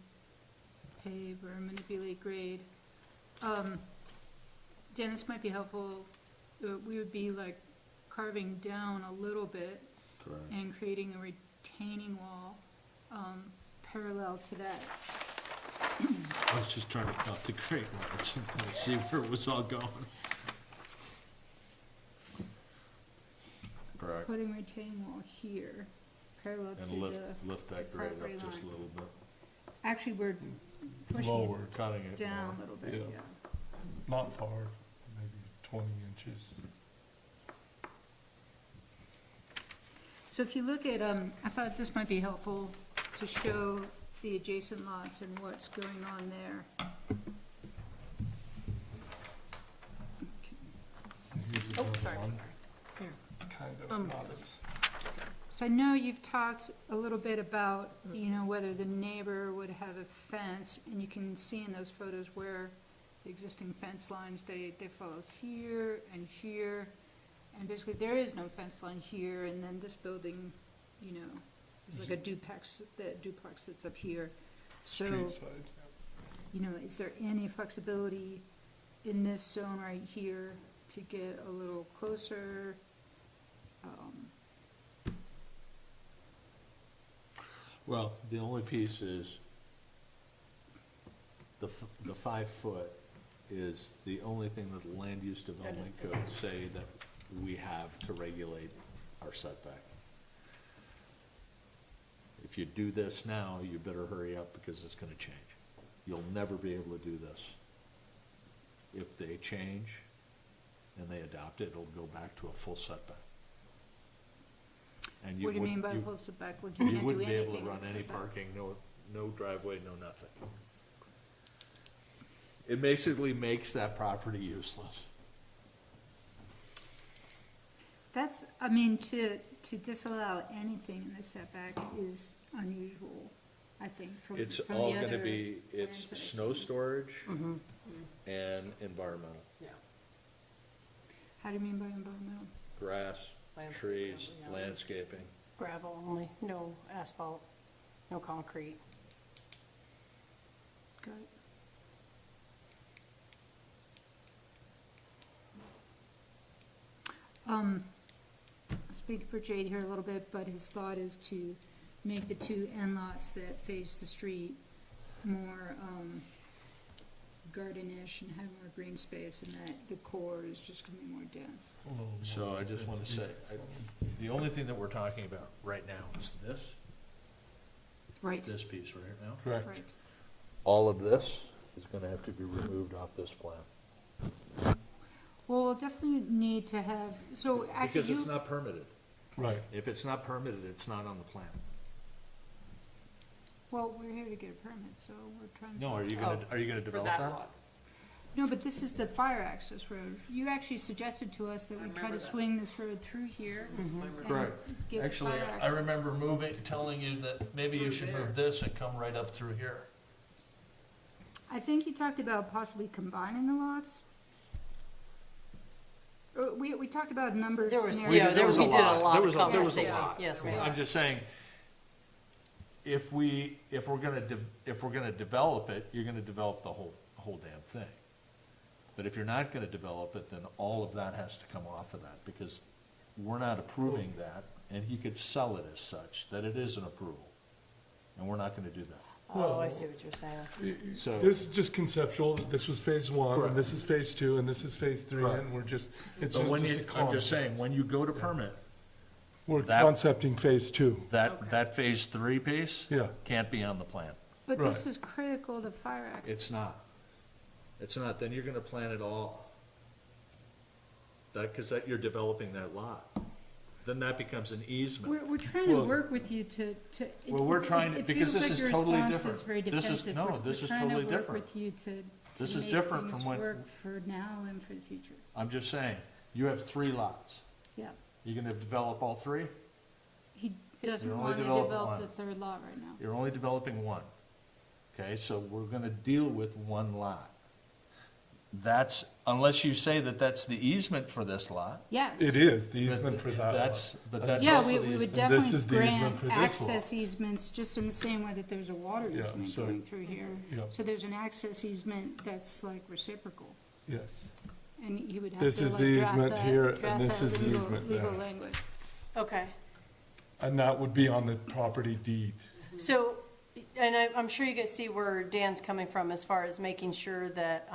pave or manipulate grade. Dan, this might be helpful, we would be like carving down a little bit and creating a retaining wall, parallel to that. I was just trying to plot the grade lines and kind of see where it was all going. Correct. Putting retaining wall here, parallel to And the, lift that grade property up just line. a little bit. actually, we're pushing Lower, it Cutting it down more. a little bit, Yeah. yeah. not far, maybe 20 inches. So if you look at, I thought this might be helpful to show the adjacent lots and what's going on there. And here's another sorry. one. Here. It's kind of not as, So I know you've talked a little bit about, you know, whether the neighbor would have a fence, and you can see in those photos where the existing fence lines, they follow here and here, and basically there is no fence line here, and then this building, you know, is like a duplex that's up here. So, street side, you know, is there any flexibility in this zone right here to get a little closer? Well, the only piece is the 5 foot is the only thing that the land use development codes say that we have to regulate our setback. If you do this now, you better hurry up because it's gonna change. You'll never be able to do this. If they change and they adopt it, it'll go back to a full setback. And What do you mean by wouldn't- full setback? Well, you You can't do wouldn't be able anything to in run any setback. parking, no driveway, no nothing. It basically makes that property useless. That's, I mean, to disallow anything in the setback is unusual, I think, from the It's other all gonna be, plans it's that I've snow seen. storage Mm-hmm. and environmental. Yeah. How do you mean by environmental? Grass, Landscape, trees, yeah. landscaping. Gravel only, no asphalt, no concrete. Got it. Speaking for Jade here a little bit, but his thought is to make the two end lots that face the street more, gardenish and have more green space, and that the core is just gonna be more dense. a little more. So I just wanna say, the only thing that we're talking about right now is this Right, piece right now. Correct. right. All of this is gonna have to be removed off this plan. Well, we'll definitely need to have, so actually Because it's you, not permitted. Right. If it's not permitted, it's not on the plan. well, we're here to get a permit, so we're trying to. No, are you gonna For develop that that? lot. No, but this is the fire access road. You actually suggested to us that we try remember to that. swing this road through here. and Correct. give Actually, fire I access. remember telling you that maybe you should move this and come right up through here. I think you talked about possibly combining the lots. We talked about a number of There was- scenarios. yeah, There was a we did a lot, lot there of was a conversation. lot. Yes, we I'm did. just saying, if we're gonna develop it, you're gonna develop the whole damn thing. But if you're not gonna develop it, then all of that has to come off of that, because we're not approving that, and he could sell it as such, that it is an approval. And we're not gonna do that. Oh, I see what you're saying. So, This is just conceptual, this was phase one, Correct. and this is phase two, and this is phase three, Right. and we're just, it's but when just a you, I'm concept. just saying, when you go to permit, We're that- concepting phase two, that phase 3 piece yeah. can't be on the plan. But Right. this is critical to fire access. It's not. It's not, then you're gonna plan it all. Cause you're developing that lot. Then that becomes an easement. We're trying to Well- work with you to. Well, we're trying to- it because feels this like is your totally response different. is very This is- defensive. no, We're- this is We're totally trying to work different. with you to This is make different things from when- work for now and for the future. I'm just saying, you have 3 lots. Yeah. You're gonna develop all 3? He doesn't You're only want to developing develop one. the third lot right now. You're only developing 1. Okay, so we're gonna deal with 1 lot. That's, unless you say that that's the easement for this lot. Yeah. It is, the easement for that lot. But that's Yeah, also we the would easement. And this definitely is the easement grant for this access lot. easements, just in the same way that there's a water Yeah, easement so- going through here. Yeah. So there's an access easement that's like reciprocal, Yes. and you would have This to is like the draft easement that- here, and draft this that is the legal- easement Legal there. language. Okay. And that would be on the property deed. So, and I'm sure you guys see where Dan's coming from as far as making sure that,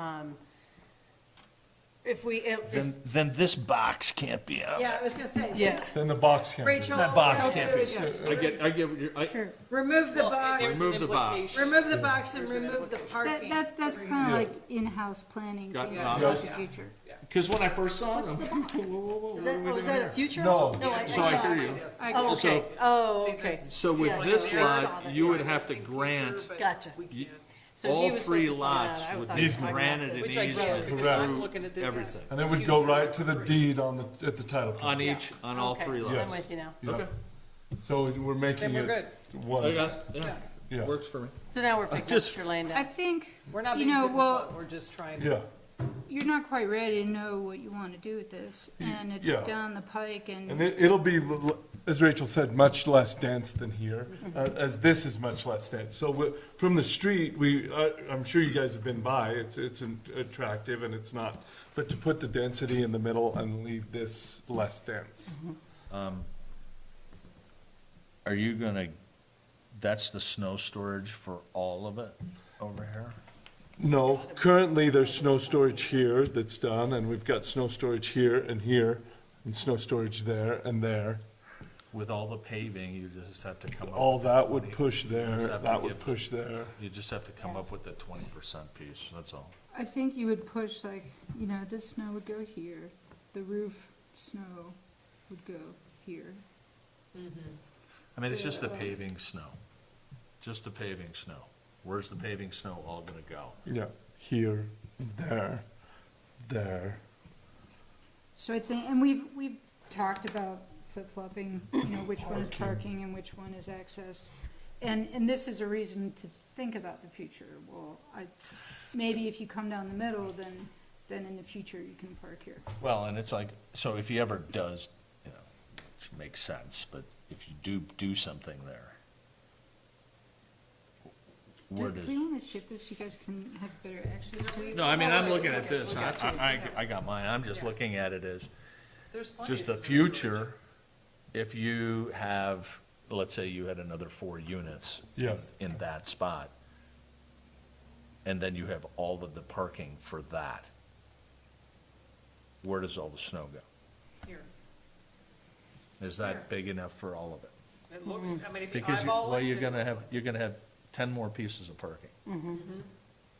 Then this box can't be on Yeah, there. I was gonna say. yeah, Then the box can't be. Rachel. That box okay, can't be. yes. I get, what you're- Sure. Remove the Well, box, there's an Remove the box. implication. remove the box and There's an remove the implication. parking. That's kind Yeah. of like in-house planning Got- thing no, for that's- the future. Cause when I first saw it, I'm like, is that a future? No. so I hear you. Oh, okay, oh, okay, So with Yeah, this I saw lot, that. you would have to grant, gotcha. you- So he all was three focused on that. lots I would thought be he was talking about granted the- an Which I get, easement because Correct. I'm looking at this as everything. And it would go future right to the three. deed on the, at the title. on company. each, on all Okay, three I'm lots. Yes. with you now. Yeah. Okay. So we're making Then we're it good. one. I got, yeah, Yeah, works for me. So now we're picking up just- what you're laying I down. think, We're not you being know, well, difficult, we're just trying to. yeah. you're not quite ready to know what you want to do with this, and it's Yeah. down the pike, And and it'll be, as Rachel said, much less dense than here, as this is much less dense. So from the street, I'm sure you guys have been by, it's attractive and it's not, but to put the density in the middle and leave this less dense. Are you gonna, that's the snow storage for all of it over here? No, currently there's snow storage here that's done, and we've got snow storage here, and snow storage there and there. With all the paving, you just have to come up. All with the that would 20 push there, Have to that would give- push there. You just have to come up with the 20% piece, that's all. I think you would push like, you know, this snow would go here, the roof snow would go here. I mean, it's just the paving snow, just the paving snow. Where's the paving snow all gonna go? Yeah, here, there, there. So I think, and we've talked about flip-flopping, you know, which one is parking and which one is access. And this is a reason to think about the future. Well, maybe if you come down the middle, then in the future you can park here. Well, and it's like, so if he ever does, you know, which makes sense, but if you do something there, where Do does? we want to ship this, you guys can have better access to it? No, I mean, I'm looking at this, I got mine, I'm just looking at it as There's plenty just of the snow future. If you have, let's say you had another 4 units Yes. in that spot, and then you have all of the parking for that, where does all the snow go? storage here. Is that big enough for all of it? It looks, I mean, if you Because, eyeball it. well, it looks like you're gonna have 10 more pieces of parking.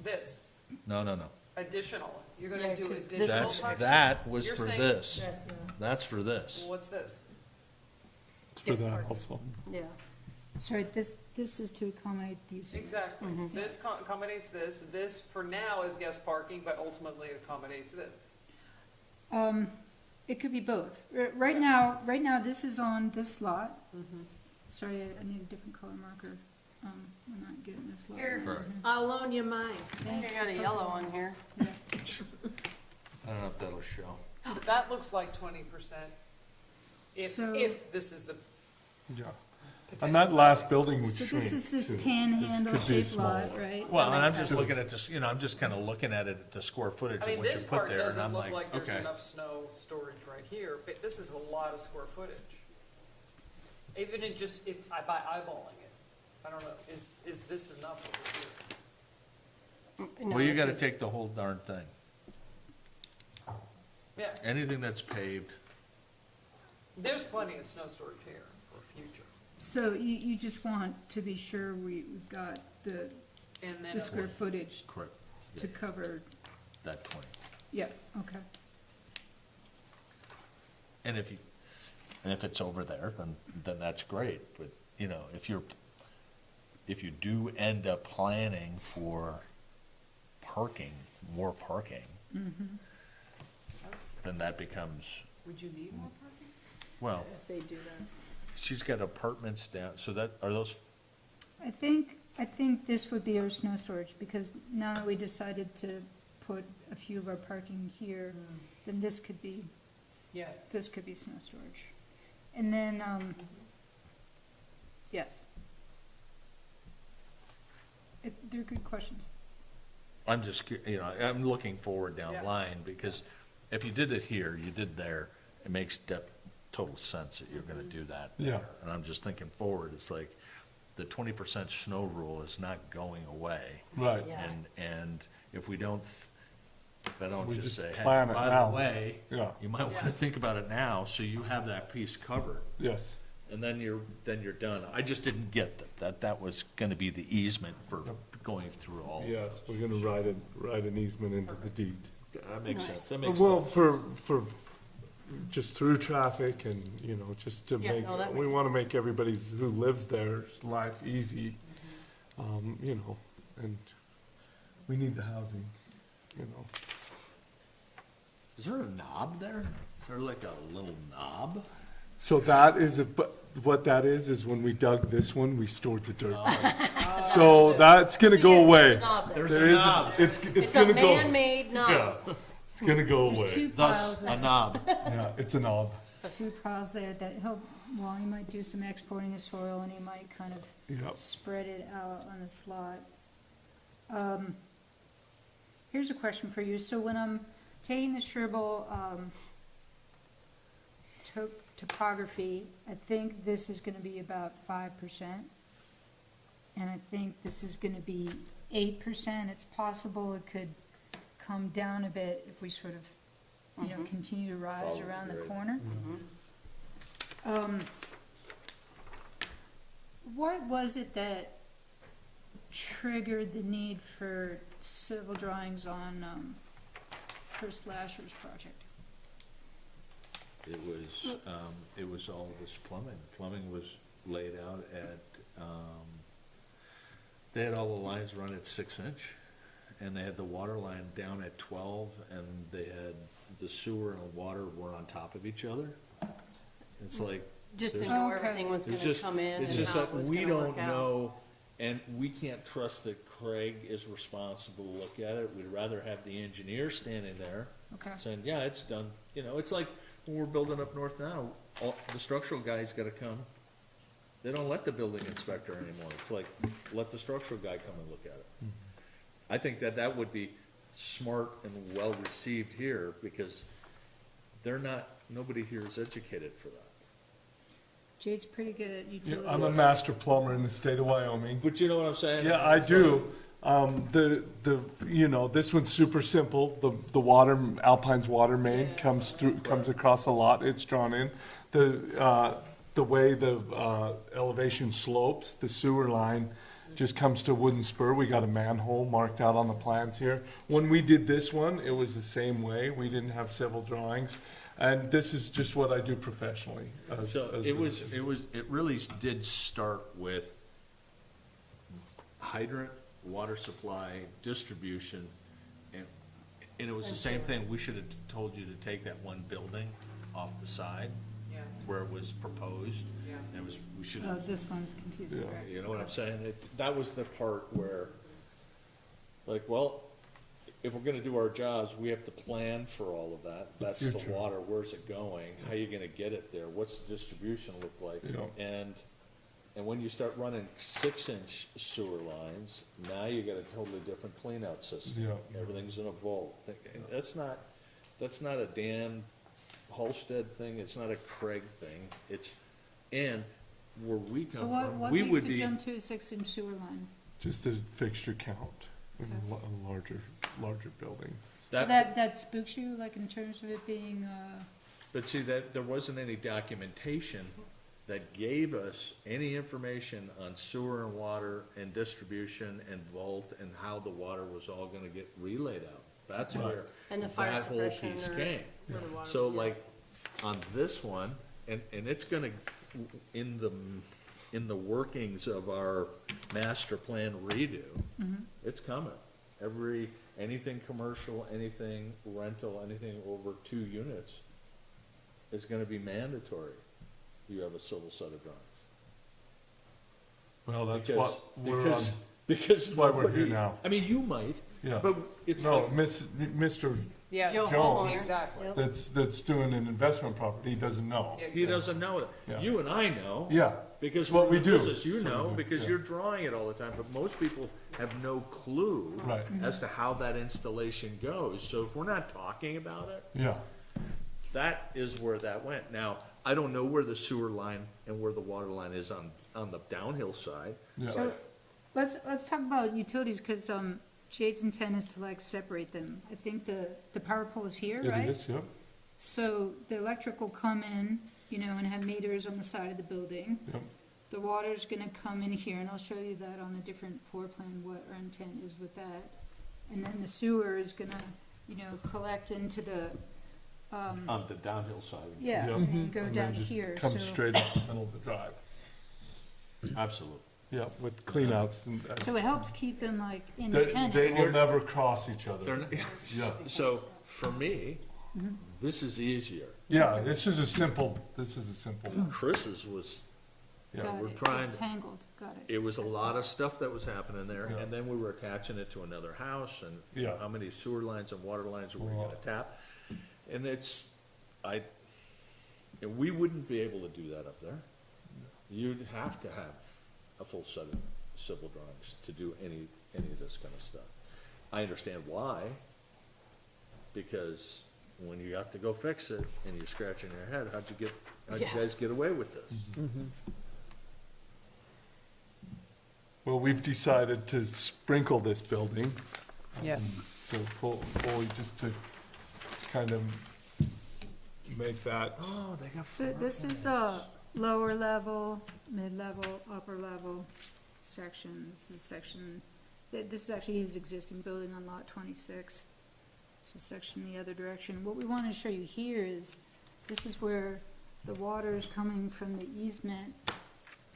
This, No, additional, you're Yeah, gonna do 'cause additional That's, parking. that was You're for saying- this. That's for this. Well, what's this? For Yes, that parking. also. Yeah, Sorry, this is to accommodate these. Exactly. This accommodates this. This, for now, is guest parking, but ultimately accommodates this. It could be both. Right now, this is on this lot. Sorry, I need a different color marker. We're not getting this lot. Here. Right. I'll loan you mine. I think I got a yellow on here. I don't know if that'll show. That looks like 20%. So- If this is the. Yeah. And that last building would So shrink. this is this too. panhandle This could be shaped lot, smaller. right? Well, and I'm makes just sense. looking at this, you know, I'm just kinda looking at it, at the square footage I of mean, what you this put part there, and doesn't I'm look like, like there's okay. enough snow storage right here, but this is a lot of square footage. Even in just, if, by eyeballing it, I don't know, is this enough over here? No, Well, you gotta because- take the whole darn thing. Yeah, Anything that's paved, there's plenty of snow storage here for future. So you just want to be sure we've got the And then. square footage correct, to cover, that 20. yeah, okay. And if it's over there, then that's great, but, you know, if you do end up planning for parking, more parking, then that becomes, Would you need more parking? well, If they do that. she's got apartments down, so that, are those, I think this would be our snow storage, because now that we decided to put a few of our parking here, then this could be Yes. snow storage. And then, yes. They're good questions. I'm just, I'm looking forward down the Yeah. line, because if you did it here, you did there, it makes total sense that you're gonna do that there. Yeah. And I'm just thinking forward, it's like, the 20% snow rule is not going away. Right. And if we don't, if I don't We just just say, hey, plan it by now. the way, Yeah. you might wanna think about it now, so you have that piece covered. Yes. And then you're done. I just didn't get that was gonna be the easement for going through all of Yes, those. we're gonna write an easement into the deed. That makes Nice. sense, that makes Well, total for just through traffic and, just to Yeah, make, no, that we makes wanna sense. make everybody's, who lives there's life easy. And we need the housing, Is there a knob there? Is there like a little knob? So that is, but what that is when we dug this one, we stored the dirt. So that's gonna go away. There's There a is, knob, it's It's a gonna go. man-made knob. Yeah, it's gonna go There's away. two thus piles a there. knob. Yeah, it's a knob. Two piles there that help, well, he might do some exporting of soil and he might kind of Yep. spread it out on the slot. Here's a question for you. So when I'm taking the Sherboll, topography, I think this is gonna be about 5%. And I think this is gonna be 8%. It's possible it could come down a bit if we sort of, continue to rise Follow around the the grade. corner. What was it that triggered the need for civil drawings on, Chris Lasher's project? It was all this plumbing. Plumbing was laid out at, they had all the lines run at 6 inch, and they had the water line down at 12, and they had the sewer and water were on top of each other. It's like, Just to There's- know Okay. everything was it's gonna just, come in it's and just how that it was we gonna work don't out. know, and we can't trust that Craig is responsible to look at it. We'd rather have the engineer standing there Okay. saying, yeah, it's done. It's like when we're building up north now, the structural guy's gotta come. They don't let the building inspector anymore. It's like, let the structural guy come and look at it. I think that would be smart and well-received here, because nobody here is educated for that. Jade's pretty good at Yeah, utilities. I'm a master plumber in the state of Wyoming. But you know what I'm saying? Yeah, I do. This one's super simple. The water, Alpine's water main comes across a lot. It's drawn in. The way the elevation slopes, the sewer line just comes to a wooden spur. We got a manhole marked out on the plans here. When we did this one, it was the same way. We didn't have civil drawings. And this is just what I do professionally. So it really did start with hydrant, water supply, distribution, and it was the same thing. We should have told you to take that one building off the side Yeah, where it was proposed. yeah. We should Oh, have, this one's confusing, Yeah. right? you know what I'm saying? That was the part where, like, well, if we're gonna do our jobs, we have to plan for all of that. That's the future. water, where's it going? How you gonna get it there? What's the distribution look like? Yeah. And when you start running 6 inch sewer lines, now you got a totally different clean out system. Yeah. Everything's in a vault. That's not a Dan Halsted thing, it's not a Craig thing, and where we So come what, from, what we makes would it be. jump to a 6-inch sewer line? Just a fixture count in a larger building. So that spooks you, like in terms of it being, But see, that, there wasn't any documentation that gave us any information on sewer and water and distribution and vault and how the water was all gonna get relayed out. That's where And the fire that whole suppression piece or came. where the water- So yeah. like, on this one, and it's gonna, in the workings of our master plan redo, it's coming. Anything commercial, anything rental, anything over 2 units is gonna be mandatory. You have a civil set of drawings. Well, that's Because- what we're on. because Because That's why we're here nobody, now. I mean, you might, Yeah. but it's No, like, Mr. Yeah, Joe Jones. homeowner. exactly. Yep. that's doing an investment property, he doesn't know. he doesn't know it. Yeah. You and I know. Yeah, Because what we're we in the do. business, you That's what we know, do, because yeah. you're drawing it all the time, but most people have no clue Right. as to how that installation goes. So if we're not talking about it, yeah, that is where that went. Now, I don't know where the sewer line and where the water line is on the downhill side. yeah. So, let's talk about utilities, cause, Jade's intent is to like separate them. I think the power pole is here, right? It is, yep, So the electric will come in, you know, and have meters on the side of the building. yep. The water's gonna come in here, and I'll show you that on a different floor plan, what our intent is with that. And then the sewer is gonna, you know, collect into the, On the downhill side. yeah, Yep. and then go And down then just here, come so. straight up the middle of the drive. Absolutely. Yeah, with cleanouts and. So it helps keep them like They independent. will never cross each They're other. not- Yeah. So, for me, this is easier. Yeah, this is a simple one. Chris's was, Yeah, Got we're it. trying It's to- tangled, got it. it was a lot of stuff that was happening there, Yeah. and then we were attaching it to another house, and Yeah. how many sewer lines and water lines were we gonna tap? And and we wouldn't be able to do that up there. You'd have to have a full set of civil drawings to do any of this kind of stuff. I understand why, because when you have to go fix it and you're scratching your head, how'd you Yeah. guys get away with this? well, we've decided to sprinkle this building, Yes. so fully just to kind of make that, Oh, they got. So this is a lower level, mid-level, upper level section. This is section, this is actually his existing building on lot 26. This is section the other direction. What we want to show you here is, this is where the water is coming from the easement,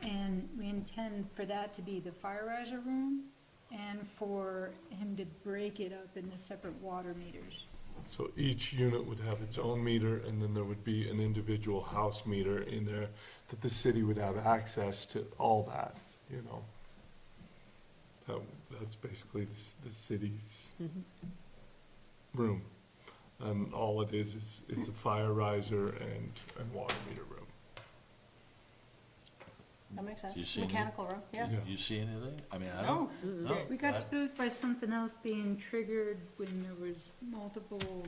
and we intend for that to be the fire riser room, and for him to break it up into separate water meters. so each unit would have its own meter, and then there would be an individual house meter in there that the city would have access to all that, you know. That's basically the city's room. And all it is a fire riser and water meter room. That makes sense. You see any- Mechanical room, yeah. Yeah. You see anything? I mean, I No, don't. No, We got I- spooked by something else being triggered when there was multiple.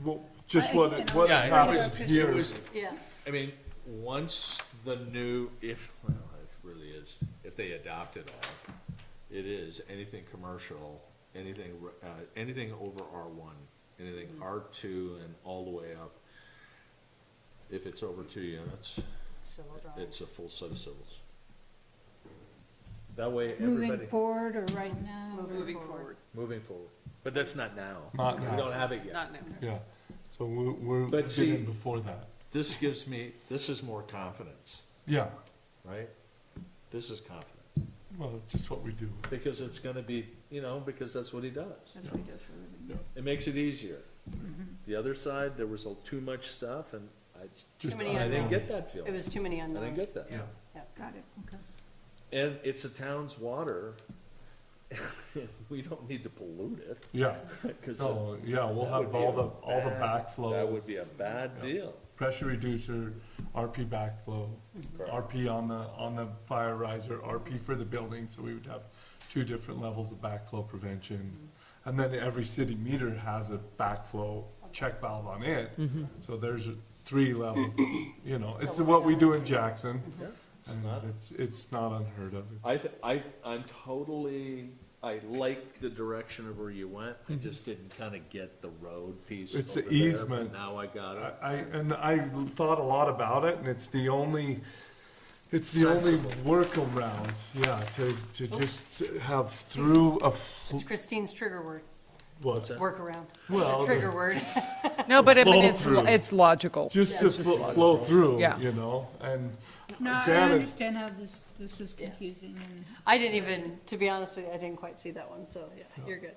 Well, just I- what I- it, what Yeah, it happens was- here. it was- yeah. I mean, once the new, well, it really is, if they adopt it all, it is anything commercial, anything over R1, anything R2 and all the way up. If it's over 2 units, Civil drawings. it's a full set of civils. That way, Moving everybody, forward or right now? Moving forward. moving forward. But that's not now. Not We now. don't have it yet. Not now. Yeah, so we're But see- getting before that. This gives me, this is more confidence, Yeah, right? This is confidence. well, it's just what we do. Because it's gonna be, because that's what he does. That's what he does for a living. It makes it easier. The other side, there was too much stuff, and Just many I didn't get unknowns. that feeling. It was too many I unknowns. didn't get that. Yeah. Got it, okay. And it's a town's water. We don't need to pollute it, Yeah, 'cause oh, yeah, we'll that would have be all the bad- backflow. that would be a bad deal. Pressure reducer, RP backflow, RP on the fire riser, RP for the building, so we would have 2 different levels of backflow prevention. And then every city meter has a backflow check valve on it, so there's 3 levels, it's what we do in Jackson. Yeah, it's And not- it's not unheard of. It's- I like the direction of where you went, I just didn't kinda get the road piece It's over the there, easement. but now I got it. I thought a lot about it, and it's the only workaround, yeah, to just have through a, It's Christine's trigger word, what's workaround. Well, It's a trigger word. No, but I mean, Flow it's, through. it's logical. just to flow through, Yeah. and No, I Granted- understand how this was confusing and. I didn't even, to be honest with you, I didn't quite see that one, so, yeah, you're good.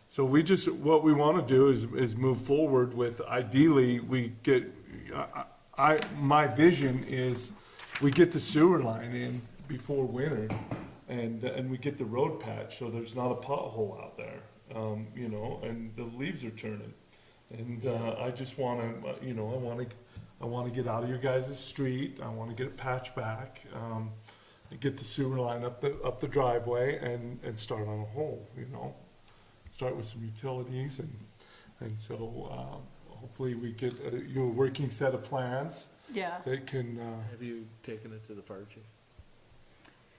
so what we wanna do is move forward with, ideally, we get, my vision is, we get the sewer line in before winter, and we get the road patch, so there's not a pothole out there, you know, and the leaves are turning. And, I just wanna, you know, I wanna get out of your guys' street, I wanna get it patched back, and get the sewer line up the driveway and start on a hole, you know? Start with some utilities and so, hopefully we get a working set of plans Yeah. that can, Have you taken it to the fire chief?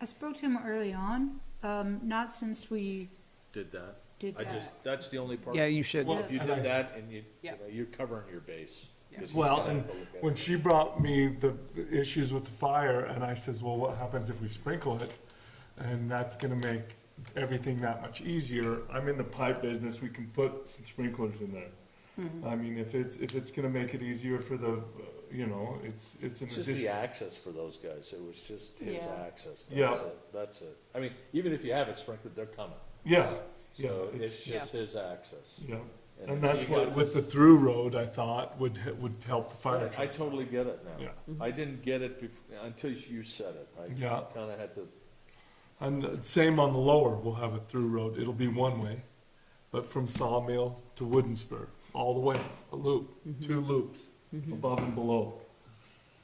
I spoke to him early on, not since we Did that? did I that. just, that's the only part. Yeah, you should. Well, if you And I- did that and you Yeah. know, you're covering your base. 'Cause he's well, gonna and have to look at when it. she brought me the issues with the fire, and I says, well, what happens if we sprinkle it? And that's gonna make everything that much easier. I'm in the pipe business, we can put some sprinklers in there. I mean, if it's gonna make it easier for the, you know, it's an It's just the addition. access for those guys, it was just his Yeah. access, Yeah. that's it. I mean, even if you have it sprinkled, they're coming, Yeah, yeah, so it's, it's just his access. yeah. And And if that's you what, got with the this- through road, I thought would help the fire I trucks. totally get it now. Yeah. I didn't get it until you said it, I Yeah. kinda had to, And same on the lower, we'll have a through road, it'll be one way, but from Sawmill to Wooden Spur, all the way, a loop, 2 loops, above and below.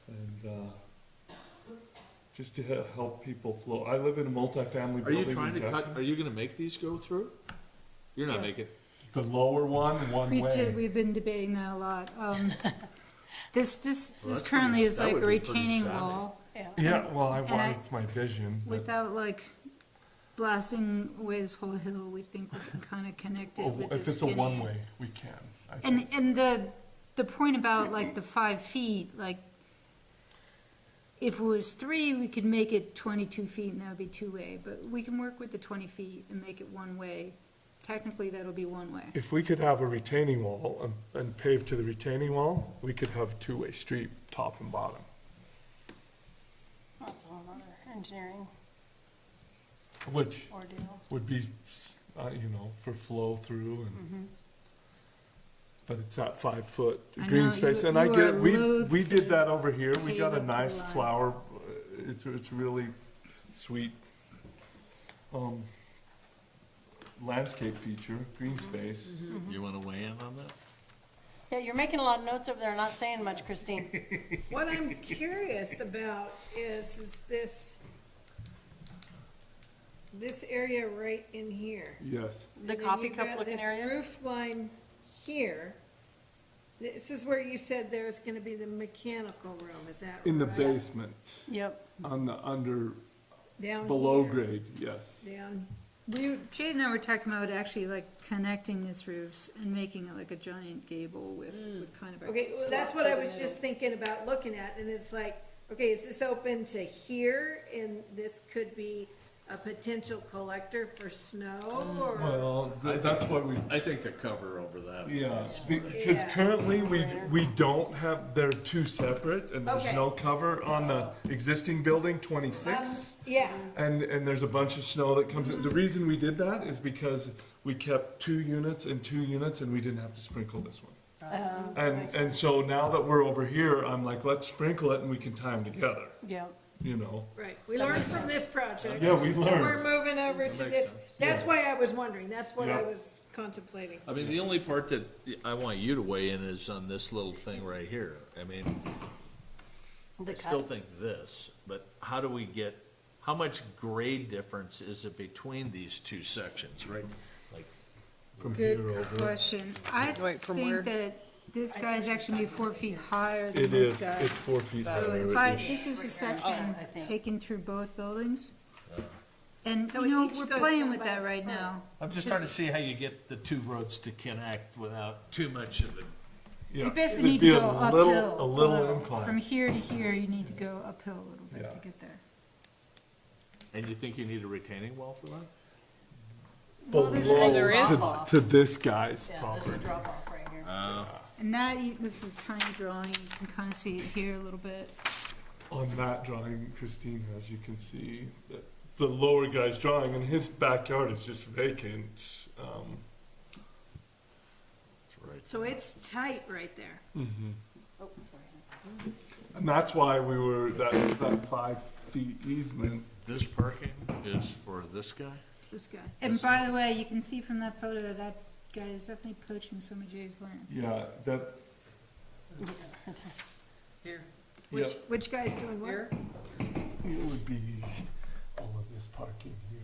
And, just to help people flow, I live in a multifamily are you building in trying to cut, Jackson. are you gonna make these go through? You're not making, The lower one way. We've been debating that a lot. This that's currently pretty- is that like would a be pretty retaining savvy. wall Yeah. Yeah, well, And I- it's my vision, but without like blasting away this whole hill. We think we can kind of connect it with if this it's a skinny. one-way, we can. I think. And the point about like the 5 feet, like if it was 3, we could make it 22 feet and that would be 2-way, but we can work with the 20 feet and make it 1-way. Technically, that'll be 1-way. If we could have a retaining wall and pave to the retaining wall, we could have a 2-way street, top and bottom. That's a whole other engineering Which ordeal. would be, you know, for flow through and, but it's that 5-foot I green know, space, you- and I you get are it, loath we to did that over here, we pave got up a to the nice line. flower, it's really sweet, landscape feature, green space. you wanna weigh in on that? Yeah, you're making a lot of notes over there, not saying much, Christine. What I'm curious about is this area right in here. Yes, The And then coffee you've cup got looking this area? roof line here. This is where you said there's gonna be the mechanical room, is that right? in the basement, Yep. on the Down below here, grade, yes. Down, Jade and I were talking about actually like connecting this roofs and making it like a giant gable with kind of a. okay, well, that's what I was just thinking about looking at, and it's like, okay, is this open to here, and this could be a potential collector for snow, or? Well, that's what we, I think the cover over that. yeah, because Yeah. currently we don't have, they're 2 separate, and there's Okay. no cover on the existing building, 26. Yeah, And there's a bunch of snow that comes in. The reason we did that is because we kept 2 units and 2 units, and we didn't have to sprinkle this one. And so now that we're over here, I'm like, let's sprinkle it and we can tie them together, Yeah. you know? right, we learned from this project. Yeah, we've And we're learned. moving over That to makes this, sense. that's why I was wondering, that's what I Yeah. was contemplating. I mean, the only part that I want you to weigh in is on this little thing right here. I mean, The I still cut. think this, but how do we get, how much grade difference is it between these 2 sections, right? Like, From here Good over. question. I Wait, from where? think that this guy's actually be 4 feet higher than It this is, guy. it's 4 feet So higher. if this is a section I think. taken through both buildings. And, So you know, each we're goes playing down with by that a right foot. now. I'm just trying to see how you get the 2 roads to connect without too much of it. Yeah, You basically it'd need be to a go little- uphill. A little From incline. here to here, you need to go uphill a little bit Yeah. to get there. And you think you need a retaining wall for that? Well, there's Below There is. to this guy's Yeah, there's a property. drop off right here. And that, this is a tiny drawing, you can kind of see it here a little bit. On that drawing Christine has, you can see the lower guy's drawing, and his backyard is just vacant. That's right. So it's tight right there. Oh, sorry. And that's why we were, that the easement. This parking is for this guy? This guy. And by the way, you can see from that photo that that guy is definitely poaching some of Jay's land. Yeah, that, Here, Which guy's doing what? here, it would be all of this parking here.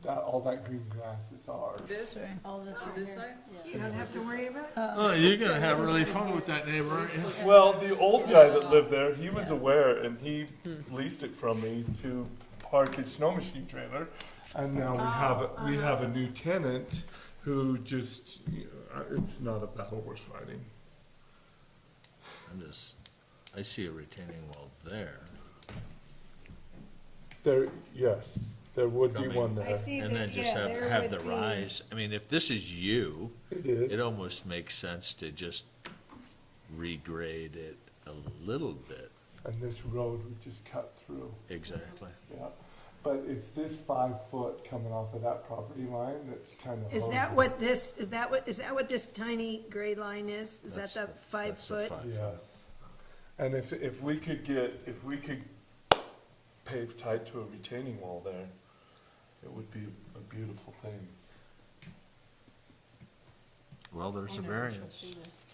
That, all that green grass is ours. this, All this on right this here. side? You don't have to worry about it? Oh, you're gonna have really fun with that neighbor, aren't you? Well, the old guy that lived there, he was aware and he leased it from me to park his snow machine trailer. And now we have a new tenant who just, it's not a battle worth fighting. I see a retaining wall there. There, yes, there would be Coming. one I there. see And then that, just yeah, there have would the be. rise. I mean, if this is you, It is. it almost makes sense to just regrade it a little bit. And this road would just cut through, Exactly. yeah. But it's this 5 foot coming off of that property line that's kind of. Is that what this, is that what this tiny gray line is? Is that That's the the- 5 that's the foot? 5 foot. Yes. And if we could pave tight to a retaining wall there, it would be a beautiful thing. Well, there's a I never shall variance. see this.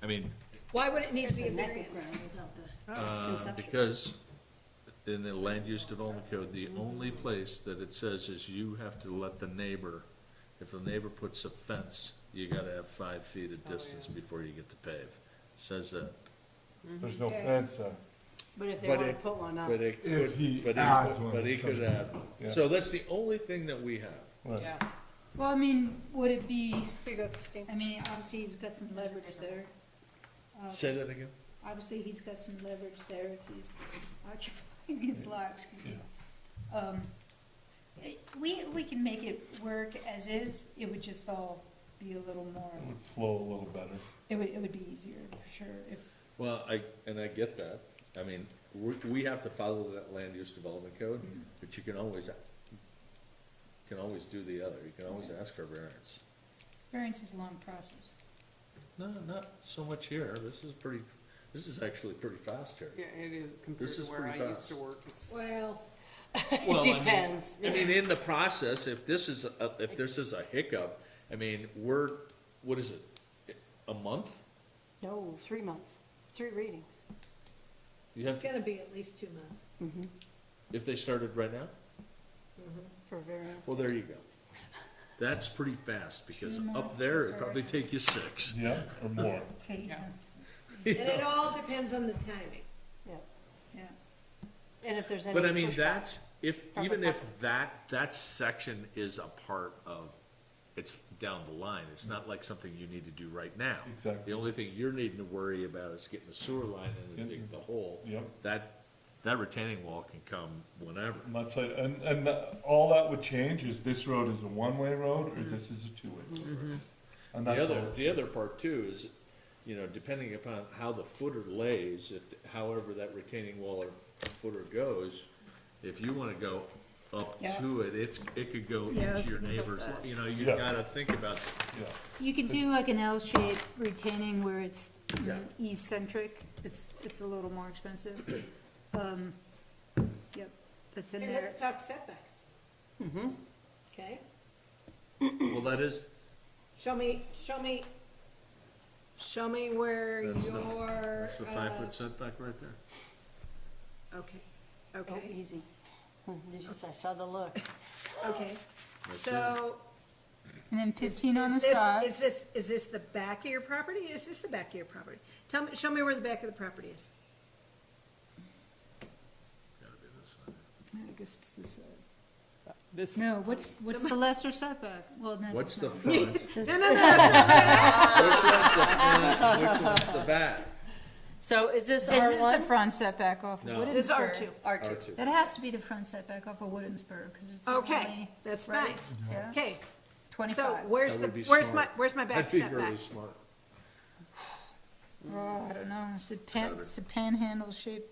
I mean, Why would it need to There's be a the naked variance? ground without the conception. because in the land use development code, the only place that it says is you have to let the neighbor, if the neighbor puts a fence, you gotta have 5 feet of distance before you get to pave. Says that. There's no Okay. fence there. But if they But wanna it- put one up, But it If could, he but adds he, one but he at could some add. Yeah. So that's the only thing that we have. Right. yeah. Well, I mean, would it be, here you go, Christine. I mean, obviously he's got some leverage there. Say that again? Obviously, he's got some leverage there if he's occupying his lot, excuse me. We can make it work as is, it would just all be a little more, It would flow a little better. it would be easier, for sure, if, Well, and I get that. I mean, we have to follow that land use development code, but you can always do the other. You can always ask for variance. variance is a long process. No, not so much here. This is actually pretty fast here. Yeah, it is compared This to is where I pretty used to fast. work. It's, Well, Well, I it mean- depends. I mean, in the process, if this is a hiccup, I mean, what is it? A month? No, 3 months, 3 readings. You have, It's gonna be at least 2 months. if they started right now? For variance. Well, there you go. That's pretty fast, because 2 up months there, to it'd probably start. take you 6. Yeah, or more. Take, Yeah. And it all depends on the timing. yeah. And if there's any But I mean, pushback. that's, from the even if public. that section is a part of, it's down the line, it's not like something you need to do right now. Exactly. The only thing you're needing to worry about is getting the sewer line in and dig the hole. Yep. That retaining wall can come whenever. Much like, and all that would change is this road is a one-way road or this is a two-way road. And that's all. The other part too is, depending upon how the footer lays, however that retaining wall or footer goes, if you wanna go up Yeah. to it, it could go Yeah, I was into your thinking about neighbor's, that. you Yeah. gotta think about, Yeah. You could do like an L-shaped retaining where it's Yeah. eccentric, it's a little more expensive. Yep, that's in Okay, there. let's talk setbacks. Okay, well, that is, show me where That's the- your, that's the 5-foot setback right there. okay, Oh, okay, easy. Did you, I saw the look. okay. So, And then 15 on the is this, side. is this the back of your property? Is this the back of your property? Show me where the back of the property is. Gotta be this side. I guess it's this side. this, No, what's the lesser setback? Well, no. What's it's the not. front? This- No, no, no, Which one's the front, which one's the back? So is this This is the R1? front setback off of No. Woodensburg. this is R2. R2. That has to be the front setback off of Woodensburg, because it's Okay, only, that's right? fine. Yeah, Okay, so 25. where's That the, would be where's smart. my back That'd be setback? really smart. Oh, I don't know, it's a panhandle shaped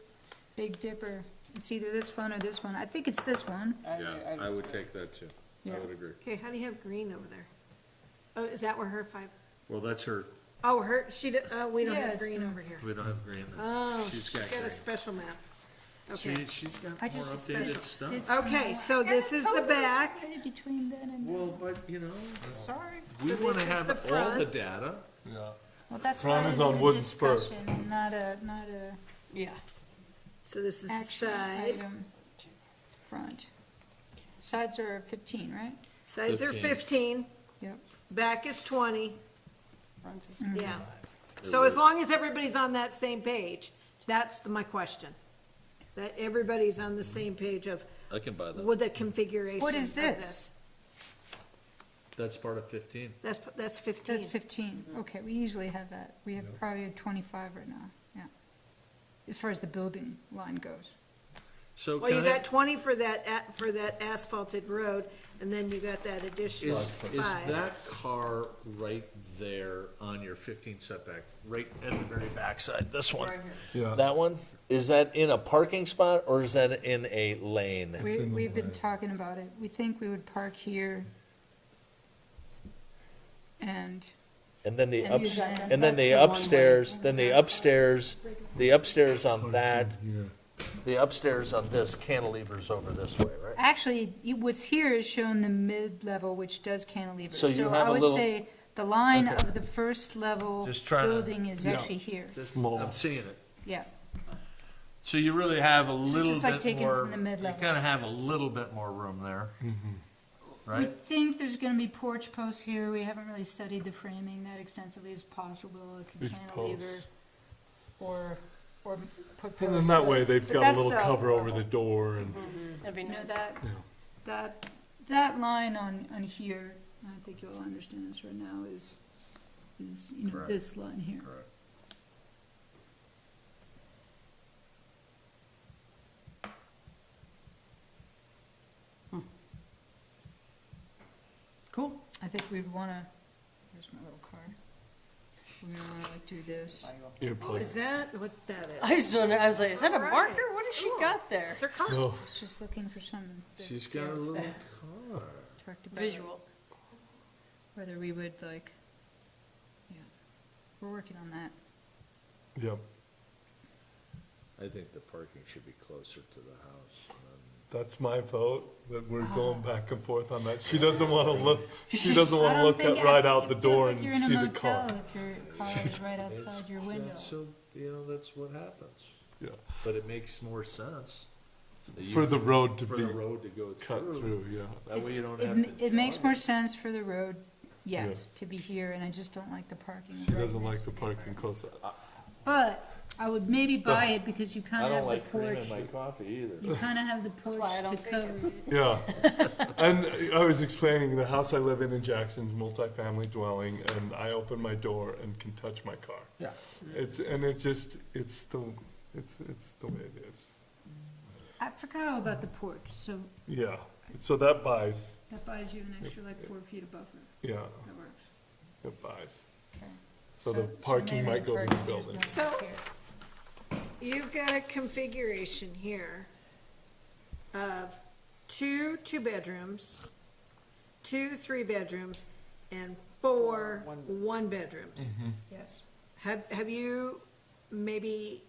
Big Dipper. It's either this one or this one. I think it's this one. Yeah, I would take that too. I Yeah. would agree. Okay, how do you have green over there? Oh, is that where her 5? Well, that's her Oh, we don't Yeah, have it's, green over here. We don't have green. Oh, She's she's got got a green. special map. Okay. She's got I more just updated stuff. did Okay, so this is the back. Right between then and now. Well, but, you know, Sorry. we So wanna this is have the all the front. data. Yeah. Well, that's Front why is this on is a wooden spur. discussion, not a Yeah. So this is the action side. item. Front. Sides are 15, right? Sides are 15. 15, Yep. back is 20, Front is- yeah. So as long as everybody's on that same page, that's my question. That everybody's on the same page of I can buy that. with the configuration What is of this? That's part of 15. That's 15. That's 15. Okay, we usually have that. We have probably 25 right now, yeah. As far as the building line goes. So Well, you can I- got 20 for that asphalted road, and then you got that additional Is 5. that car right there on your 15 setback, right at the very backside, this one? Yeah. That one, is that in a parking spot or is that in a lane? We've been talking about it. We think we would park here and And then the And ups, use that. and then the That's the one upstairs, way. then the upstairs on that, the upstairs on this cantilever's over this way, right? actually, what's here is shown the mid-level, which does cantilever. So you have a I would little- say the line Okay. of the first level Just trying to- building is Yeah. actually here. Small. I'm seeing it. Yeah. So you really have a this little is like bit taken more, from the you mid-level. kind of have a little bit more room there, We right? think there's gonna be porch posts here. We haven't really studied the framing that extensively as possible. It could These cantilever posts. or put posts. And then that way, they've but got a that's little the cover over level. the door and, That'd be You know, nice. that line on here, and I think you'll understand this right now, is, you know, Correct. this line here. Correct. Cool. I think we'd wanna, here's my little card. We're gonna wanna like do this. earplug. Is that what that is? I was wondering, I was like, is that a Alright. marker? What has she got there? It's her car. No, I was just looking for something. that's, She's got a yeah, little car. talked about Visual. whether we would like, yeah, we're working on that. yep, I think the parking should be closer to the house. that's my vote, but we're going back and forth on that. She doesn't wanna look, she doesn't wanna look at right out the door and see the It feels like you're in a motel car. if your car is right outside your window. So, you know, that's what happens. Yeah, But it makes more sense. that you- for the road to For be the road to go cut through. through, yeah. That way you don't It, have to. it makes more sense for the road, yes, to be here, and I just don't like the parking. She right doesn't like next the to parking close. But I would maybe buy it because you I kinda don't have like the cream porch, in my coffee either. you kinda have the why I porch to don't take cover it. Yeah, and I was explaining, the house I live in Jackson's multifamily dwelling, and I open my door and can touch my car. Yeah. It's, and it just, it's the way it is. I forgot all about the porch, so Yeah, so that buys, that buys you an extra like 4 feet of buffer, yeah, that works, it buys. okay. So the parking maybe might go to the parking is building. not So- here. You've got a configuration here of 2 2-bedrooms, 2 3-bedrooms, and 4 1-bedrooms. Yes. Have you maybe,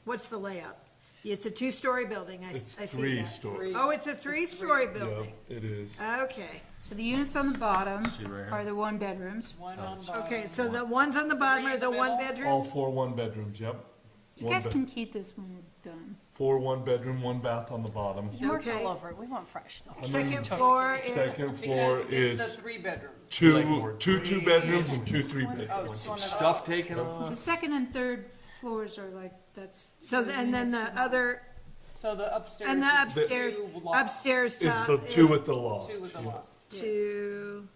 what's the layout? It's a 2-story building, I It's see that. 3-story. Oh, it's a 3-story Yeah, building. it is. Okay, So the units on the bottom See right here? are the 1-bedrooms. One on bottom. okay, so the ones on the bottom are the Three in the middle? 1-bedrooms? All 4 1-bedrooms, yep. You guys can keep this when we're done. 4 1-bedroom, 1 bath on the bottom. You worked Okay. all over it. We want fresh. No. Second floor is, Second floor Because it's is the 3 bedroom. two 2-bedrooms and 2 Oh, 3-bedrooms. it's one of Stuff taken off. The second and third floors are like, that's. so, and then the other, So the upstairs. and the is upstairs, two lots, upstairs Is top the 2 is with the loft. 2 with the yeah. lot. 2,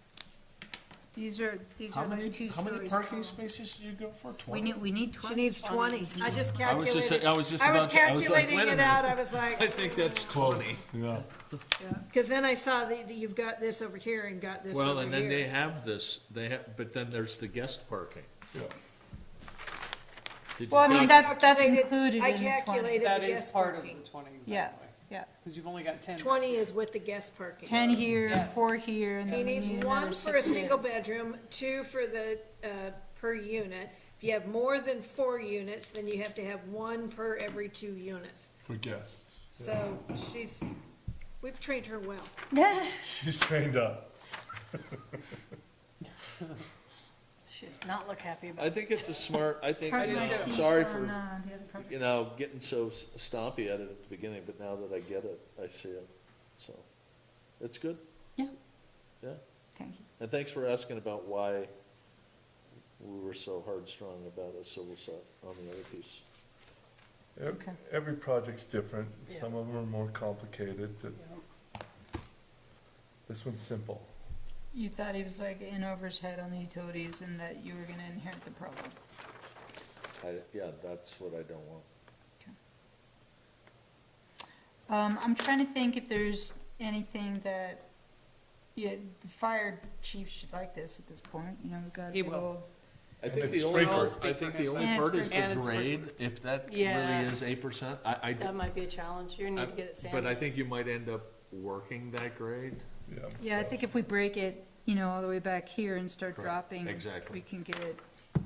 These are How like many, 2 how many stories parking tall. spaces do you go for? We 20? need she 20. needs 20. I just I was just, calculated, I was just I was about, to- I was like, calculating wait a it minute. out, I was I like, think that's Close, 20. yeah. because then I saw that you've got this over here and got this Well, over and then they here. have this, but then there's the guest parking. Yeah. Did you Well, I mean, calculate- that's Calculated- included in I the 20. calculated That the is guest part of parking. the 20, Yeah, exactly. yeah. Because you've only got 10. 20 is with the guest parking. 10 here, Yes. 4 here, and He then we needs need 1 another for a 6 here. single bedroom, 2 for the per unit. If you have more than 4 units, then you have to have 1 per every 2 units. For guests. So we've trained her well. She's trained up. She does not look happy about I it. think it's a smart, I think, Pardon you my know, teeth sorry on, for, the other project. you know, getting so stompy at it at the beginning, but now that I get it, I see it, so, it's good. Yeah. Yeah, Thank you. and thanks for asking about why we were so hard-strung about a civil set on the other piece. Okay. Every project's different. Yeah. Some of them are more complicated. This one's simple. You thought he was like in over his head on the utilities and that you were gonna inherit the problem. Yeah, that's what I don't want. I'm trying to think if there's anything that, yeah, the fire chief should like this at this point, you know, we've got a He big will. old. I And think it's the only sprinkled. part, I think the only And it's part is the sprinkled. grade, if that Yeah. really is 8%, That might be a challenge. You need to get it but I sanded. think you might end up working that grade. Yeah. Yeah, I think if we break it, you know, all the way back here and start Correct. dropping. Exactly. We can get it,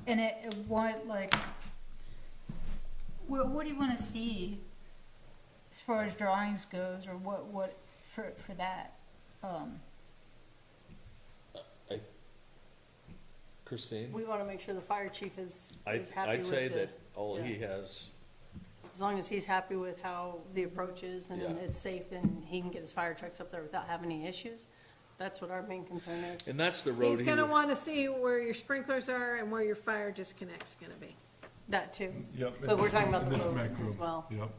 and what, like, what do you wanna see as far as drawings goes, or what, for that? Christine? We want to make sure the fire chief is happy I'd with say the, that all he yeah. has, as long as he's happy with how the approach is and Yeah. it's safe and he can get his fire trucks up there without having any issues. That's what our main concern is. and that's the road He's he gonna would- wanna see where your sprinklers are and where your fire disconnect's gonna be. That too. Yep. But we're talking about in the this road back as room. well. Yep.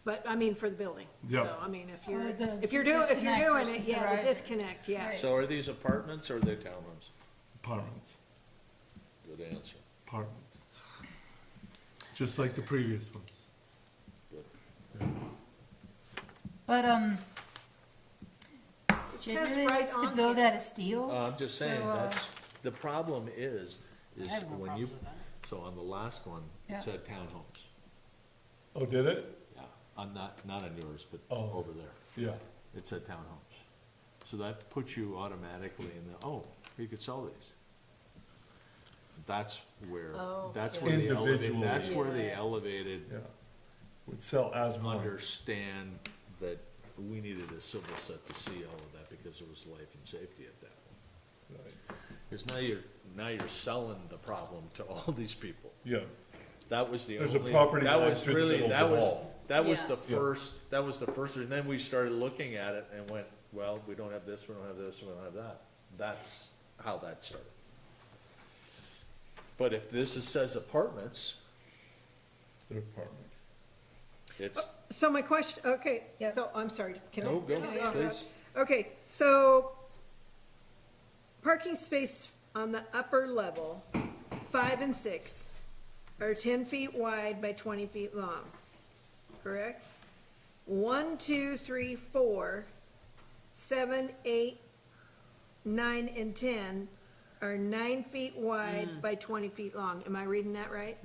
But, I mean, for the building. Yeah. So, I mean, if Or you're, the if you're doing it, disconnect yeah, versus the the riser. disconnect, yeah. Right. So are these apartments or are they townhomes? Apartments. Good answer. Apartments. Just like the previous ones. But, It Jay says really right likes to on build here. out of steel. I'm just saying, So, that's, the problem is I have no when you, problems with that. so on the last one, Yeah. it said townhomes. Oh, did it? Yeah, on not on yours, but Oh. over there, Yeah. it said townhomes. So that puts you automatically in the, oh, you could sell these. That's where, Oh, that's okay. where the elevated, Individually. that's where the Yeah. elevated Yeah. Would sell as one. understand that we needed a civil set to see all of that because it was life and safety at that point. Right. Because now you're selling the problem to all these people. Yeah. That was the There's a only, property that line was through the really, middle that of the was, wall. that was Yeah. the Yeah. first, that was the first, and then we started looking at it and went, well, we don't have this, we don't have this, we don't have that. That's how that started. But if this says apartments, They're apartments. it's, So my question, okay, Yeah. so, I'm sorry, can I? no, go, can I interrupt? please. Okay, so parking space on the upper level, 5 and 6, are 10 feet wide by 20 feet long, correct? 1, 2, 3, 4, 7, 8, 9, and 10 are 9 feet wide by 20 feet long. Am I reading that right?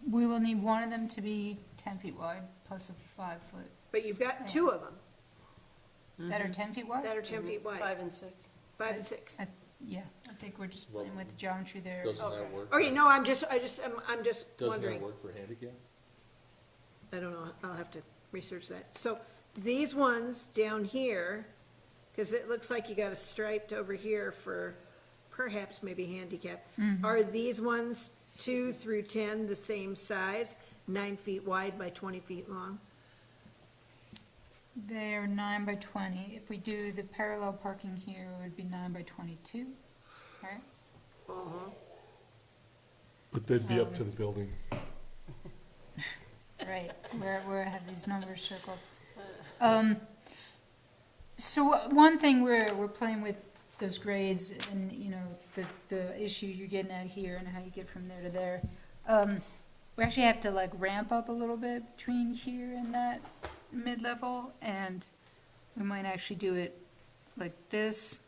We will need one of them to be 10 feet wide, plus a 5-foot, But you've got 2 of them that are 10 feet wide? that are 10 feet wide, 5 and 6. 5 and 6. Yeah, I think we're just playing with the geometry there. Doesn't that Okay. work? Okay, no, I'm just Doesn't that wondering. work for handicap? I don't know, I'll have to research that. So these ones down here, because it looks like you got a striped over here for perhaps maybe handicap. Are these ones 2 through 10 the same size, 9 feet wide by 20 feet long? They're 9 by 20. If we do the parallel parking here, it would be 9 by 22, right? But they'd be up to the building. Right, where I have these numbers circled. So one thing we're playing with those grades and, you know, the issue you're getting at here and how you get from there to there. We actually have to like ramp up a little bit between here and that mid-level, and we might actually do it like this,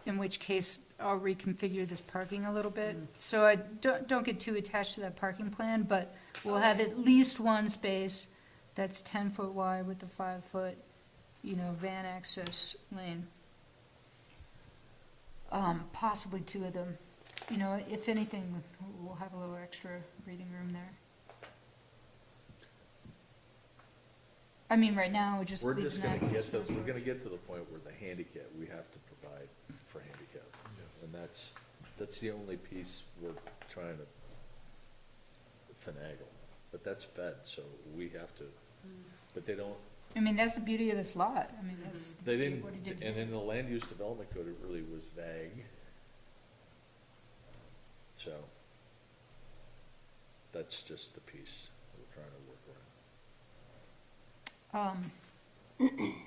in which case I'll reconfigure this parking a little bit. So I don't get too attached to that parking plan, but we'll have at least one space that's 10 foot wide with a 5-foot, you know, van access lane. Possibly 2 of them. you know, if anything, we'll have a little extra breathing room there. I mean, right now, we're just We're leaving just gonna that. get for to, we're storage. gonna get to the point where the handicap, we have to provide for handicap. Yes. And that's the only piece we're trying to finagle. But that's fed, so we have to, but they don't, I mean, that's the beauty of this lot. I mean, that's. they didn't, what he did and here. in the land use development code, it really was vague. So, that's just the piece we're trying to work around.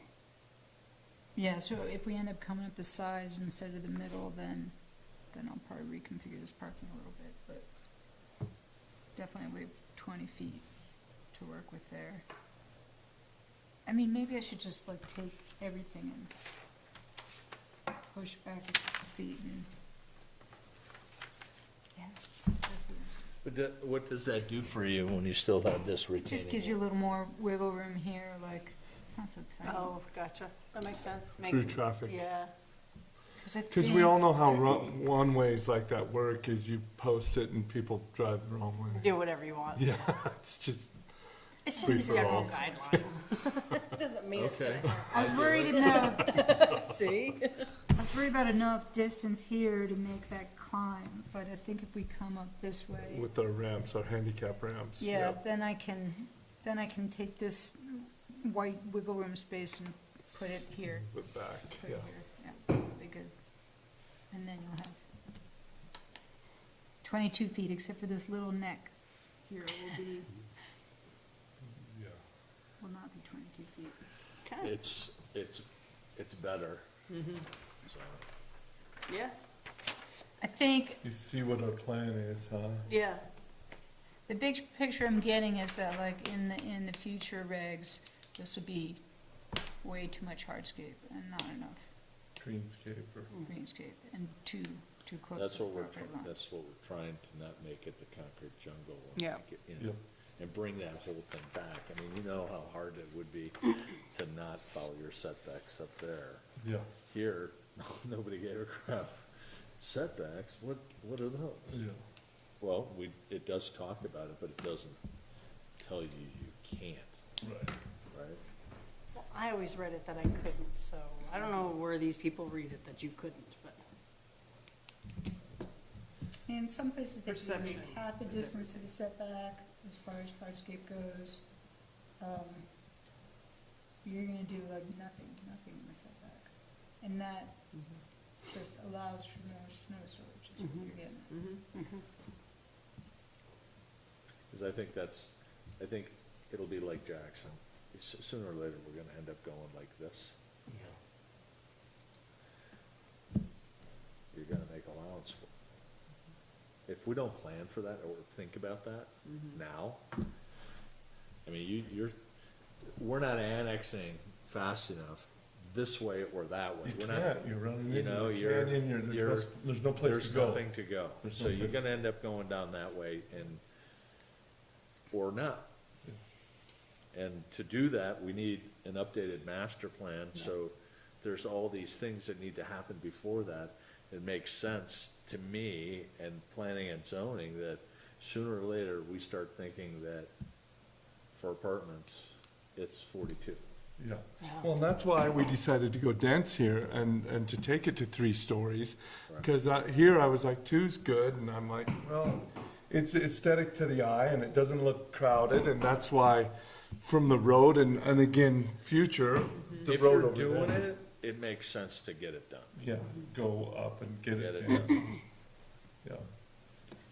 Yeah, so if we end up coming up the sides instead of the middle, then I'll probably reconfigure this parking a little bit, but definitely we have 20 feet to work with there. I mean, maybe I should just like take everything and push back a couple feet and, yes, that's the answer. But what does that do for you when you still have this retaining? It just gives you a little more wiggle room here, like, it's not so tight. Oh, gotcha. That makes sense. Through traffic. Yeah. Because we all know how one-ways like that work, is you post it and people drive the wrong way. Do whatever you want. Yeah, it's just, It's Free just a for general all. guideline. It doesn't mean it's gonna Okay. happen. I was worried about, See? I was worried about enough distance here to make that climb, but I think if we come up this way, with our ramps, our handicap ramps. yeah, then I can take this white wiggle room space and put it here, With back, put yeah. it here, yeah, be good. And then you'll have 22 feet, except for this little neck here Yeah. will not be 22 feet. Okay, It's better. So, yeah, I think You see what our plan is, huh? yeah. the big picture I'm getting is that like in the future regs, this would be way too much hardscape and not enough Greenscape or, greenscape and too close That's to the what we're, property line. that's what we're trying to not make it the concrete jungle. and Yeah. make it, you know, yeah, and bring that whole thing back. I mean, you know how hard it would be to not follow your setbacks up there. yeah, Here, nobody gave a crap. Setbacks, what are those? yeah. Well, it does talk about it, but it doesn't tell you you can't, Right. right? Well, I always read it that I couldn't, so I don't know where these people read it that you couldn't, but. In some places, they do Perception half the is distance to the setback as far as hardscape goes. You're gonna do like nothing in the setback. And that just allows for more snow storage, is what you're getting at. Because I think it'll be like Jackson. Sooner or later, we're gonna end up going like this. You're gonna make allowance for it. If we don't plan for that or think about that now, I mean, we're not annexing fast enough this way or that way. You We're not- can't, you're running you in, know, you're you're- canyon, you're- there's no place There's to go. nothing to go. There's So no you're place- gonna end up going down that way or not. And to do that, we need an updated master plan, so there's all these things that need to happen before that. It makes sense to me and planning and zoning that sooner or later, we start thinking that for apartments, it's 42. Yeah, well, and that's why we decided to go dense here and to take it to 3 stories. Right. Because here I was like, 2's good, and I'm like, well, it's aesthetic to the eye and it doesn't look crowded, and that's why from the road and again, future, the If road you're over doing there. it, it makes sense to get it done. Yeah, go up and get Get it it dense. Yeah,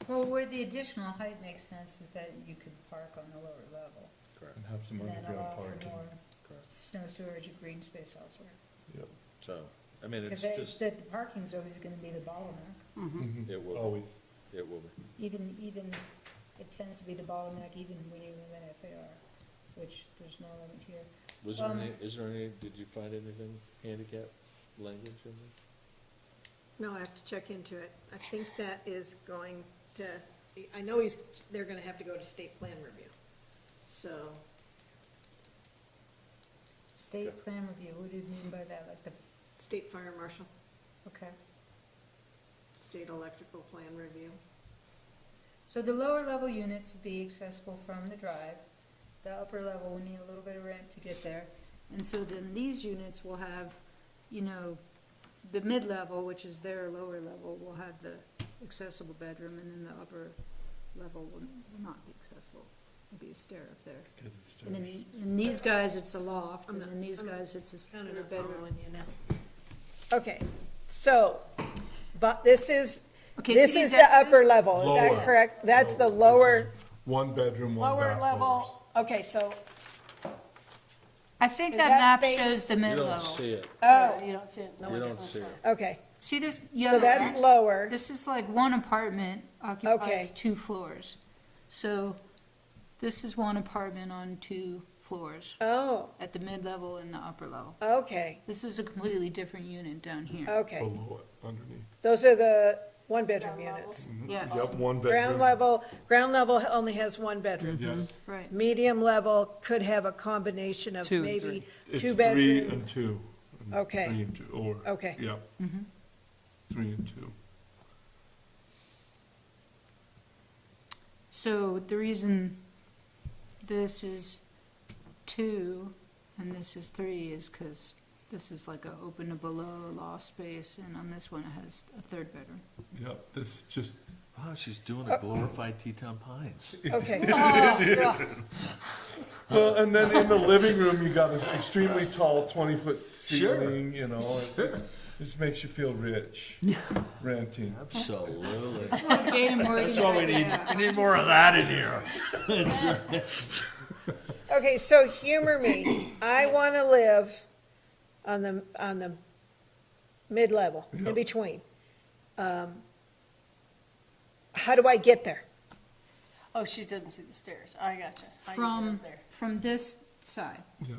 Well, where the additional height makes sense is that you could park on the lower level. Correct. and have some And then underground allow for parking. more Correct. snow storage and green space elsewhere. Yep. So, I mean, it's Because just, the parking's always gonna be the bottleneck. Mhm. It will be. Always. it will be. Even, it tends to be the bottleneck even when you move in FAR, which there's no limit here. Was there any, is there any, did you find anything handicap language in there? No, I have to check into it. I think that is going to, I know they're gonna have to go to state plan review. So, State plan review, what do you mean by that, like the, state fire marshal. okay. state electrical plan review. So the lower level units would be accessible from the drive. The upper level will need a little bit of ramp to get there. And so then these units will have, you know, the mid-level, which is their lower level, will have the accessible bedroom, and then the upper level will not be accessible. It'll be a stair up there. Because it's And stairs. in these guys, it's a loft, I'm and not- in these I'm guys, it's a Kind of spare not bedroom. following you now. Okay, so, but this is, Okay, this see is these the upper X's? level, is Lower. that correct? That's the This is lower, One bedroom, one lower bath. level, okay, so, I think Is that that map face- shows the You mid-level. don't see it. oh, You don't see it. You don't see it. okay, See this so yellow that's X? lower, This is like one apartment Okay. occupies 2 floors. So this is one apartment on 2 floors oh, at the mid-level and the upper level. okay, This is a completely different unit down here. okay. Below it, underneath. Those are the one-bedroom Ground level. units. Yeah, Yep, one bedroom. Ground level only has one bedroom. Yes. right. Medium level could have a combination of Two, maybe It's two 3 bedroom. and 2. and Okay. 3 and 2, or, Okay. yeah. Mhm. 3 and 2. So the reason this is 2 and this is 3 is because this is like a open to below loft space, and on this one it has a 3rd bedroom. Yep, this just, Wow, she's doing a glorified Teton Pines. Okay, well, and then in the living room, you got this extremely tall 20-foot Sure. ceiling, you know, it just makes you feel rich, renting. Absolutely. Jade and Morgan That's what we tried to need. have. We need more of that in here. okay, so humor me. I want to live on the mid-level, in Yep. between. How do I get there? Oh, she didn't see the stairs. I gotcha. I get it up there. From this side, Yep.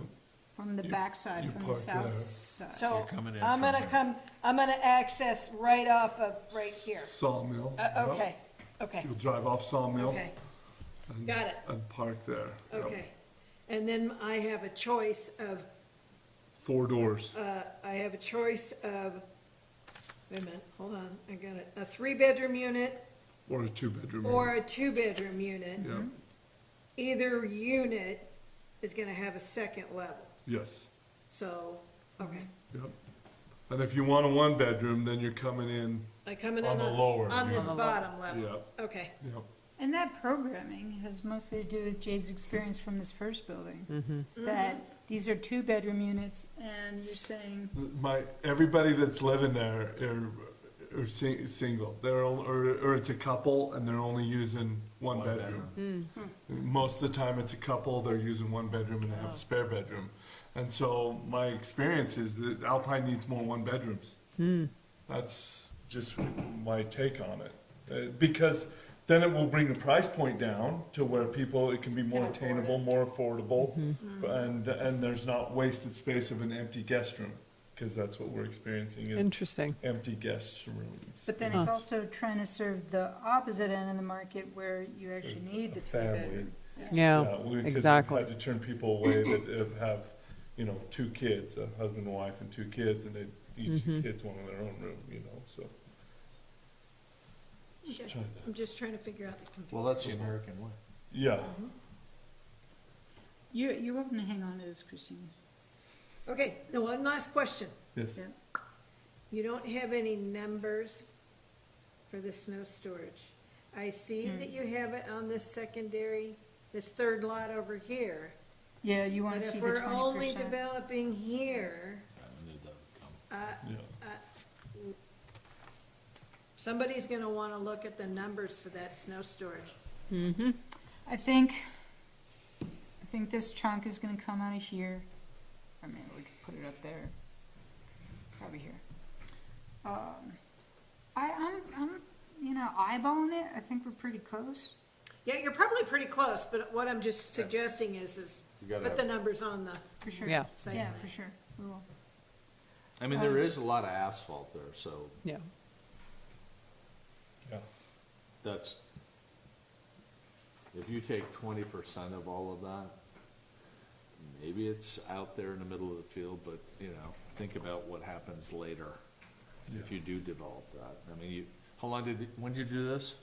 from the You- back side, you from the park south there. side. So coming in I'm from gonna access right off of right here. Sawmill. Yep. Okay, okay, You'll drive off Sawmill. okay, and- got it. And park there. Yep. okay. And then I have a choice of, 4 doors. I have a choice of, wait a minute, hold on, I got it. A 3-bedroom unit Or a 2-bedroom. or a 2-bedroom unit. Yeah, Either unit is gonna have a second level, yes, so, okay. yep. And if you want a 1-bedroom, then you're coming in, I come in On the lower, on this yeah. bottom level, yeah, okay. yep. And that programming has mostly to do with Jade's experience from this first building. Mm-hmm. That these are 2-bedroom units, and you're saying, Everybody that's living there are single, or it's a couple and they're only using one One bedroom. Most of the time it's a couple, they're using 1 bedroom and they have a spare bedroom. And so my experience is that Alpine needs more 1-bedrooms. That's just my take on it. Because then it will bring the price point down to where it can be more Can afford attainable, more affordable, and there's not wasted space of an empty guest room, because that's what we're experiencing is Interesting. empty guest rooms. but then it's also trying to serve the opposite end of the market where you actually need the Family. 3-bedroom. Yeah, Because exactly. we've had to turn people away that have, 2 kids, a husband and wife and 2 kids, and each kid's one in their own room, so. Just Okay. trying to- I'm just trying to figure out the confusion. Well, that's the American way. Yeah, You're welcome to hang on to this, Christine. Okay, the one last question. yes. Yeah. You don't have any numbers for the snow storage. I see that you have it on this secondary, this 3rd lot over here. Yeah, you But wanna see if the we're only 20%. developing here, Yeah. somebody's gonna wanna look at the numbers for that snow storage. I think this chunk is gonna come out of here. I mean, we could put it up there. Probably here. I'm eyeballing it. I think we're pretty close. Yeah, you're probably pretty close, but what I'm just suggesting is You gotta put the have- numbers on the For sure. Yeah. site. Yeah, for sure. We will. I mean, there is a lot of asphalt there, so Yeah. Yeah. that's, if you take 20% of all of that, maybe it's out there in the middle of the field, but, think about what happens later if Yeah. you do develop that. I mean, How long when did you do this?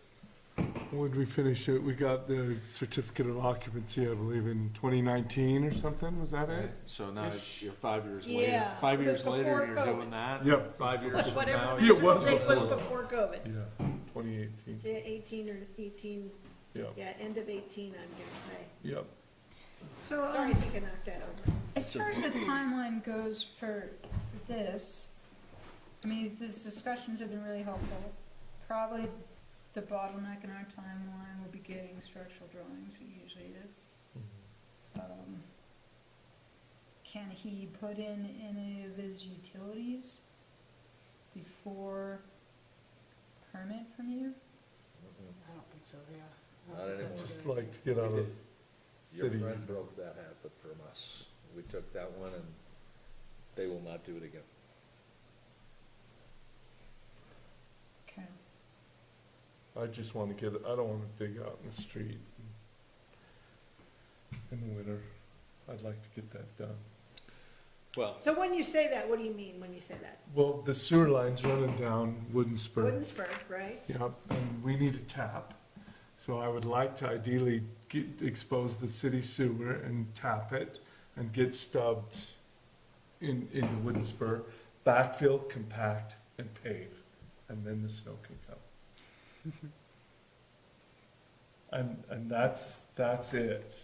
When did we finish it? We got the certificate of occupancy, I believe, in 2019 or something, was that it? So now you're 5 years later. Yeah, 5 it years was later, before you're COVID. doing that? Yep. 5 years from Whatever now. the Yeah, it was original date was before. before COVID. Yeah, 2018, 18 or 18, yeah, yeah, end of 18, I'm gonna say. yep. So, Sorry, I think I knocked that over. as far as the timeline goes for this, I mean, these discussions have been really helpful. Probably the bottleneck in our timeline will be getting structural drawings, it usually is. Can he put in any of his utilities before permit from you? I don't think so, yeah. Not anymore. Just like to get out of Your city. friend broke that habit from us. We took that one and they will not do it again. Okay. I just wanna I don't wanna dig out in the street in the winter. I'd like to get that done. Well, So when you say that, what do you mean when you say that? Well, the sewer line's running down Wooden Spur. Wooden spur, right? Yep, and we need a tap. So I would like to ideally expose the city sewer and tap it and get stubbed in the Wooden Spur, backfill, compact, and pave, and then the snow can come. And that's it.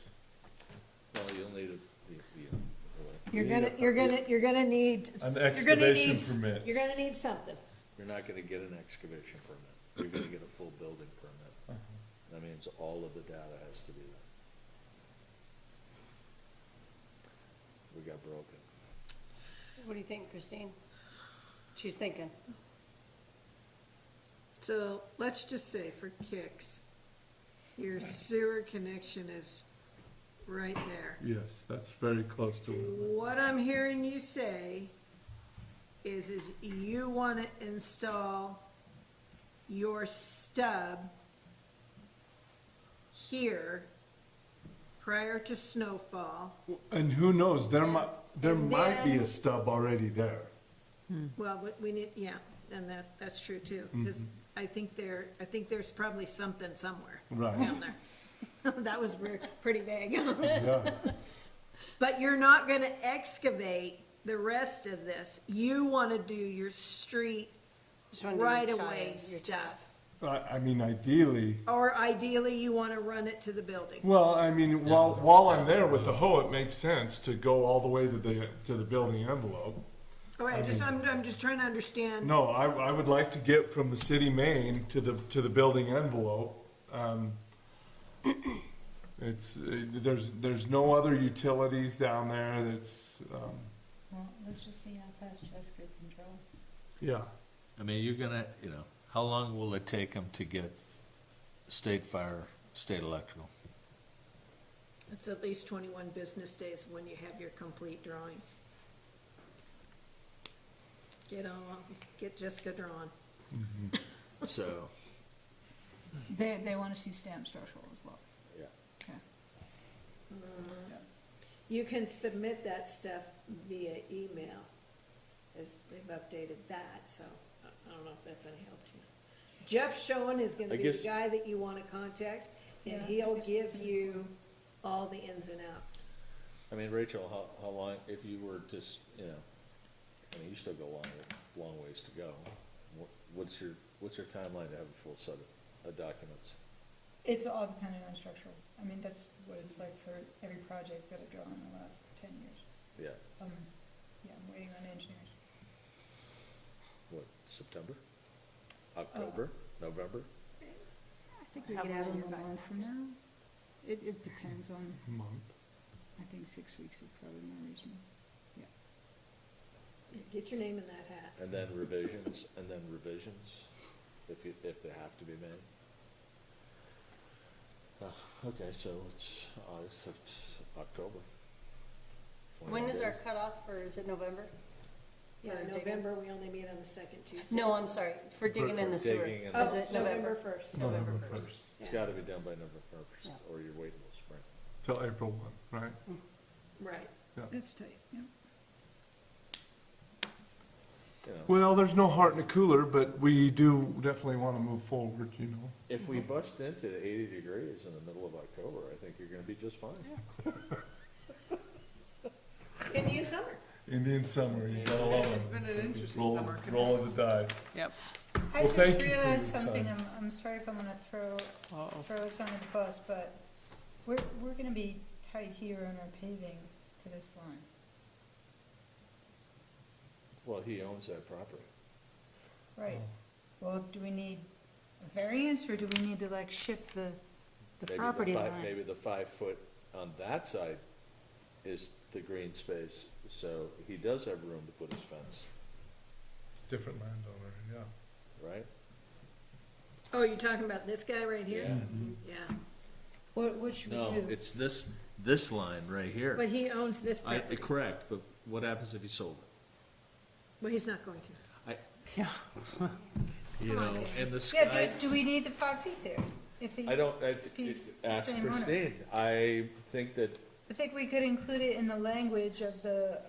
well, you'll need You're gonna need. An you're gonna excavation need- permit. You're gonna need something. You're not gonna get an excavation permit. You're gonna get a full building permit. That means all of the data has to be there. We got broken. What do you think, Christine? She's thinking. So let's just say for kicks, your sewer connection is right there. Yes, that's very close to it. What I'm hearing you say is you wanna install your stub here prior to snowfall. And who knows, there might be then- a stub already there. Well, what we need, yeah, and that's true too, because I think there's probably something somewhere Right, down there. That was pretty vague. yeah. But you're not gonna excavate the rest of this. You wanna do your street Just wanna do your right tie, away your stuff. I mean, ideally, Or ideally, you wanna run it to the building. well, I mean, while I'm there with the hoe, it makes sense to go all the way to the building envelope. All right, I'm just trying to understand. No, I would like to get from the city main to the building envelope. There's no other utilities down there, Well, let's just see how fast Jessica can draw. yeah. I mean, you're gonna, how long will it take them to get state fire, state electrical? It's at least 21 business days when you have your complete drawings. Get Jessica drawn. So, They wanna see stamp structural as well. yeah. Okay. You can submit that stuff via email, as they've updated that, so I don't know if that's any help to you. Jeff Schoen is gonna I be guess- the guy that you wanna contact, and Yeah. he'll give you all the ins and outs. I mean, Rachel, how long, if you were to, I mean, you still go long ways to go. What's your timeline to have a full set of documents? It's all dependent on structural. I mean, that's what it's like for every project that I've drawn in the last 10 years. Yeah, Yeah, I'm waiting on engineers. what, September? October, November? I think we How could have many them a are month from now. It depends on, Month. I think 6 weeks is probably more reasonable. Get your name in that hat. And then revisions, if they have to be made. Okay, so it's August, it's October. When is our 21 days. cutoff, or is it November? Yeah, For digging? November, we only meet on the second Tuesday. No, I'm sorry, for digging in the sewer. digging in Is the- it November November? 1st. November November 1st. 1st. It's Yeah. gotta be done by November first, Yeah. or you're waiting till spring. Till April 1, right? Right. It's tight, yeah. you know, Well, there's no heart in a cooler, but we do definitely wanna move forward, you know. if we bust into 80 degrees in the middle of October, I think you're gonna be just fine. Indian summer. Indian summer, you gotta love it. It's been an interesting Roll, summer. rolling the dice. Yep. I Well, thank just you for realized your something, time. I'm sorry if I'm gonna Uh-oh. throw us under the bus, but we're gonna be tight here on our paving to this line. Well, he owns that property. Right. Well, do we need a variance, or do we need to like shift the Maybe property five- line? Maybe the 5 foot on that side is the green space, so he does have room to put his fence, Different landowner, yeah. right? Oh, you're talking about this guy right here? Yeah. Yeah, What should we No, do? it's this line right here. but he owns this property. Correct, but what happens if he sold it? Well, he's not going to. You Come on, know, Dan. and the Yeah, sky, do we need the 5 feet there? If he's, I don't, he's the ask same owner. Christine, I think that, I think we could include it in the language of the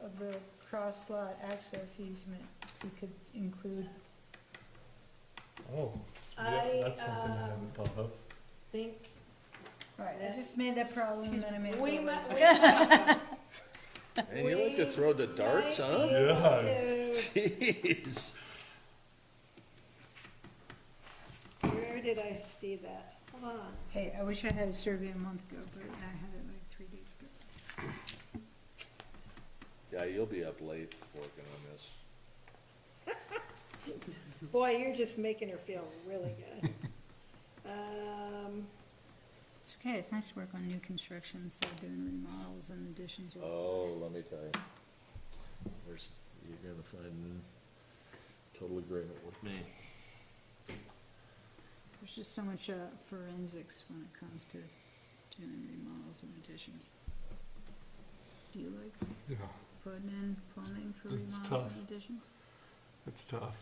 cross-lot access easement. We could include, Oh, yeah, I, that's something I hadn't thought of. Think, all right, I just made that problem, and then I made it. we go might, away. and you like to throw the darts, might huh? be able Yeah. to- Jeez. Where did I see that? Hold on. Hey, I wish I had a survey a month ago, but I had it like 3 days ago. Yeah, you'll be up late working on this. Boy, you're just making her feel really good. It's okay, it's nice to work on new construction instead of doing remodels and additions. Oh, let me tell you, you're gonna find total agreement with me. There's just so much forensics when it comes to doing remodels and additions. Do you like Yeah, putting in plumbing for It's remodels tough. and additions? it's tough,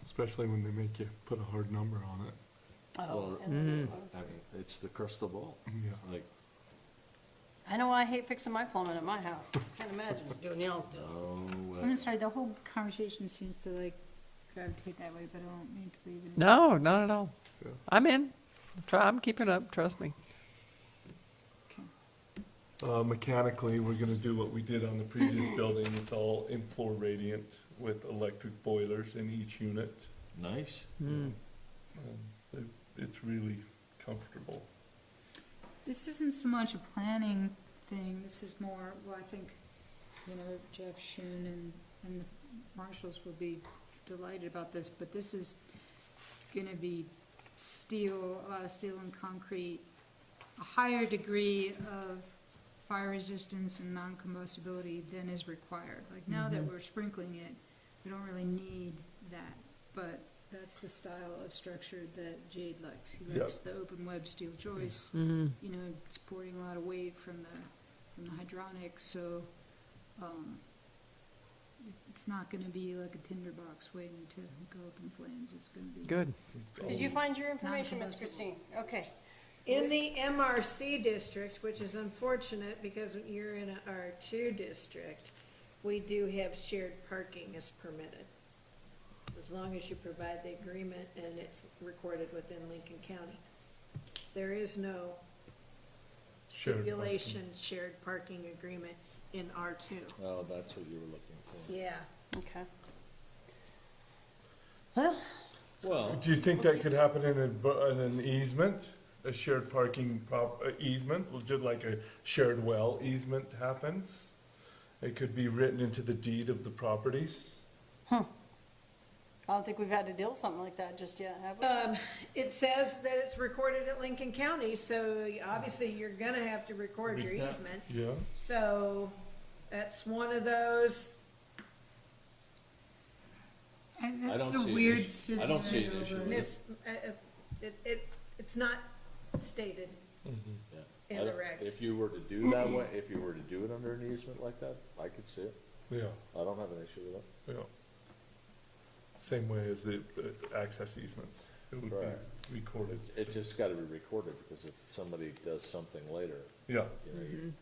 especially when they make you put a hard number on it. Well, and that makes I sense. mean, it's the crystal ball. Yeah. Like, I know I hate fixing my plumbing at my house. Can't imagine doing y'all's deal. oh, I'm sorry, the whole conversation seems to like gravitate that way, but I don't mean to leave it. No, not at all. Yeah. I'm in. I'm keeping up, trust me. Mechanically, we're gonna do what we did on the previous building, it's all in-floor radiant with electric boilers in each unit. nice. It's really comfortable. This isn't so much a planning thing, this is more, well, I think, you know, Jeff Schoon and the marshals will be delighted about this, but this is gonna be steel and concrete, a higher degree of fire resistance and non-combustibility than is required. Like now that we're sprinkling it, we don't really need that, but that's the style of structure that Jade likes. He likes the open web steel joists, you know, supporting a lot of weight from the hydronics, so, it's not gonna be like a tinderbox waiting to go up in flames, it's gonna be. Good. Did you find your information, Miss Non-combustible. Christine? Okay. in the MRC district, which is unfortunate because you're in a R2 district, we do have shared parking is permitted. As long as you provide the agreement and it's recorded within Lincoln County. There is no Shared parking. stipulation, shared parking agreement in R2. Oh, that's what you were looking for. Yeah. Okay. Well, Do you think that could happen in an easement, a shared parking easement, well, just like a shared well easement happens? It could be written into the deed of the properties? I don't think we've had to deal with something like that just yet, have we? It says that it's recorded at Lincoln County, so obviously you're gonna have to record your easement. Yeah, So that's one of those, That's don't a see an weird issue. I don't see an scenario, issue but- with it's not stated yeah. in I the don't- regs. If you were to do that way, if you were to do it under an easement like that, I could see it. yeah, I don't have an issue with it. yeah. Same way as the access easements, it would Correct. be recorded. It just gotta be recorded, because if somebody does something later, Yeah, you know,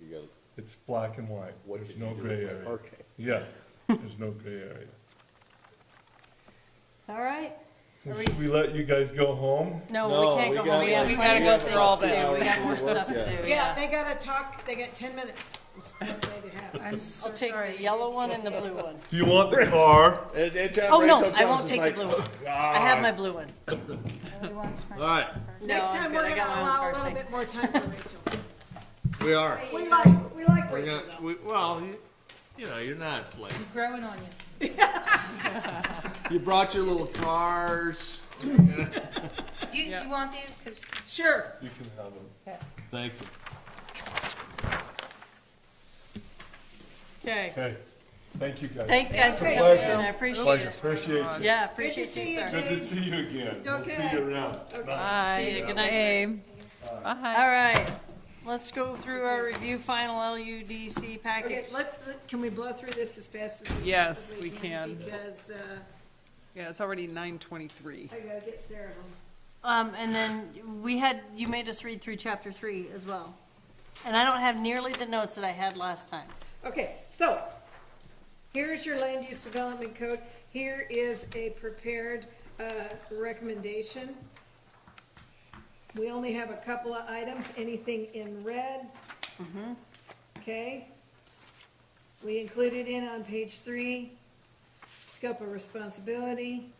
you gotta, it's black and white, what there's did no you do gray with my area. parking? Yeah, there's no gray area. All right. Should we let you guys go home? No, No, we can't we go got home. We like- have we plenty gotta of go through all things to do. that. We got more Yeah. stuff to do, Yeah, yeah. they gotta talk, they got 10 minutes. It's what they have. I'm so I'll take sorry. the yellow one and the blue one. Do you want the car? Oh, no, I won't take the blue one. I have my blue one. Only once my- All right, Next No, time, I'm we're good. I gonna got my own allow a car, little thanks. bit more time for Rachel. we are. We like We're Rachel gonna, though. well, you know, you're not like, Growing on you. you brought your little cars. Do you want these? 'Cause Sure. You can have them. Thank you. Okay. Okay, thank you guys. Thanks, guys, for Okay. coming in. Pleasure. I appreciate Pleasure. it. Appreciate you. Yeah, Good appreciate to see you, you, sir. Good to see you again. We'll see Okay. you around. Bye. See you. Good night, sir. Same. Bye. All right, let's go through our review final LUDC Okay, package. can we blow through this as fast as we Yes, possibly we can. Because, Yeah, it's already 9:23. I gotta get Sarah home. And then you made us read through chapter 3 as well. And I don't have nearly the notes that I had last time. Okay, so, here's your land use development code. Here is a prepared, recommendation. We only have a couple of items, anything in red. Okay? We included in on page 3, scope of responsibility.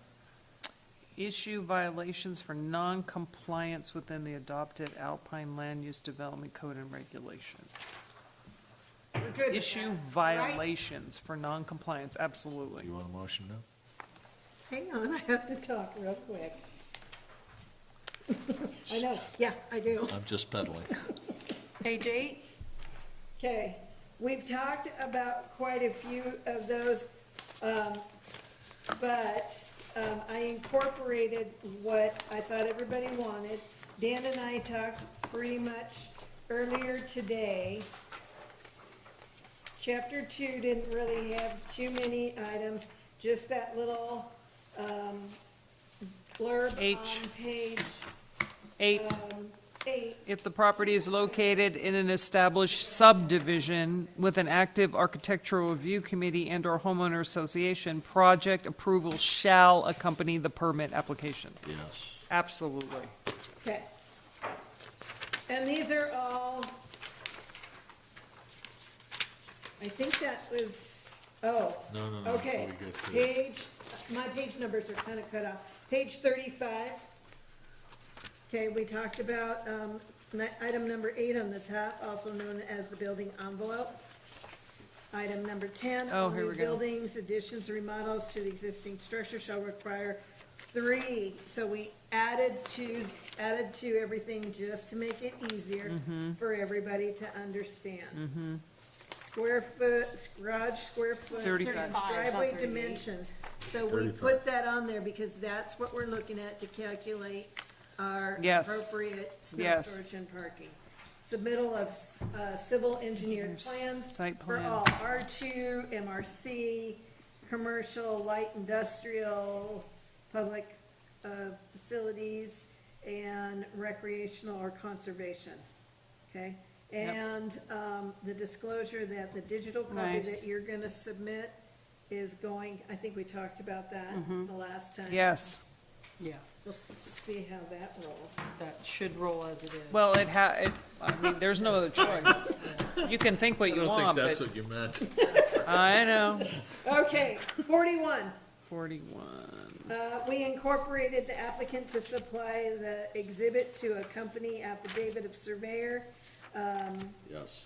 Issue violations for non-compliance within the adopted Alpine Land Use Development Code and Regulation. We're good with Issue that, right? violations for non-compliance, absolutely. You want a motion now? Hang on, I have to talk real quick. I know, yeah, I do. I'm just peddling. Page 8? Okay, we've talked about quite a few of those, but I incorporated what I thought everybody wanted. Dan and I talked pretty much earlier today. Chapter 2 didn't really have too many items, just that little blurb H. on page 8, 8. if the property is located in an established subdivision with an active architectural review committee and/or homeowner association, project approval shall accompany the permit application. Yes. Absolutely. Okay. And these are all, I think that was, oh. No, no, no, Okay, before we get to- page, my page numbers are kind of cut off. Page 35. Okay, we talked about, item number 8 on the top, also known as the building envelope. Item number 10, Oh, all here new we go. buildings, additions, or remodels to the existing structure shall require 3. So we added to everything just to make it easier Mm-hmm. for everybody to understand. Square foot, garage square foot. 35. Driveway 38. dimensions. So we 35. put that on there because that's what we're looking at to calculate our Yes. appropriate snow Yes. storage and parking. Submittal of civil engineered plans Site for plan. all R2, MRC, commercial, light industrial, public facilities, and recreational or conservation, okay? And the disclosure that the digital copy Nice. that you're gonna submit is going, I think we talked about that the last time. Yes. Yeah, We'll see how that rolls. that should roll as it is. Well, I mean, there's no other choice. You can think what I you don't think want, that's but what you meant. I know. Okay, 41. 41. We incorporated the applicant to supply the exhibit to a company affidavit of surveyor. Yes.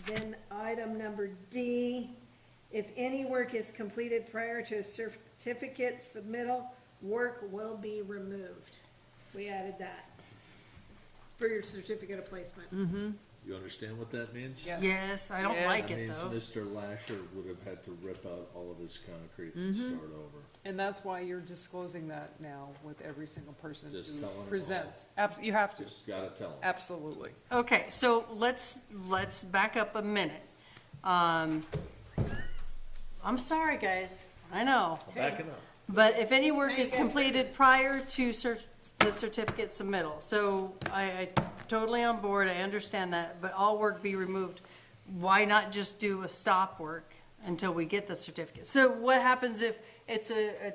Then item number D, if any work is completed prior to a certificate submittal, work will be removed. We added that for your certificate of placement. You understand what that means? Yeah. Yes, I don't Yes. like That it means though. Mr. Lasher would have had to rip out all of his concrete and start over. And that's why you're disclosing that now with every single person Just who telling them all. presents. You have to, Just gotta tell him. absolutely. Okay, so let's back up a minute. I'm sorry, guys, I know. Backing up. But if any work is completed prior to the certificate submittal, so I totally on board, I understand that, but all work be removed. Why not just do a stop work until we get the certificate. So what happens if it's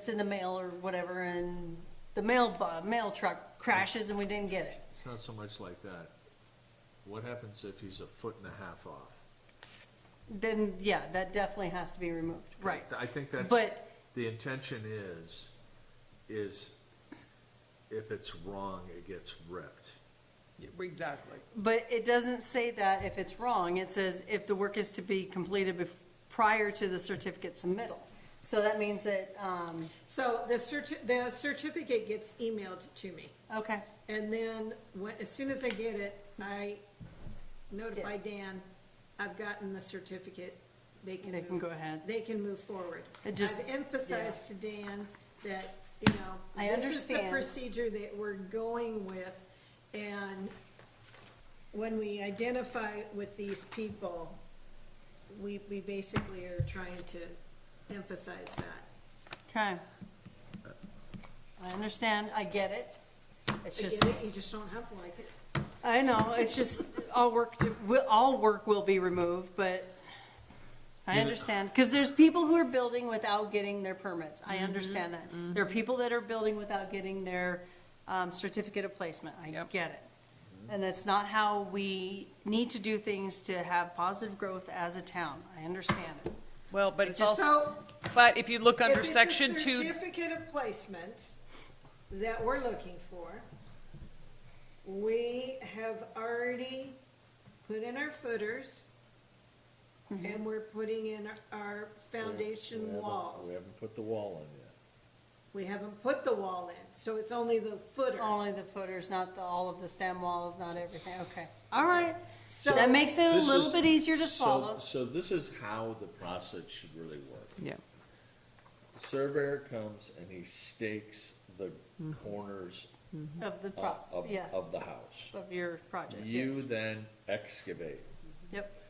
in the mail or whatever, and the mail truck crashes and we didn't get it? It's not so much like that. What happens if he's a foot and a half off? Then, yeah, that definitely has to be removed, right. I think that's, But, the intention is if it's wrong, it gets ripped. Exactly. but it doesn't say that if it's wrong. It says if the work is to be completed prior to the certificate submittal. So that means that, So the certificate gets emailed to me. okay, And then, as soon as I get it, I notify Dan, I've gotten the certificate, they can they can go move, ahead. they can move forward. It just- I've emphasized to Dan that, you know, I this is the understand. procedure that we're going with, and when we identify with these people, we basically are trying to emphasize that. Okay. I understand, I get it. It's I just, get it, you just don't have to like it. I know, it's just, all work will be removed, but I understand. Because there's people who are building without getting their permits. I understand that. There are people that are building without getting their certificate of placement. I Yep. get it. And that's not how we need to do things to have positive growth as a town. I understand it. Well, but it's just- also, but if you look under If section it's a two, certificate of placement that we're looking for, we have already put in our footers, and we're putting in our foundation walls. We haven't put the wall in yet. We haven't put the wall in, so it's only the footers. Only the footers, not all of the stem walls, not everything. Okay. All right. So That makes it a This little is- bit easier to so- swallow. So this is how the process should really work. yeah, The surveyor comes and he stakes the corners Of the yeah, of the house. of your project, You yes. then excavate. Yep.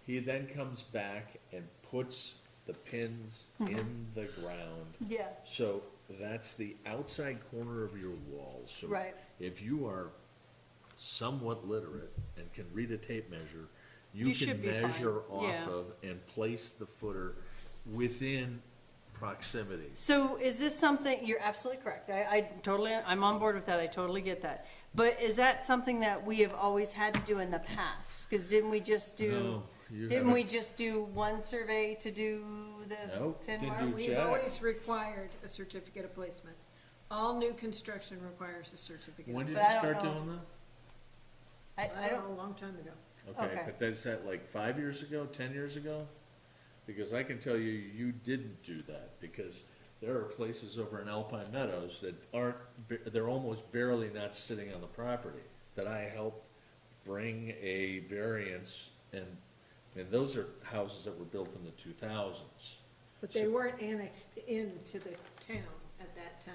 He then comes back and puts the pins in the ground. Yeah, So that's the outside corner of your wall. So right. if you are somewhat literate and can read a tape measure, you You can should be fine. measure off Yeah. of and place the footer within proximity. So is this something, you're absolutely correct. I'm on board with that. I totally get that. But is that something that we have always had to do in the past? Because didn't we just do, No, you didn't we haven't. just do one survey to do the No, pin didn't mark? do We've Jack. always required a certificate of placement. All new construction requires a certificate. When did But you I don't start know. doing that? I I don't, don't know, a long time ago. Okay, Okay. but that's that like 5 years ago, 10 years ago? Because I can tell you, you didn't do that, because there are places over in Alpine Meadows that aren't, they're almost barely not sitting on the property, that I helped bring a variance, and those are houses that were built in the 2000s. But they weren't annexed into the town at that time.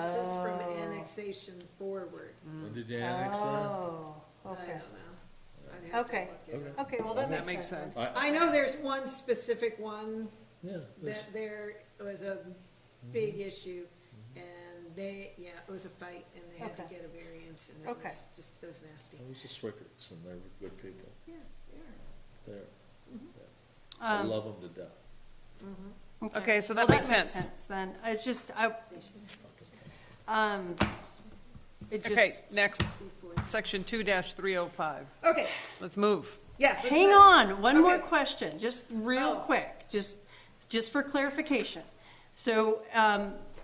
This is from annexation forward. When did you annex that? oh, I don't okay. know. I'd have to Okay. look it up. Okay, well, that That makes makes sense. sense. I know there's one specific one Yeah, that's- that there was a big issue, and it was a fight, and they had to Okay. get a variance, and it Okay. was just, it was nasty. it was the Swickerts, and they were good people. Yeah, They're, I Um, love them to death. Okay, so that Well, makes sense. Then, it's just, it Okay, just, next, section 2-305. Okay, Let's move. yeah. let's hang move. on, one more Okay. question, just real Oh. quick, just for clarification. So,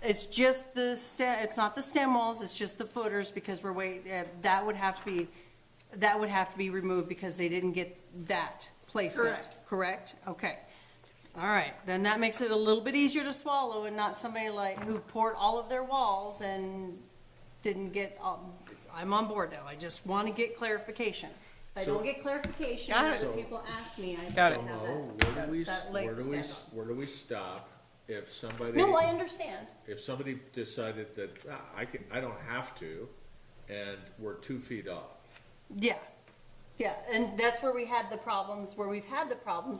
it's just it's not the stem walls, it's just the footers, because that would have to be removed because they didn't get that placement. Correct? Okay. All right, then that makes it a little bit easier to swallow, and not somebody who poured all of their walls and didn't get, I'm on board now, I just want to get clarification. If I don't get clarification, Got other it. people ask me, I Got it. don't have So that. where do we, leg to stand where do we stop if somebody? No, I understand. If somebody decided that, I don't have to, and we're 2 feet off. Yeah, yeah, and that's where we've had the problems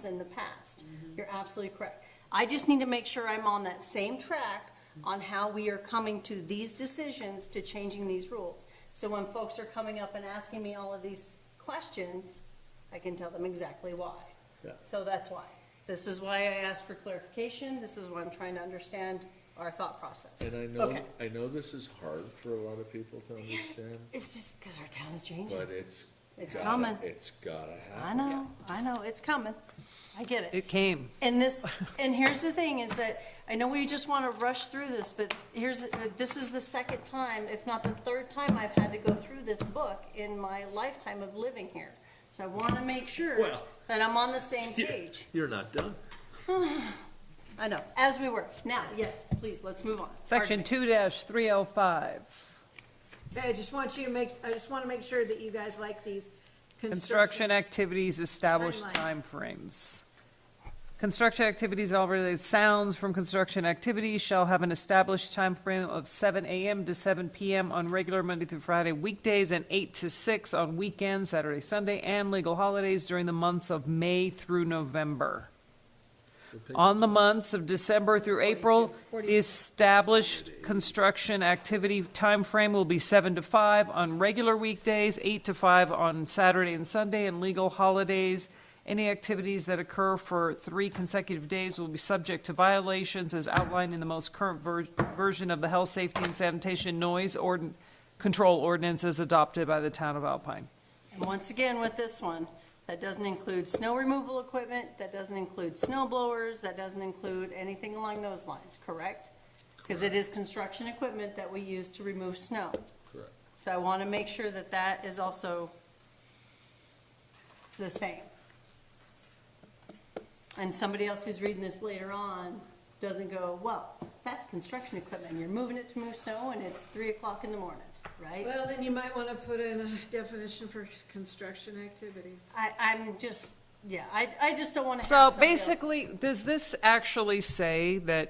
in the past. You're absolutely correct. I just need to make sure I'm on that same track on how we are coming to these decisions to changing these rules. So when folks are coming up and asking me all of these questions, I can tell them exactly why. Yeah. So that's why. This is why I asked for clarification. This is why I'm trying to understand our thought process. And Okay. I know this is hard for a lot of people to understand, It's just because our town is changing. but it's. It's gotta- coming. It's gotta happen. I know, it's coming. I get it. It came. And and here's the thing, is that, I know we just want to rush through this, but this is the second time, if not the third time, I've had to go through this book in my lifetime of living here. So I want to make sure Well, that I'm on the same page. You're not done. I know, as we were. Now, yes, please, let's move on. Section Pardon 2-305, I just want to make sure that you guys like these construction activities, established Timelines. timeframes. Construction activities already sounds from construction activities shall have an established time frame of 7 a.m. to 7 p.m. on regular Monday through Friday weekdays and 8 to 6 on weekends, Saturday, Sunday, and legal holidays during the months of May through November. On the months of December through April, the established construction activity time frame will be 7 to 5 on regular weekdays, 8 to 5 on Saturday and Sunday, and legal holidays. Any activities that occur for 3 consecutive days will be subject to violations as outlined in the most current version of the Health, Safety, and Sanitation Noise Control Ordinance as adopted by the town of Alpine. And once again, with this one, that doesn't include snow removal equipment, that doesn't include snow blowers, that doesn't include anything along those lines, correct? Because it is construction equipment that we use to remove snow. Correct. So I want to make sure that that is also the same. And somebody else who's reading this later on doesn't go, well, that's construction equipment, you're moving it to move snow and it's 3 o'clock in the morning, right? Well, then you might want to put in a definition for construction activities. I'm just, yeah, I just don't want to have So somebody else- basically, does this actually say that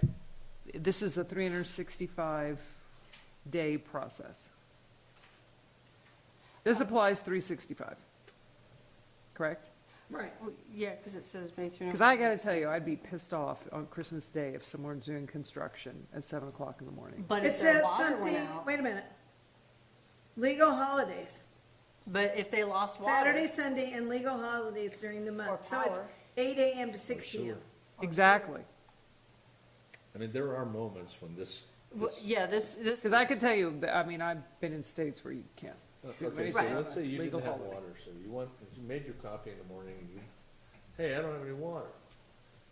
this is a 365-day process? This applies 365, correct? Right. Well, yeah, because it says May through. Because I gotta tell you, I'd be pissed off on Christmas Day if someone's doing construction at 7 o'clock in the morning. But It if their says water went something, out, wait a minute. Legal holidays, but if they lost water. Saturday, Sunday, and legal holidays during the month. So it's power. 8 a.m. to 6 p.m. Exactly. I mean, there are moments when this. Well, yeah, this, Because I can tell you, I mean, I've been in states where you can't. do Okay, so anything on let's say you legal didn't have holiday. water, so you made your coffee in the morning, and you, hey, I don't have any water.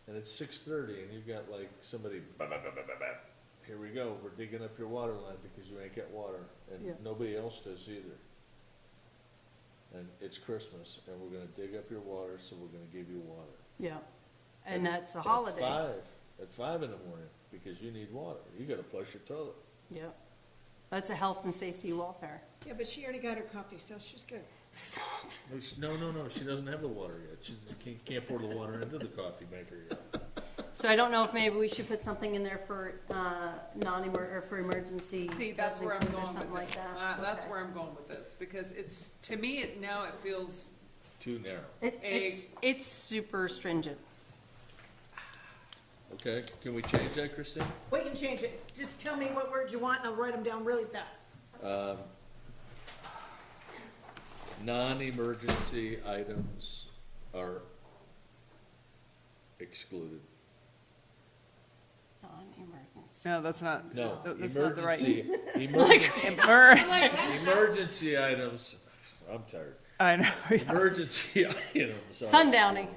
And it's 6:30, and you've got like somebody, bah, bah, bah, bah, bah, bah. Here we go, we're digging up your water line because you ain't got water, Yeah. and nobody else does either. And it's Christmas, and we're gonna dig up your water, so we're gonna give you water. yeah, and that's a holiday. At 5 in the morning, because you need water, you gotta flush your toilet. Yeah, that's a health and safety welfare. Yeah, but she already got her coffee, so she's good. Stop. No, she doesn't have the water yet, she can't pour the water into the coffee maker yet. So I don't know if maybe we should put something in there for, or for emergency. See, that's where I'm or going something with like this. that. That's Okay. where I'm going with this, because it's, to me, now it feels, Too narrow. It's super stringent. Okay, can we change that, Christine? We can change it. Just tell me what words you want, and I'll write them down really fast. Non-emergency items are excluded. Non-emergency. no, that's not, No, that's not the right. emergency items, I'm tired. I know, Emergency items are. Sundowning.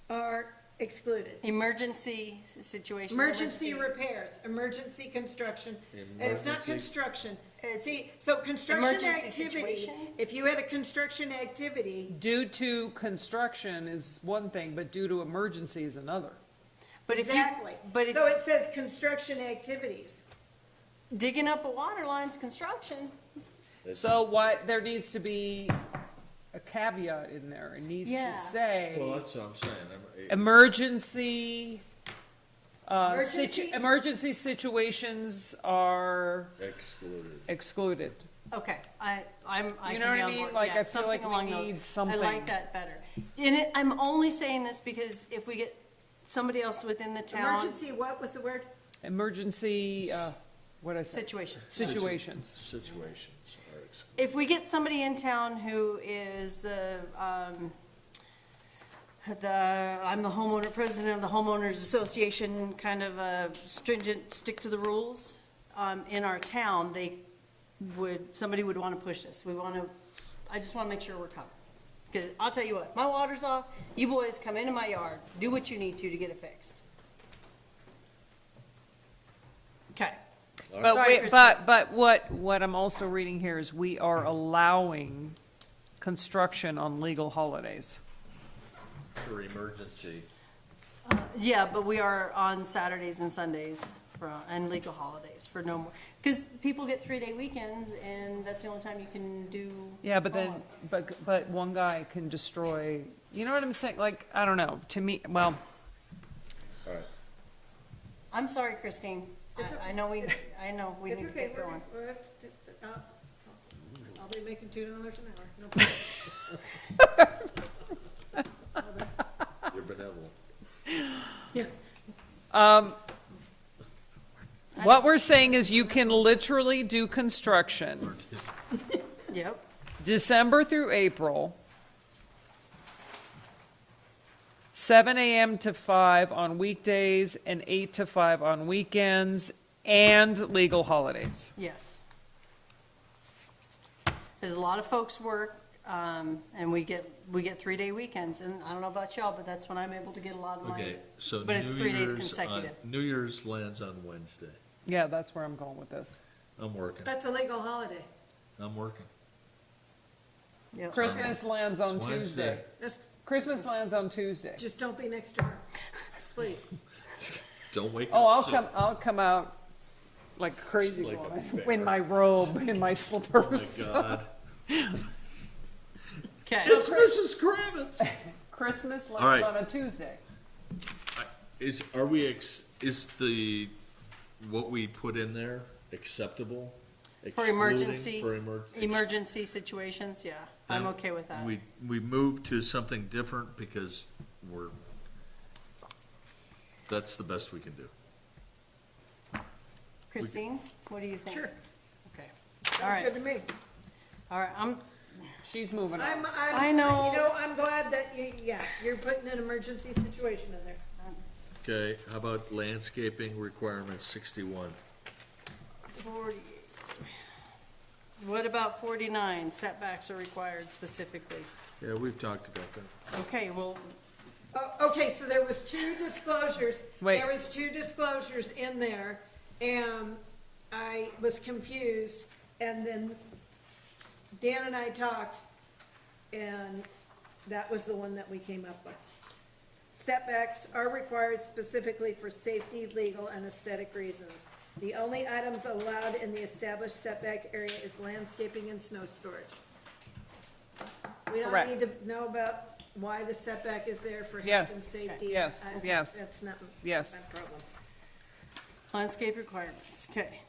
Are excluded. Emergency situation. Emergency repairs, emergency construction. It's not Emergency. construction. It's See, so construction emergency activity, situation? if you had a construction activity, due to construction is one thing, but due to emergency is another. But if you, exactly. but if So it says construction activities. digging up a water line's construction, So what, there needs to be a caveat in there. It needs Yeah. to say. Well, that's what I'm saying. Emergency, Emergency- emergency situations are Excluded. excluded. okay, I You can know what be I on mean? board. Like, Yeah, I feel like something we along those- need something. I like that better. I'm only saying this because if we get somebody else within the town. Emergency, what was the word? Emergency, what'd I say? Situation. Situations. Situations are excluded. If we get somebody in town who is the, I'm the homeowner, president of the homeowners association, kind of a stringent, stick to the rules. In our town, somebody would want to push this. I just want to make sure we're covered. Because I'll tell you what, my water's off, you boys come into my yard, do what you need to get it fixed. Okay. But Sorry, wait, Kristen. but what I'm also reading here is we are allowing construction on legal holidays. For emergency. Yeah, but we are on Saturdays and Sundays and legal holidays for no more. Because people get 3-day weekends and that's the only time you can do. Yeah, but then, homework. but one guy can destroy, you know what I'm saying? Like, I don't know, to me, well, All right. I'm sorry, Christine. I know we It's need to okay, get going. I'll be making $2 an hour, no problem. You're benevolent. what we're saying is you can literally do construction Yep. December through April, 7 a.m. to 5 on weekdays and 8 to 5 on weekends and legal holidays. Yes. There's a lot of folks work, and we get 3-day weekends, and I don't know about y'all, but that's when I'm able to get a lot of my. Okay, so But it's New 3 days Year's on- consecutive. New Year's lands on Wednesday. Yeah, that's where I'm going with this. I'm working. That's a legal holiday. I'm working. Yep. Christmas lands on It's Tuesday. Wednesday. Just, Christmas lands on Tuesday. just don't be next to her, please. Don't wake up. Oh, sick. I'll come out like a crazy Like a woman, bear. in my robe, in my Oh my slippers. God. Okay. It's Mrs. Kravitz. Christmas All right. lands on a Tuesday. Is what we put in there acceptable? For emergency, Excluding for emergency situations, yeah, I'm Then okay with that. We moved to something different because that's the best we can do. Christine, what do you think? Sure. Okay. All Sounds good right, to me. all right, She's moving on. I know. You know, I'm glad that you're putting an emergency situation in there. Okay, how about landscaping requirements 61? 40. What about 49? Setbacks are required specifically. Yeah, we've talked about that. Okay, well, Oh, okay, so there was two disclosures. Wait. There was two disclosures in there, and I was confused, and then Dan and I talked, and that was the one that we came up with. Setbacks are required specifically for safety, legal, and aesthetic reasons. The only items allowed in the established setback area is landscaping and snow storage. We don't Correct. need to know about why the setback is there for Yes. health and safety. Yes, yes. That's not Yes. my problem. landscape requirements, okay.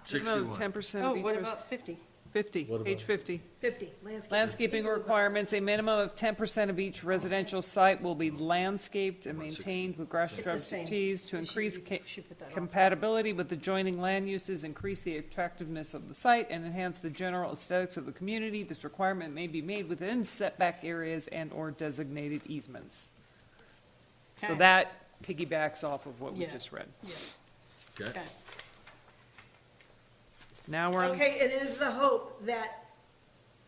61. 10% Oh, of each. what about 50? 50, What page about- 50. 50, landscape. Landscaping requirements, a minimum of 10% of each residential site will be landscaped and maintained with grass, It's the shrubs, same. and trees to We should increase re- should put that on. compatibility with adjoining land uses, increase the attractiveness of the site, and enhance the general aesthetics of the community. This requirement may be made within setback areas and/or designated easements. So Okay. that piggybacks off of what we Yeah. just read. Yeah, Okay, okay. Now we're on, Okay, it is the hope that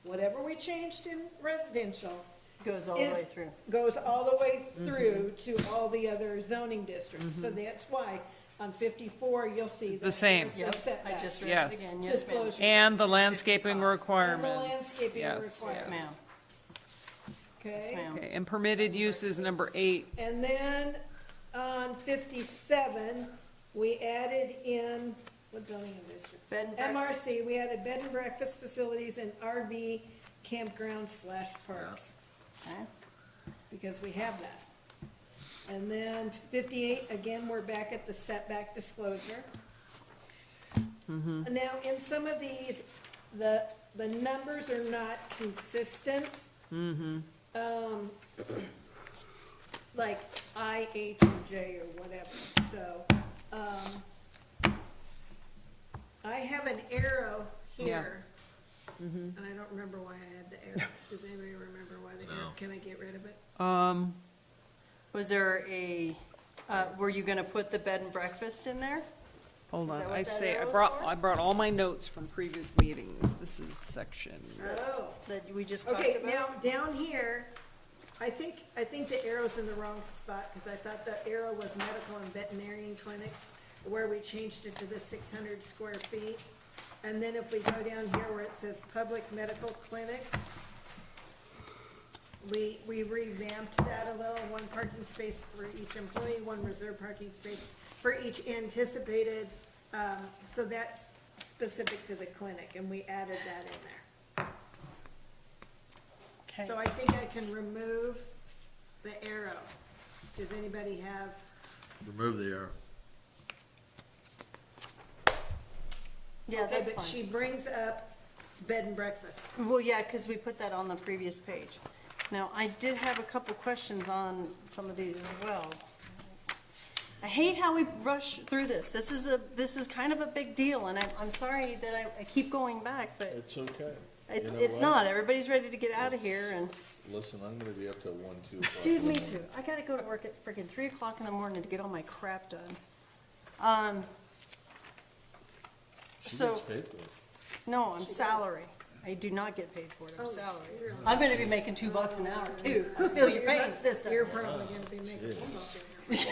whatever we changed in residential Goes all the way is, through. goes all the way through to all the other zoning districts. So that's why on 54, you'll see that The same. there's Yep, the I setback. just read it Yes. again, yes, ma'am. Disclosure. and the landscaping And the requirements. landscaping Yes, requirements. Yes, ma'am, yes, Okay? ma'am. Okay, and permitted uses, number 8. And then on 57, we added in, what zoning district? Bed and breakfast. MRC, we added bed and breakfast facilities and RV campgrounds/parks, Okay. because we have that. And then 58, again, we're back at the setback disclosure. Now, in some of these, the numbers are not consistent. Like I, H, and J or whatever, so, I have an arrow here. And I don't remember why I had the arrow. Does anybody remember why the arrow, No. can I get rid of it? Was there a, were you gonna put the bed and breakfast in there? Hold Is on, that what I that say, arrow's for? I brought all my notes from previous meetings. This is section. Oh. That we just talked Okay, about? now, down here, I think the arrow's in the wrong spot, because I thought the arrow was medical and veterinarian clinics, where we changed it to the 600 square feet. And then if we go down here where it says public medical clinics, we revamped that a little, one parking space for each employee, one reserved parking space for each anticipated, so that's specific to the clinic, and we added that in there. Okay. So I think I can remove the arrow. Does anybody have? Remove the arrow. Yeah, Okay, that's but she fine. brings up bed and breakfast. Well, yeah, because we put that on the previous page. Now, I did have a couple questions on some of these as well. I hate how we rush through this. This is kind of a big deal, and I'm sorry that I keep going back, but It's okay. it's not. Everybody's ready to get out of here, and, Listen, I'm gonna be up till 1, 2 o'clock. dude, me too. I gotta go to work at freaking 3 o'clock in the morning to get all my crap done. So, paid for it. no, I'm salary. I do not get paid for it, I'm Oh, salary. you're- I'm gonna be making $2 an hour too. I feel your pain, sister. You're probably gonna be making one buck an hour.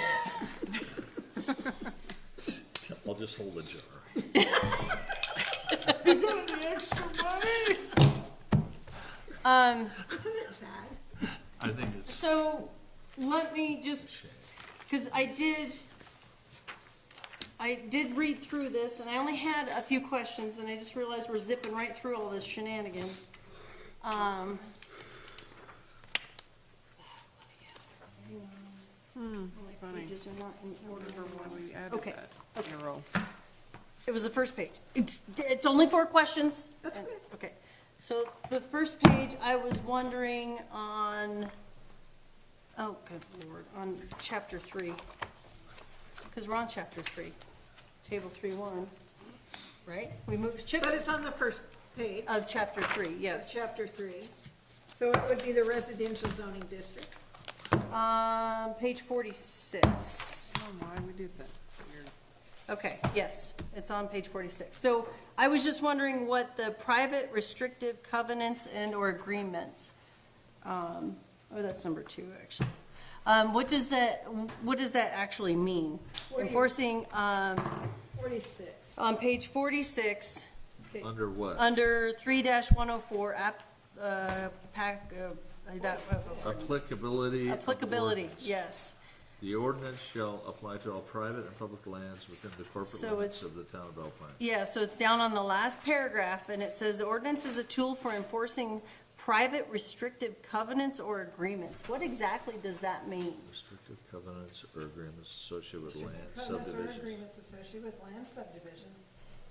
I'll just hold the jar. Isn't it sad? I think it's So, let me just, because I did read through this, and I only had a few questions, and I just realized we're zipping right through all this shenanigans. My pages are not in order. We added Okay, that arrow. It was the first page. It's only 4 questions. That's good. Okay, so the first page, I was wondering on, oh, good lord, on chapter 3. Because we're on chapter 3, table 3-1, right? We moved But it's on the first page of chapter 3, of yes. chapter 3. So it would be the residential zoning district. Page 46. Oh my, we did that. Weird. Okay, yes, it's on page 46. So I was just wondering what the private restrictive covenants and/or agreements, oh, that's number 2, actually. What does that actually mean? Where you- Enforcing, 46. on page 46, Okay. under what? under 3-104, Applicability. of applicability, ordinance. yes. The ordinance shall apply to all private and public lands within the corporate So limits it's- of the town of Alpine. Yeah, so it's down on the last paragraph, and it says, ordinance is a tool for enforcing private restrictive covenants or agreements. What exactly does that mean? Restrictive covenants or agreements associated with land Covenants or subdivisions. agreements associated with land subdivisions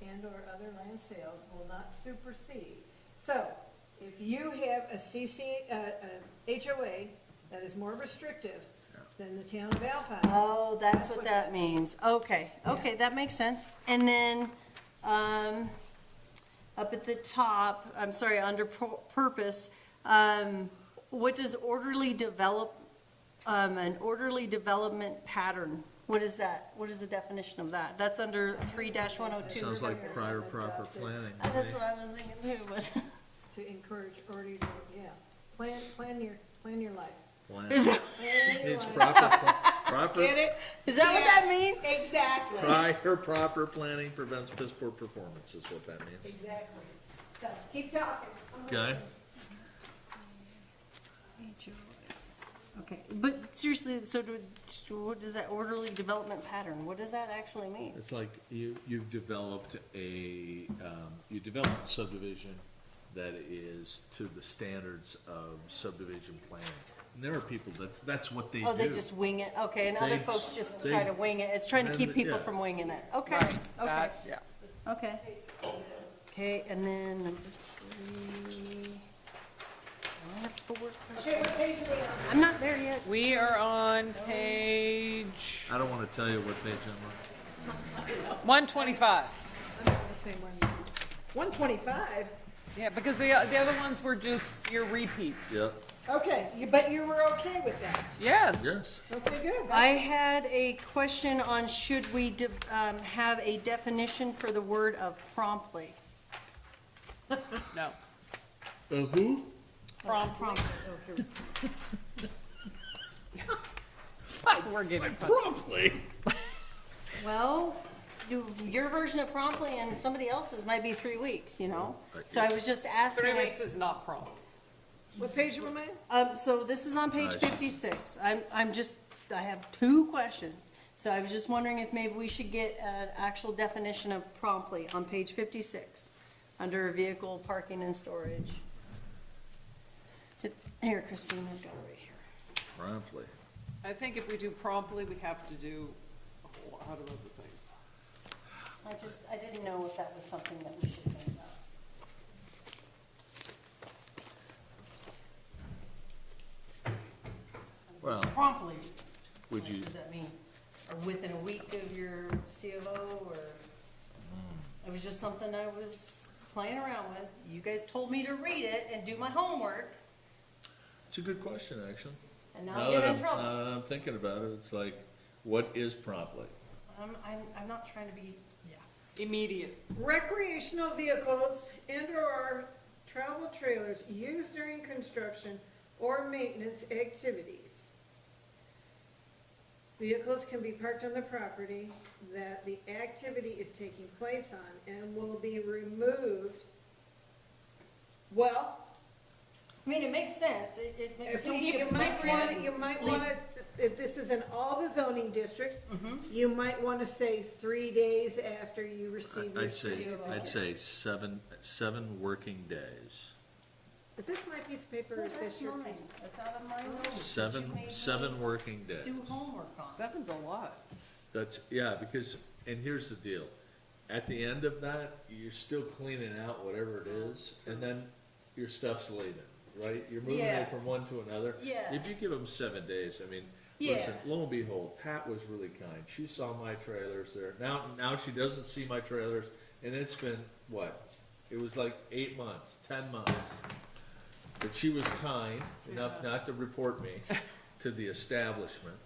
and/or other land sales will not supersede. So, if you have a HOA that is more restrictive than the town of Alpine, Oh, that's That's what what that that means. Okay, okay, that makes sense. And then, up at the top, I'm sorry, under purpose, what does orderly an orderly development pattern, what is that? What is the definition of that? That's under 3-102. Sounds like prior proper planning. That's what I was thinking too, but. to encourage orderly, yeah, plan your life. Plan. Is that, Plan your It's life. proper, Get it? is that what that means? Exactly, prior proper planning prevents piss poor performance is what that means. exactly. So, keep talking. Okay? Okay, but seriously, so what does that orderly development pattern, what does that actually mean? It's like you've developed you developed a subdivision that is to the standards of subdivision planning. And there are people, that's what they do. Oh, they just wing it, okay, and other They- folks just they- try to wing it, it's trying to keep people Yeah. from winging it, okay, Right, okay, that, yeah. okay. Okay, and then number 3. I have 4 questions. Okay, what page are we on? I'm not there yet. We are on page I don't wanna tell you what page I'm on. 125. I'm not on the same one. 125? Yeah, because the other ones were just your repeats. Yep. Okay, but you were okay with that? Yes. Yes. Okay, good. I had a question on should we have a definition for the word of promptly? No. Who? Promptly. We're getting Promptly. Well, your version of promptly and somebody else's might be 3 weeks, you know? So I was just asking. 3 if- weeks is not prompt. What page am I on? So this is on page Nice. 56. I have 2 questions. So I was just wondering if maybe we should get an actual definition of promptly on page 56, under vehicle parking and storage. Here, Christine, I've got it right here. Promptly. I think if we do promptly, we have to do a whole lot of other things. I didn't know if that was something that we should think about. Well, Promptly, would what you, does that mean? Or within a week of your CFO, or? It was just something I was playing around with. You guys told me to read it and do my homework, it's a good question, actually. and now I'm getting in Now trouble. that I'm thinking about it, it's like, what is promptly? I'm not trying to be, Immediate. Recreational vehicles and/or travel trailers used during construction or maintenance activities. Vehicles can be parked on the property that the activity is taking place on and will be removed. Well, I mean, it makes sense. if you might want to, if this is in all the zoning districts, you might want to say 3 days after you receive your CO. I'd say seven working days. Is this my piece of paper or is this That's your mine. piece? That's out of my notes. that you made me Seven working days. Do homework on. 7's a lot. That's, yeah, because, and here's the deal. At the end of that, you're still cleaning out whatever it is, and then your stuff's leaving, right? You're moving Yeah. it from one to another. Yeah. If you give them 7 days, I mean, Yeah. listen, lo and behold, Pat was really kind. She saw my trailers there. Now she doesn't see my trailers, and it's been, what? It was like 8 months, 10 months. But she was kind enough not to report me to the establishment.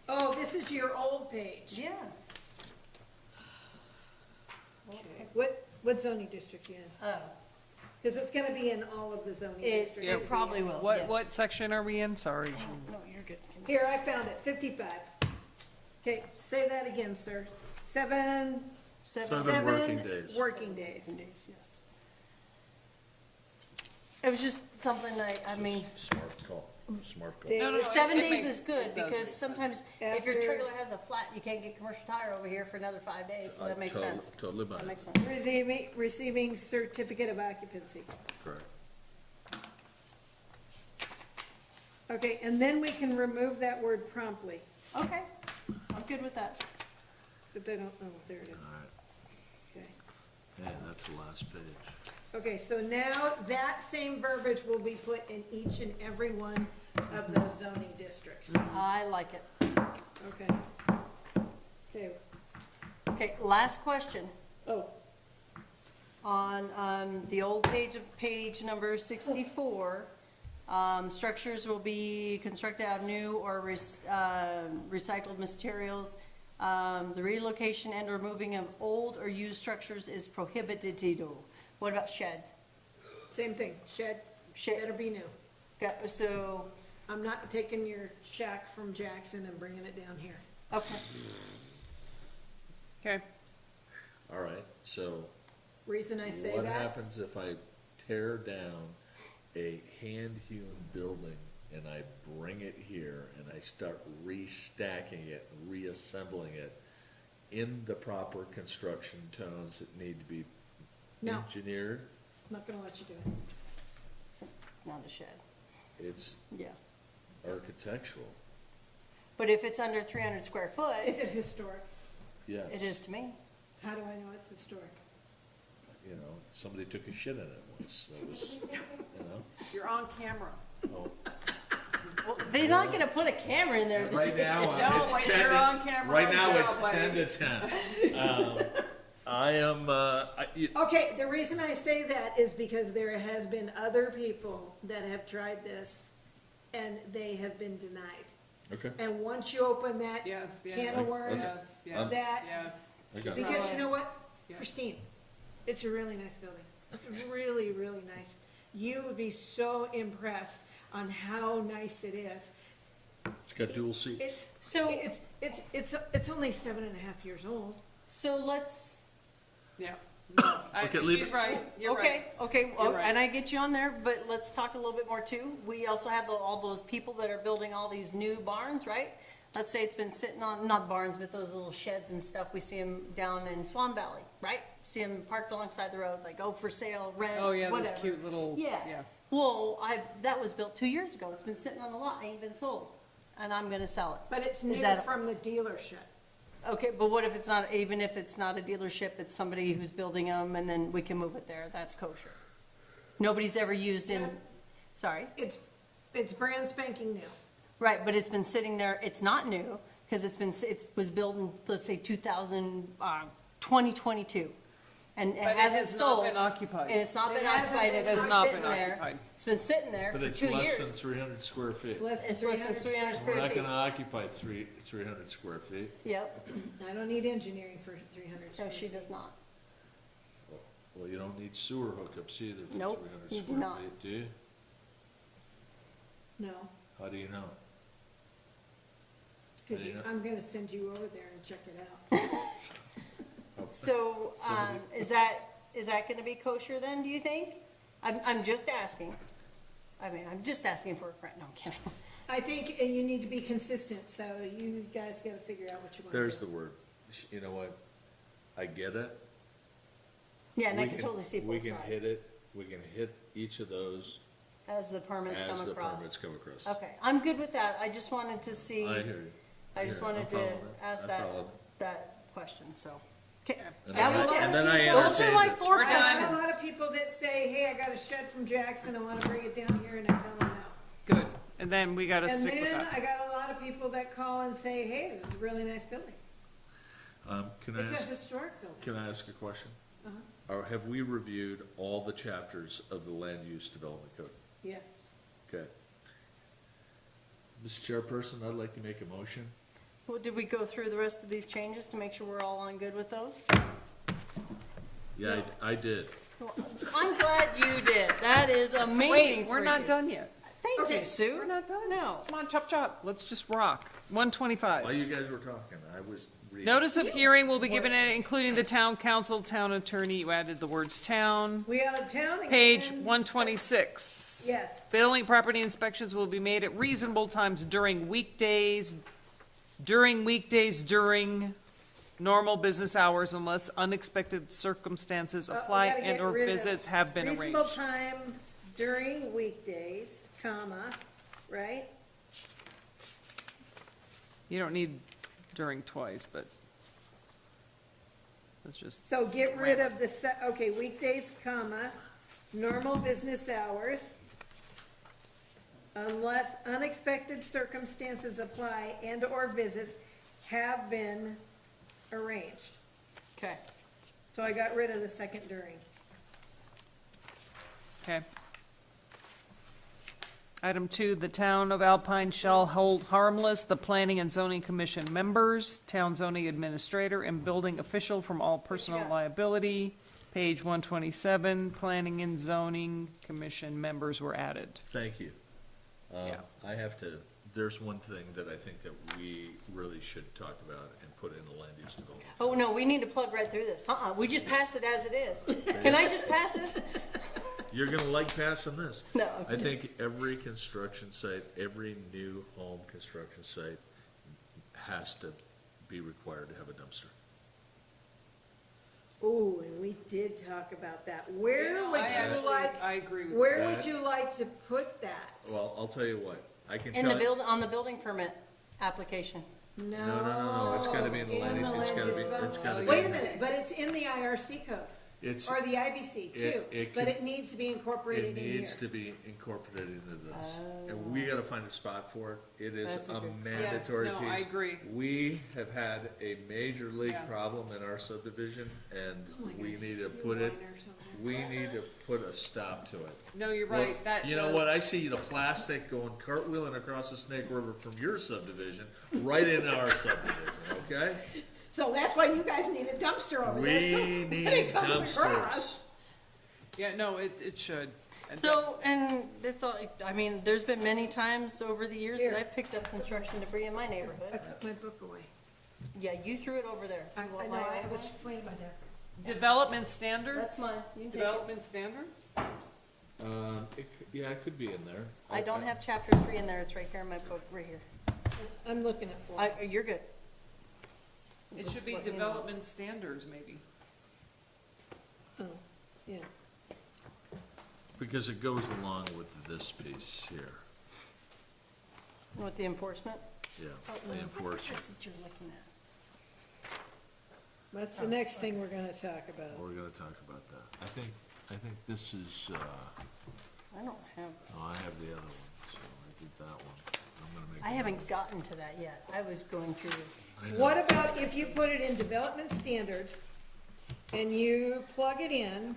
Oh, this is your old page. Yeah. What zoning district you in? Oh, Because it's gonna be in all of the zoning districts. it probably will, What yes. section are we in? Sorry. No, you're good. Here, I found it, 55. Okay, say that again, sir. Seven working days. Working days. days, yes. It was just something I mean, Smart call, smart call. Days. No, no, 7 it days makes- is good, it does because make sometimes if your After- trailer has a flat, you can't get commercial tire over here for another 5 days, so that makes sense. Totally buy That it. makes sense. Receiving certificate of occupancy. Correct. Okay, and then we can remove that word promptly. Okay, I'm good with that. Except I don't, oh, there it is. All right. Okay. Yeah, that's the last page. Okay, so now that same verbiage will be put in each and every one of those zoning districts. I like it. Okay. Okay, Okay, last question. oh, On the old page number 64, structures will be constructed out of new or recycled materials. The relocation and or moving of old or used structures is prohibited. What about sheds? same thing, shed, Shed. better be new. So, I'm not taking your shack from Jackson and bringing it down here. okay, Okay. All right, so Reason I say what that, happens if I tear down a hand-hewn building and I bring it here and I start restacking it, reassembling it in the proper construction tones that need to be No. engineered? I'm not gonna let you do it. it's not a shed, It's yeah. architectural, But if it's under 300 square foot, Is it historic? yes. it is to me. How do I know it's historic? You know, somebody took a shit in it once, that was, you know? You're on camera. Oh. Well, they're not gonna put a camera in there. Right now, No, it's wait, 10 you're to, on camera right right now, now, it's buddy. 10 to 10. I am, Okay, the reason I say that is because there has been other people that have tried this and they have been denied. okay, And once you open that Yes, yes. can of worms, Yes, yes, that, yes. I got it. because you know what, Yeah. Christine, it's a really nice building. It's really, really nice. You would be so impressed on how nice it is. It's got dual seats. It's, So- it's only 7.5 years old. So let's, Yeah. No, Okay, leave she's it. right, you're right. okay, You're well, right. and I get you on there, but let's talk a little bit more too. We also have all those people that are building all these new barns, right? Let's say it's been sitting on, not barns, but those little sheds and stuff. We see them down in Swan Valley, right? See them parked alongside the road, like, oh, for sale, rent, Oh, yeah, those whatever. cute little, Yeah. yeah. Well, that was built 2 years ago. It's been sitting on the lot, ain't been sold, and I'm gonna sell it. But it's new that- from the dealership. Okay, but what if it's not, even if it's not a dealership, it's somebody who's building them, and then we can move it there, that's kosher? Nobody's ever used Yeah. sorry? It's brand spanking new. Right, but it's been sitting there, it's not new, because it was built in, let's say, 2022. And it But it hasn't has not sold. been occupied. And it's not It been hasn't occupied, been- it's It has been not sitting been there. occupied. It's been sitting there But for it's 2 less than years. 300 square feet. It's less than It's less than 300 300 We're square not feet. gonna occupy 300 square feet. Yep, I don't need engineering for 300 no, square she feet. does not. Well, you don't need sewer hookups either for Nope, 300 you do square not. feet, do you? No, How do you know? because Yeah. I'm gonna send you over there and check it out. So, Somebody- is that gonna be kosher then, do you think? I'm just asking. I mean, I'm just asking for a friend, no, I'm kidding. I think you need to be consistent, so you guys gotta figure out what you want to do. There's the word. You know what? I get it. Yeah, and I We can totally see We both can hit sides, it, we can hit each of those as the permits come as the across. permits come across. Okay, I'm good with that, I just wanted to see, I hear you. I just hear you. wanted I'm to following it. ask I'm that, following. that question, so. Okay, And that then was I- it. and then I Those are my entertained it. 4 We're done. I have a questions. lot of people that say, hey, I got a shed from Jackson, I wanna bring it down here, and I tell them no. Good, and then we gotta And stick with then that. I got a lot of people that call and say, hey, this is a really nice building. Can I It's a ask, historic building. can I ask a question? Uh-huh. Or have we reviewed all the chapters of the land use development code? Yes. Okay. Mr. Chairperson, I'd like to make a motion. Well, did we go through the rest of these changes to make sure we're all on good with those? Yeah, I did. Well, I'm glad you did, that is amazing Wait, for we're not you. done yet. Thank Okay, you, Sue. We're not done. No. Come on, chop chop, let's just rock. While 125. you guys were talking, I was reading. Notice of hearing will be given, including the town council, town attorney, you added the words town. We out of town again? Page 126. Yes. Building property inspections will be made at reasonable times during weekdays, during normal business hours unless unexpected circumstances We apply gotta get and/or rid of visits have been Reasonable arranged. times during weekdays, comma, right? You don't need during twice, but it's just, So get rid of the, okay, weekdays, comma, normal business hours, unless unexpected circumstances apply and/or visits have been arranged. Okay, So I got rid of the second during. okay. Item 2, the town of Alpine shall hold harmless the planning and zoning commission members, town zoning administrator, and building official from all personal got? liability. Page 127, planning and zoning commission members were added. Thank you. Yeah. I have to, there's one thing that I think that we really should talk about and put in the land use development. oh, no, we need to plug right through this, we just pass it as it is. Can I just pass this? You're gonna like passing this. No. I think every construction site, every new home construction site has to be required to have a dumpster. Ooh, and we did talk about that. Where would you like, I agree with where would that. you like to put that? Well, I'll tell you what, I can In tell the you. on the building permit application. No, it's gotta be in the land, it's gotta be, it's gotta be. Wait a minute, but it's in the IRC code, It's, or the IBC too, it but can- it needs to be incorporated it in here. needs to be incorporated into this. And we gotta find a spot for it. It is That's a a good- mandatory Yes, piece. no, I agree. We have had a major league Yeah. problem in our subdivision, and Oh my we God, need to you put it, whiner something. we need to put a stop to it. No, you're Well, right, that You know what, I does- see the plastic going cartwheeling across the Snake River from your subdivision, right into our subdivision, okay? So that's why you guys need a dumpster over We there. so need when it comes dumpsters. across- Yeah, no, it should. And So, and it's all, I mean, there's been many times over the years that Here. I picked up construction debris in my I neighborhood. put my book away. Yeah, you threw it over there. I You want know, my I old was one? cleaning my desk. Development standards? That's mine, you can take it. Development standards? Yeah, it could be in there. I don't have chapter 3 in there, it's right here in my book, right here. I'm looking at four. You're good. It Just should be let me know. development standards, maybe. Oh, yeah. Because it goes along with this piece here, With the enforcement? yeah, Oh, the what is enforcement. this that you're looking at? That's the next thing we're gonna talk about. We're gonna talk about that. I think this is, I don't have, I have the other one, so I did that one. I'm gonna make. I haven't gotten to that yet. I was going through, I know. What about if you put it in development standards and you plug it in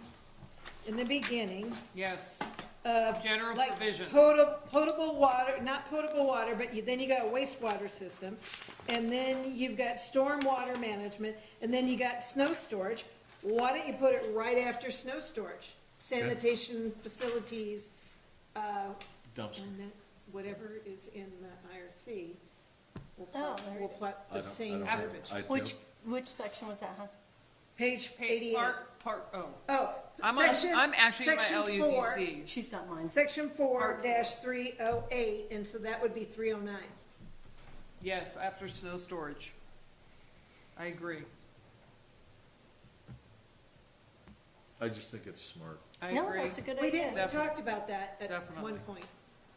the beginning Yes, of. general like provision. Potable water, not potable water, but then you got a wastewater system, and then you've got storm water management, and then you got snow storage. Why don't you put it right after snow storage? Sanitation facilities, Dumpster. and then whatever is in the IRC, we'll Oh, plot, there you we'll go. plot I the don't- same I don't- verbiage. I which don't- section was that, huh? Page eighty-eight. Oh, Oh, I'm section. actually in my section four- LUDCs. She's got mine. Section 4-308, and so that would be 309. Yes, after snow storage. I agree. I just think it's smart. I No, agree. that's a good We idea. did, we talked about that at Definitely. one point.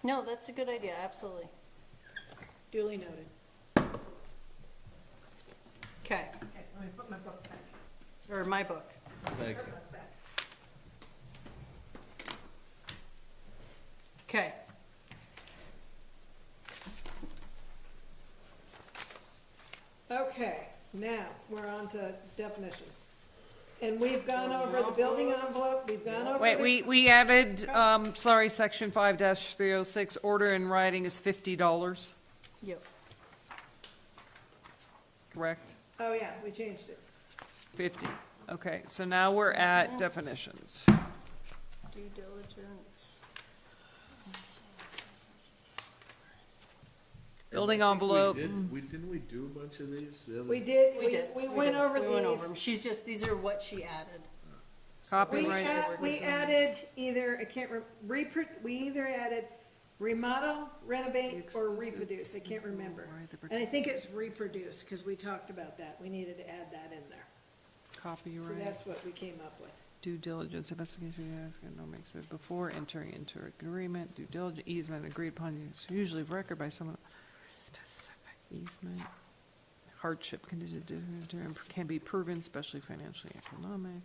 No, that's a good idea, absolutely. Duly noted. Okay, Okay, let me put my book back. or my book. Thank you. Book back. Okay. Okay, now, we're on to definitions. And we've gone over the building envelope, we've gone over. Wait, the- we added, sorry, section 5-306, order in writing is $50, Yep. correct? Oh, yeah, we changed it. 50, okay, so now we're at definitions. Due diligence. Building I think envelope. Didn't we do a bunch of these the other? We did, We did. we went over We went over these. them. She's just, these are what she added. Copyright. We added either, I can't we either added remodel, renovate, or reproduce, I can't remember. And I think it's reproduce, because we talked about that, we needed to add that in there. So Copyright, that's what we came up with. due diligence, investigation, no makes it before entering into agreement, due diligence, easement agreed upon, is usually of record by someone. Easement, hardship condition can be proven, especially financially, economic,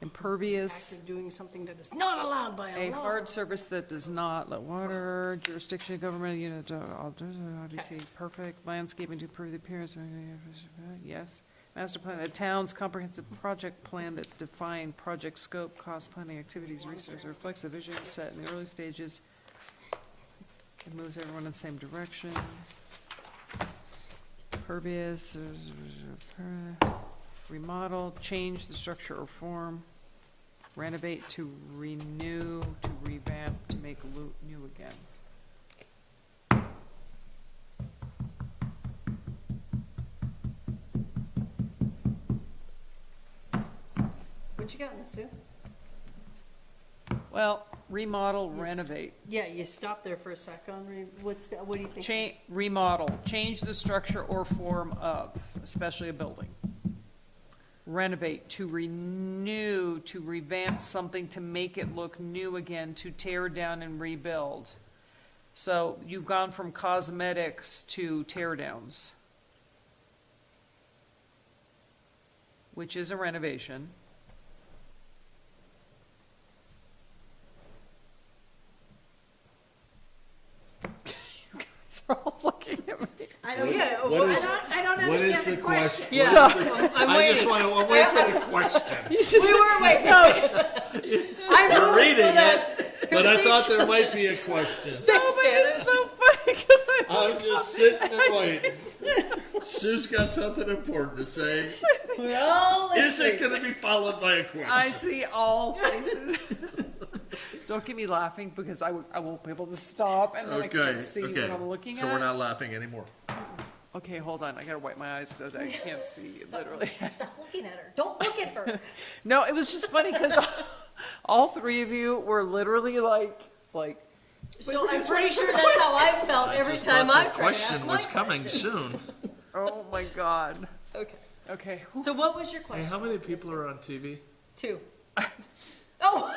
impervious. Act of doing something that is not allowed by A a law. hard surface that does not let water, jurisdiction, government, unit, obviously, perfect, landscaping to improve the appearance, yes. Master plan, the town's comprehensive project plan that define project scope, cost, planning, activities, resources, reflects the vision set in the early stages. It moves everyone in the same direction. Impervious, remodel, change the structure or form. Renovate to renew, to revamp, to make new again. What you got, Miss Sue? Well, remodel, Yes. renovate. Yeah, you stop there for a second. What do you think? Remodel, change the structure or form of, especially a building. Renovate, to renew, to revamp something, to make it look new again, to tear down and rebuild. So you've gone from cosmetics to tear downs, which is a renovation. are all looking at me. I don't, Yeah, What well, is- I don't what is understand the the question. Yeah, So- I'm I waiting. just want to, wait for the question. You just, We were waiting. I You're moved reading so that it, but I thought there might be a question. no, but it's so funny because I'm just sitting and waiting. Sue's got something important to say. we're all Is it listening. gonna be followed by a question? I see all faces. Don't get me laughing because I won't be able to stop and then I Okay, can't see okay. what I'm looking So at. we're not laughing anymore. Okay, hold on. I gotta wipe my eyes because I can't see literally. Stop looking at her. Don't look at her. No, it was just funny because all three of you were literally like. So I'm pretty sure that's how I felt every Just time thought I'm the trying to ask question my was coming questions. soon. Oh my god. Okay. Okay. So what was your Hey, question? how many people are on TV? 2. Oh,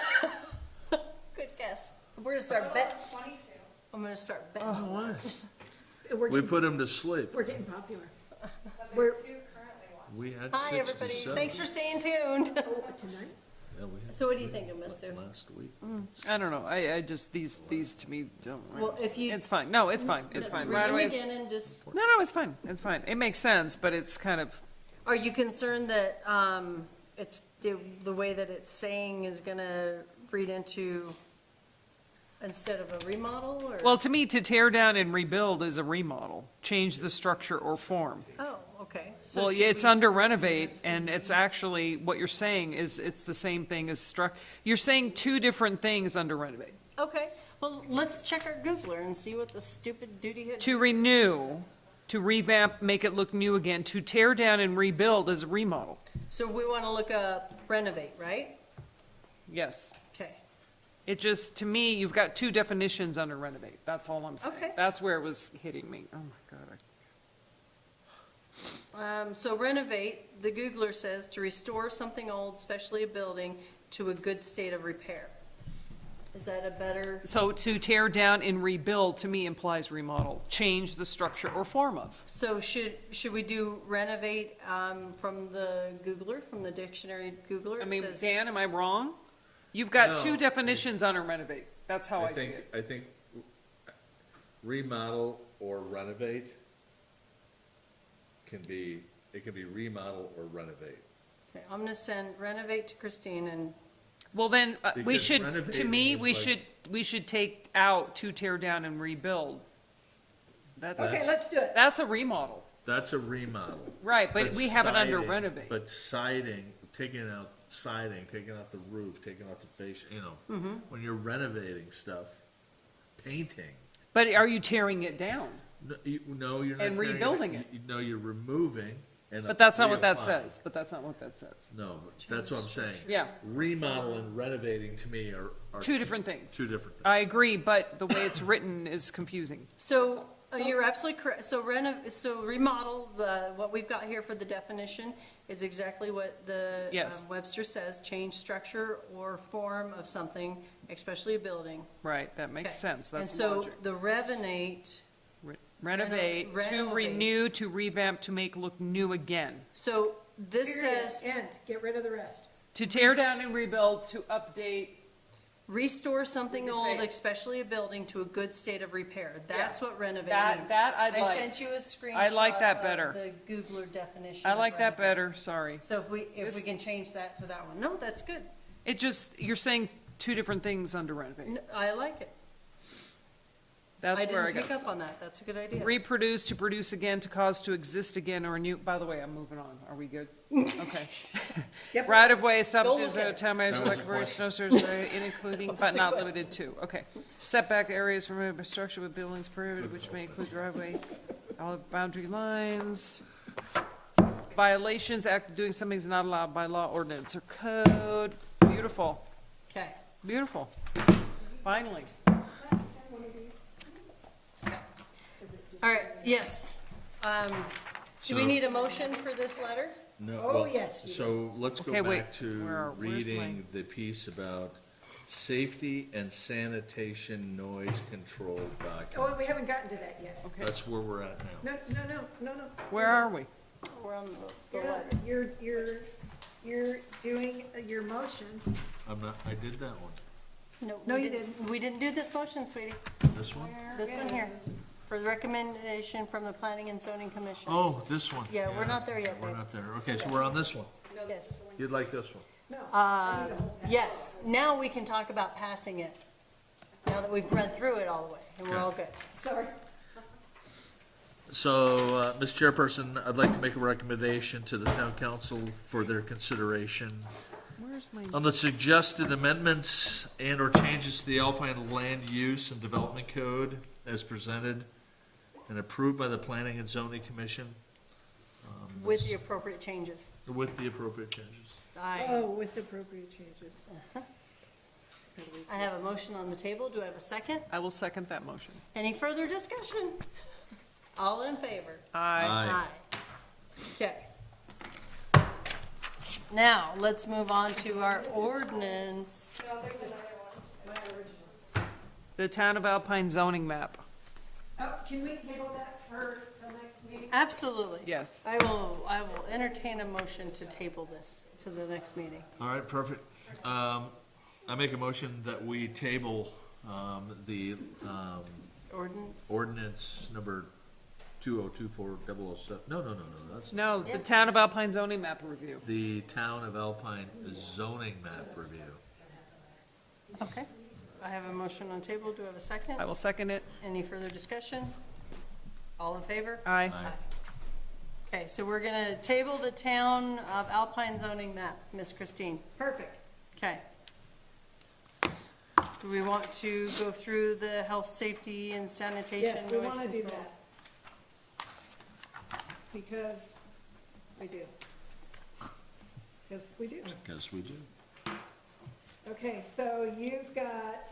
good guess. We're gonna start betting. 22. I'm gonna start betting. Why? We're We getting, put them to sleep. we're getting popular. We're, We had Hi, everybody. 67. Thanks for staying tuned. oh, tonight? Yeah, we had So what do you think of Miss Sue? last week. I don't know. I just these to me don't. Well, if you It's fine. No, it's fine. It's fine. Right read away. them again and just, No, it's fine. It's fine. It makes sense, but it's kind of. are you concerned that, it's, the way that it's saying is gonna read into instead of a remodel or? Well, to me, to tear down and rebuild is a remodel. Change the structure or form. Oh, okay. So Well, should yeah, it's we- under renovate, and it's actually, what you're saying is, it's the same thing as you're saying two different things under renovate. Okay, well, let's check our Googler and see what the stupid duty. To renew, to revamp, make it look new again, to tear down and rebuild is a remodel. So we wanna look up renovate, right? Yes. Okay. It just, to me, you've got two definitions under renovate. That's all I'm saying. Okay. That's where it was hitting me. Oh, my God. So renovate, the Googler says to restore something old, especially a building, to a good state of repair. Is that a better, So to tear down and rebuild, to me, implies remodel. Change the structure or form of. so should we do renovate, from the Googler, from the dictionary Googler? I It mean, says- Dan, am I wrong? You've got No, two definitions under renovate. That's how I see think, it. I think remodel or renovate can be remodel or renovate. Okay, I'm gonna send renovate to Christine and, Well, then, we Because should, to renovating me, is we should take out to tear down and rebuild. Okay, That's, let's do it. that's a remodel. That's a remodel. Right, but we have it under siding- renovate. But siding, taking out siding, taking off the roof, taking off the fascia, Mm-hmm. when you're renovating stuff, painting, But are you tearing it down? no, you're not. And tearing rebuilding it. No, you're removing and. But that's not what that reapplying. says. But that's not what that says. No, but that's what I'm saying. Yeah, Remodel and renovating to me are. two different things. Two different things. I agree, but the way it's written is confusing. so, you're absolutely correct, so so remodel, what we've got here for the definition is exactly what the Yes. Webster says, change structure or form of something, especially a building. Right, that makes Okay. sense. That's And so logic. the renovate, Renovate, to renovate. renew, to revamp, to make look new again. so this Period. says End, get rid of the rest. To tear down and rebuild, to update. restore something We can old, say- especially a building, to a good state of repair. That's what renovate That, means. that I'd I like. sent you a screenshot. I like that of better. The Googler definition. I of like that renovate. better, sorry. So if we This- can change that to that one, no, that's good. It just, you're saying two different things under renovate. No, I like it. That's where I didn't got pick up stuck. on that, that's a good idea. Reproduce, to produce again, to cause to exist again, or renew. By the way, I'm moving on. Are we good? Okay. Yep. Right of way Go establishes look at a it. town manager That was like a very question. snow stores, including but not limited to. Okay. Setback areas from a structure with buildings prohibited, which may include driveway, all boundary lines. Violations, act of doing something is not allowed by law, ordinance, or code. Beautiful, Okay, beautiful. Finally. all right, yes. Do we So- need a motion for this letter? No, Oh, well, yes, you so let's go Okay, wait. back to Where's reading the piece about safety and sanitation noise control document. Oh, we haven't gotten to that yet. Okay. That's where we're at now. No. Where are we? We're on the letter. You're doing your motion. I'm not, I did that one. No, we you didn't. We didn't do this motion, sweetie. This one? This one here. For the recommendation from the Planning and Zoning Commission. Oh, this one. Yeah, we're not there yet, We're babe. not there. Okay, so we're on this one. Yes. You'd like this one? Yes, now we can talk about passing it, now that we've read through it all the way, and we're all good. Sorry. So, Ms. Chairperson, I'd like to make a recommendation to the town council for their consideration Where's my, on the suggested amendments and or changes to the Alpine Land Use and Development Code as presented and approved by the Planning and Zoning Commission. With the appropriate changes. With the appropriate changes. Oh, with appropriate changes. I have a motion on the table, do I have a second? I will second that motion. Any further discussion? All in favor? Aye. Okay. Now, let's move on to our ordinance. The Town of Alpine zoning map. Oh, can we table that for till next meeting? Absolutely. Yes. I will entertain a motion to table this to the next meeting. All right, perfect. I make a motion that we table the Ordinance? ordinance number 2024-007. No, that's No, the Town of Alpine zoning map review. the Town of Alpine zoning map review. Okay. I have a motion on the table, do I have a second? I will second it. Any further discussion? All in favor? Aye. Okay, so we're gonna table the Town of Alpine zoning map, Miss Christine. Perfect. Okay. Do we want to go through the health, safety, and sanitation? Yes, we noise want to do control? that. Because we do. Because we do. Yes, we do. Okay, so you've got,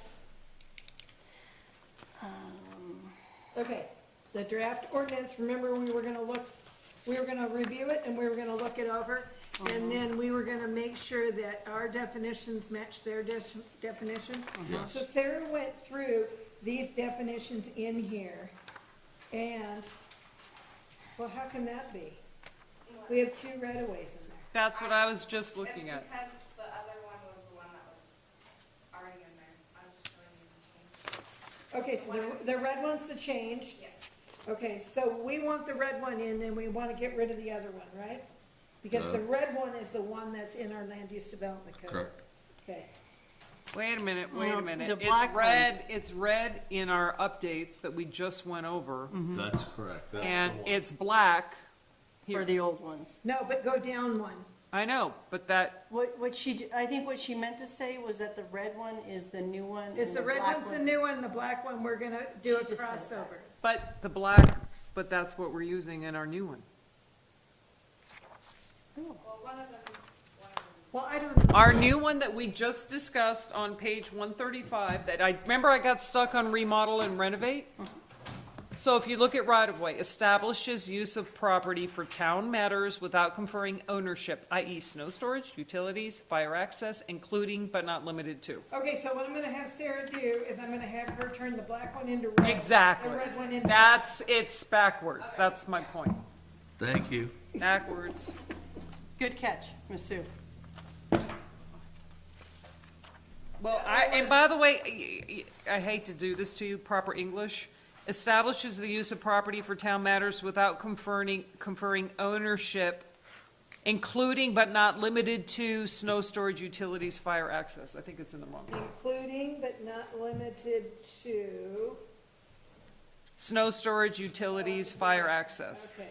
okay, the draft ordinance, remember we were gonna review it and we were gonna look it over. And then we were gonna make sure that our definitions match their definitions. Yes. So Sarah went through these definitions in here, and, well, how can that be? We have 2 right-of-ways in there. That's what I was just looking at. Because the other one was the one that was already in there. I was just showing you the change. Okay, so the red one's the change. Yes. Okay, so we want the red one in, and we wanna get rid of the other one, right? Because the red one is the one that's in our land use development code. Correct. Okay, Wait a minute, No, wait a minute. the It's black red, ones. it's red in our updates that we just went over. That's correct. That's And the one. it's black For here. the old ones. no, but go down one. I know, but that, I think what she meant to say was that the red one is the new one. Is and the red black one's the one- new one, the black one, we're gonna do a She just said it crossover. but the black, but that's what we're using in our new one. Well, one of them. Well, I don't know. Our new one that we just discussed on page 135, that remember I got stuck on remodel and renovate? So if you look at right-of-way, establishes use of property for town matters without conferring ownership, i.e. snow storage, utilities, fire access, including but not limited to. Okay, so what I'm gonna have Sarah do is I'm gonna have her turn the black one into red. Exactly. The red one into. It's backwards, that's my point. Thank you. Backwards. Good catch, Miss Sue. Well, and by the way, I hate to do this to you, proper English, establishes the use of property for town matters without conferring ownership, including but not limited to snow storage, utilities, fire access. I think it's in the wrong. Including but not limited to, Snow storage, utilities, fire access. okay,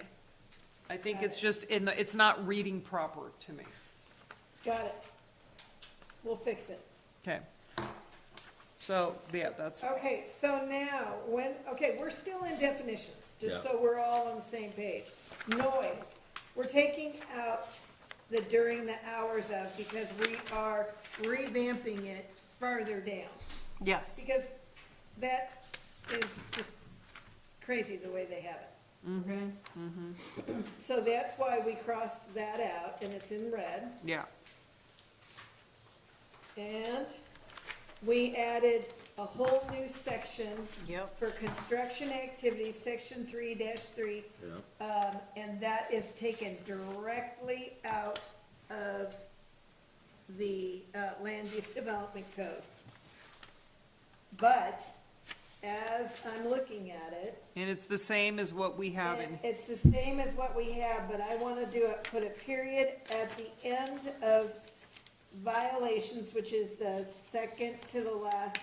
I think it's just it's not reading proper to me. got it. We'll fix it. Okay. So, yeah, that's, Okay, so now, okay, we're still in definitions, just Yeah. so we're all on the same page. Noise, we're taking out the during the hours of, because we are revamping it further down. Yes. Because that is just crazy the way they have it, okay? So that's why we crossed that out, and it's in red. yeah. And we added a whole new section Yep. for construction activities, section 3-3. And that is taken directly out of the land use development code. But as I'm looking at it, And it's the same as what we have in, It's the same as what we have, but I want to do it, put a period at the end of violations, which is the second to the last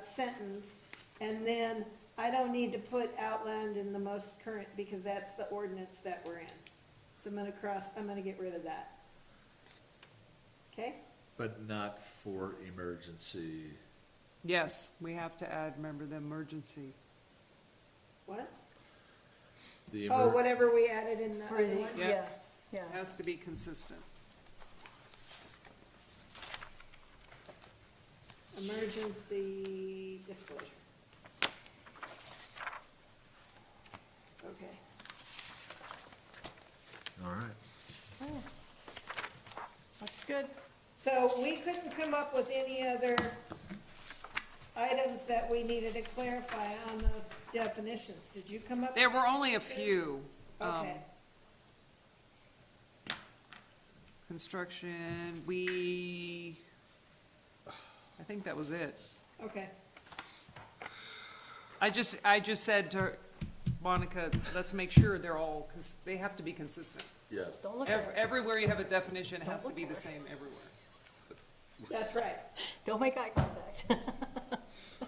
sentence. And then I don't need to put outlined in the most current, because that's the ordinance that we're in. So I'm gonna get rid of that. Okay? But not for emergency. yes, we have to add, remember, the emergency. What? The Oh, whatever we added in the For other the, one? yeah, yeah. Has to be consistent. Emergency disclosure. Okay. All right. Looks good. So we couldn't come up with any other items that we needed to clarify on those definitions. Did you come up? There were only a few. Okay. Construction, I think that was it. Okay. I just said to Monica, let's make sure they're all, because they have to be consistent. Yeah. Don't look at it. Everywhere you have a definition, it has to be the same everywhere. That's right. Don't make eye contact.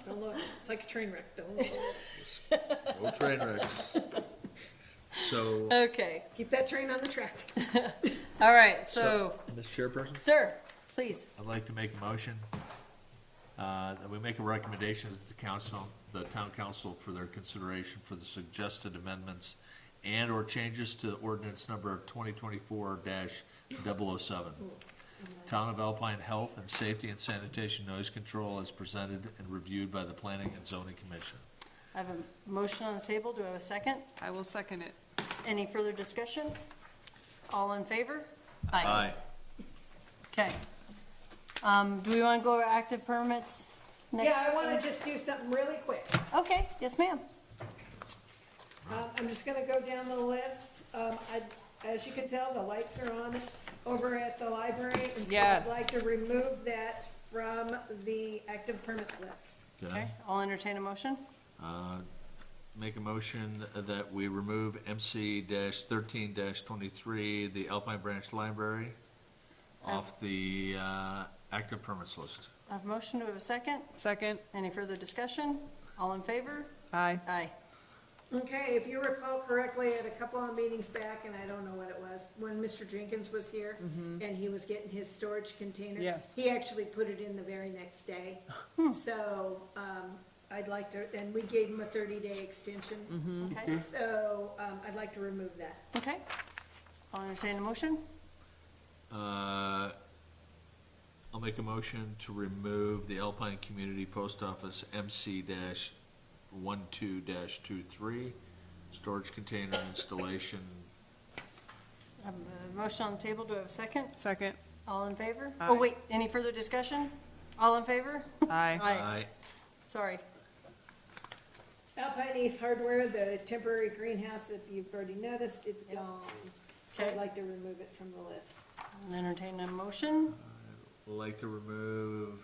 Don't look. It's like a train wreck. Don't look. No train wrecks. So, Okay, Keep that train on the track. all right, so, Ms. Chairperson, sir, please. I'd like to make a motion that we make a recommendation to the council, the town council, for their consideration for the suggested amendments and/or changes to ordinance number 2024-007. Town of Alpine Health and Safety and Sanitation Noise Control as presented and reviewed by the Planning and Zoning Commission. I have a motion on the table. Do I have a second? I will second it. Any further discussion? All in favor? Aye. Okay. Do we want to go over active permits next? Yeah, I want to just do something really quick. Okay, yes, ma'am. I'm just gonna go down the list. As you can tell, the lights are on over at the library. And so Yes. I'd like to remove that from the active permits list. Okay, I'll entertain a motion. Make a motion that we remove MC-13-23, the Alpine Branch Library, off the active permits list. I have a motion. Do we have a second? Second? Any further discussion? All in favor? Aye. Aye. Okay, if you recall correctly, at a couple of meetings back, and I don't know what it was, when Mr. Jenkins was here, and he was getting his storage container. Yes. He actually put it in the very next day. So, I'd like to, and we gave him a 30-day extension. Okay, So, I'd like to remove that. okay. I'll entertain a motion. I'll make a motion to remove the Alpine Community Post Office MC-12-23, storage container installation. I have a motion on the table. Do I have a second? Second? All in favor? Aye. Oh, wait, any further discussion? All in favor? Aye. Aye. Sorry. Alpine East Hardware, the temporary greenhouse, if you've already noticed, it's gone. So I'd Okay. like to remove it from the list. I'll entertain a motion. Would like to remove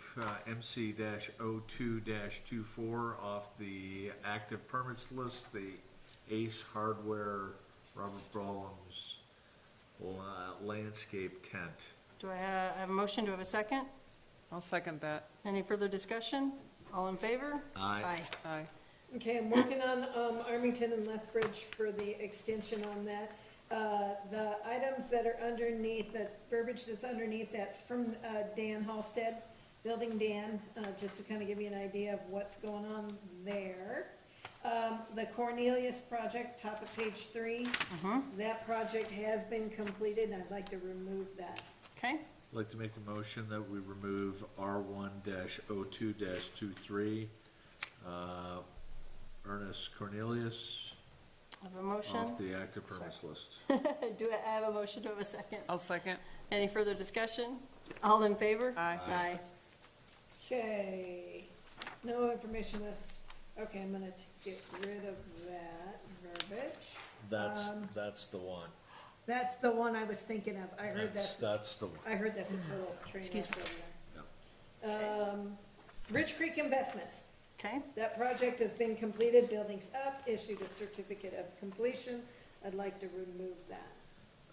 MC-02-24 off the active permits list, the Ace Hardware, Robert Brallum's landscape tent. Do I have a motion? Do I have a second? I'll second that. Any further discussion? All in favor? Aye. Aye. Okay, I'm working on Armington and Lethbridge for the extension on that. The items that are underneath, the verbiage that's underneath, that's from Dan Halstead, Building Dan, just to kind of give you an idea of what's going on there. The Cornelius project, top of page 3, that project has been completed, and I'd like to remove that. Okay, I'd like to make a motion that we remove R1-02-23, Ernest Cornelius, I have a motion. off the active permits list. Do I have a motion? Do I have a second? I'll second. Any further discussion? All in favor? Aye. Aye. Okay, no information list. Okay, I'm gonna get rid of that verbiage. That's the one. That's the one I was thinking of. I heard that's the one. I heard that's a total train Excuse wreck over there. Ridge Creek Investments. Okay, That project has been completed, building's up, issued a certificate of completion. I'd like to remove that.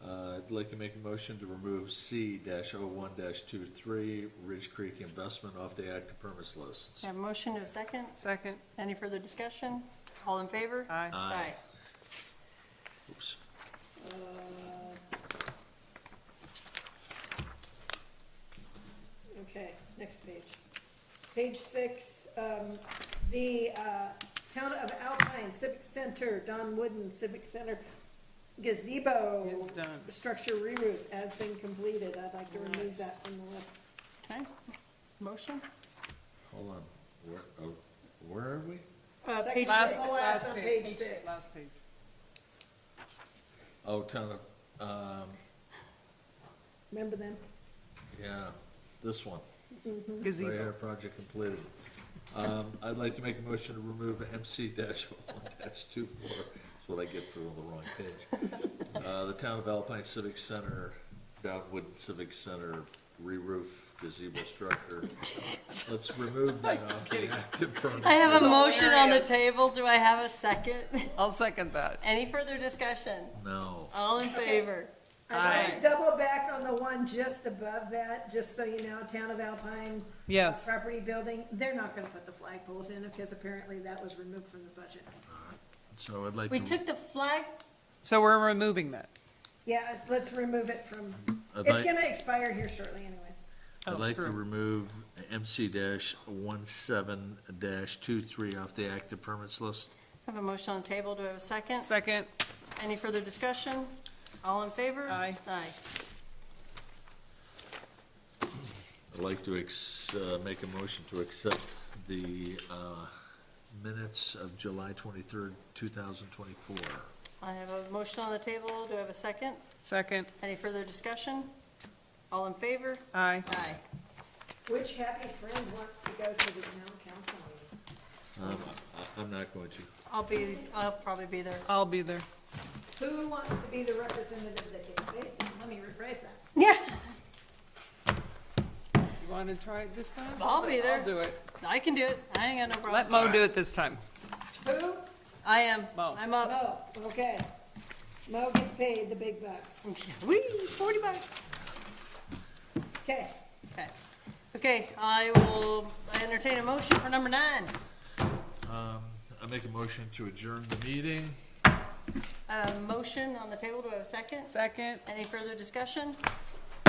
I'd like to make a motion to remove C-01-23, Ridge Creek Investment off the active permits list. I have a motion to a second. Second. Any further discussion? All in favor? Aye. Aye. Oops. Okay, next page. Page 6, the Town of Alpine Civic Center, Don Wooden Civic Center gazebo Is done. structure re-roof has been completed. I'd like to remove that from the list. Okay, motion? Hold on, where are we? Page Second six. to last on page 6. Last page. Oh, Town of, Remember them? yeah, this one. Right Gazebo. here, project completed. I'd like to make a motion to remove MC-1-24, that's what I get for the wrong page. The Town of Alpine Civic Center, Downwood Civic Center, re-roof gazebo structure. Let's remove that off the active permit. I have a So motion on the area. table. Do I have a second? I'll second that. Any further discussion? No. All in favor? I'd like to double back on the one just above that, just so you know, Town of Alpine Yes. property building. They're not gonna put the flagpoles in because apparently that was removed from the budget. So I'd like We to, took the flag, So we're removing that. Yeah, let's remove it from, I'd it's like, gonna expire here shortly anyways. I'd like to true. remove MC-17-23 off the active permits list. I have a motion on the table. Do I have a second? Second. Any further discussion? All in favor? Aye. Aye. I'd like to make a motion to accept the minutes of July 23rd, 2024. I have a motion on the table. Do I have a second? Second. Any further discussion? All in favor? Aye. Aye. Which happy friend wants to go to the town council meeting? I'm not going to. I'll probably be there. I'll be there. Who wants to be the representative that gets paid? Let me rephrase that. Yeah, You want to try it this time? I'll be there. I'll do it. I can do it. I ain't got no Let problem. Mo do it this time. Who? I am. Mo. I'm up. Mo, okay. Mo gets paid the big bucks. Whee, $40. Okay, Okay. Okay, I will entertain a motion for number 9. I make a motion to adjourn the meeting. Motion on the table. Do I have a second? Second. Any further discussion?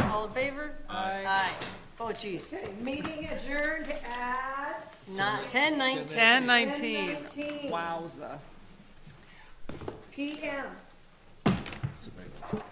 All in favor? Aye. Aye. Oh, geez. okay, meeting adjourned at Not 10:19. 10:19. 10:19 Wowza. PM. So make-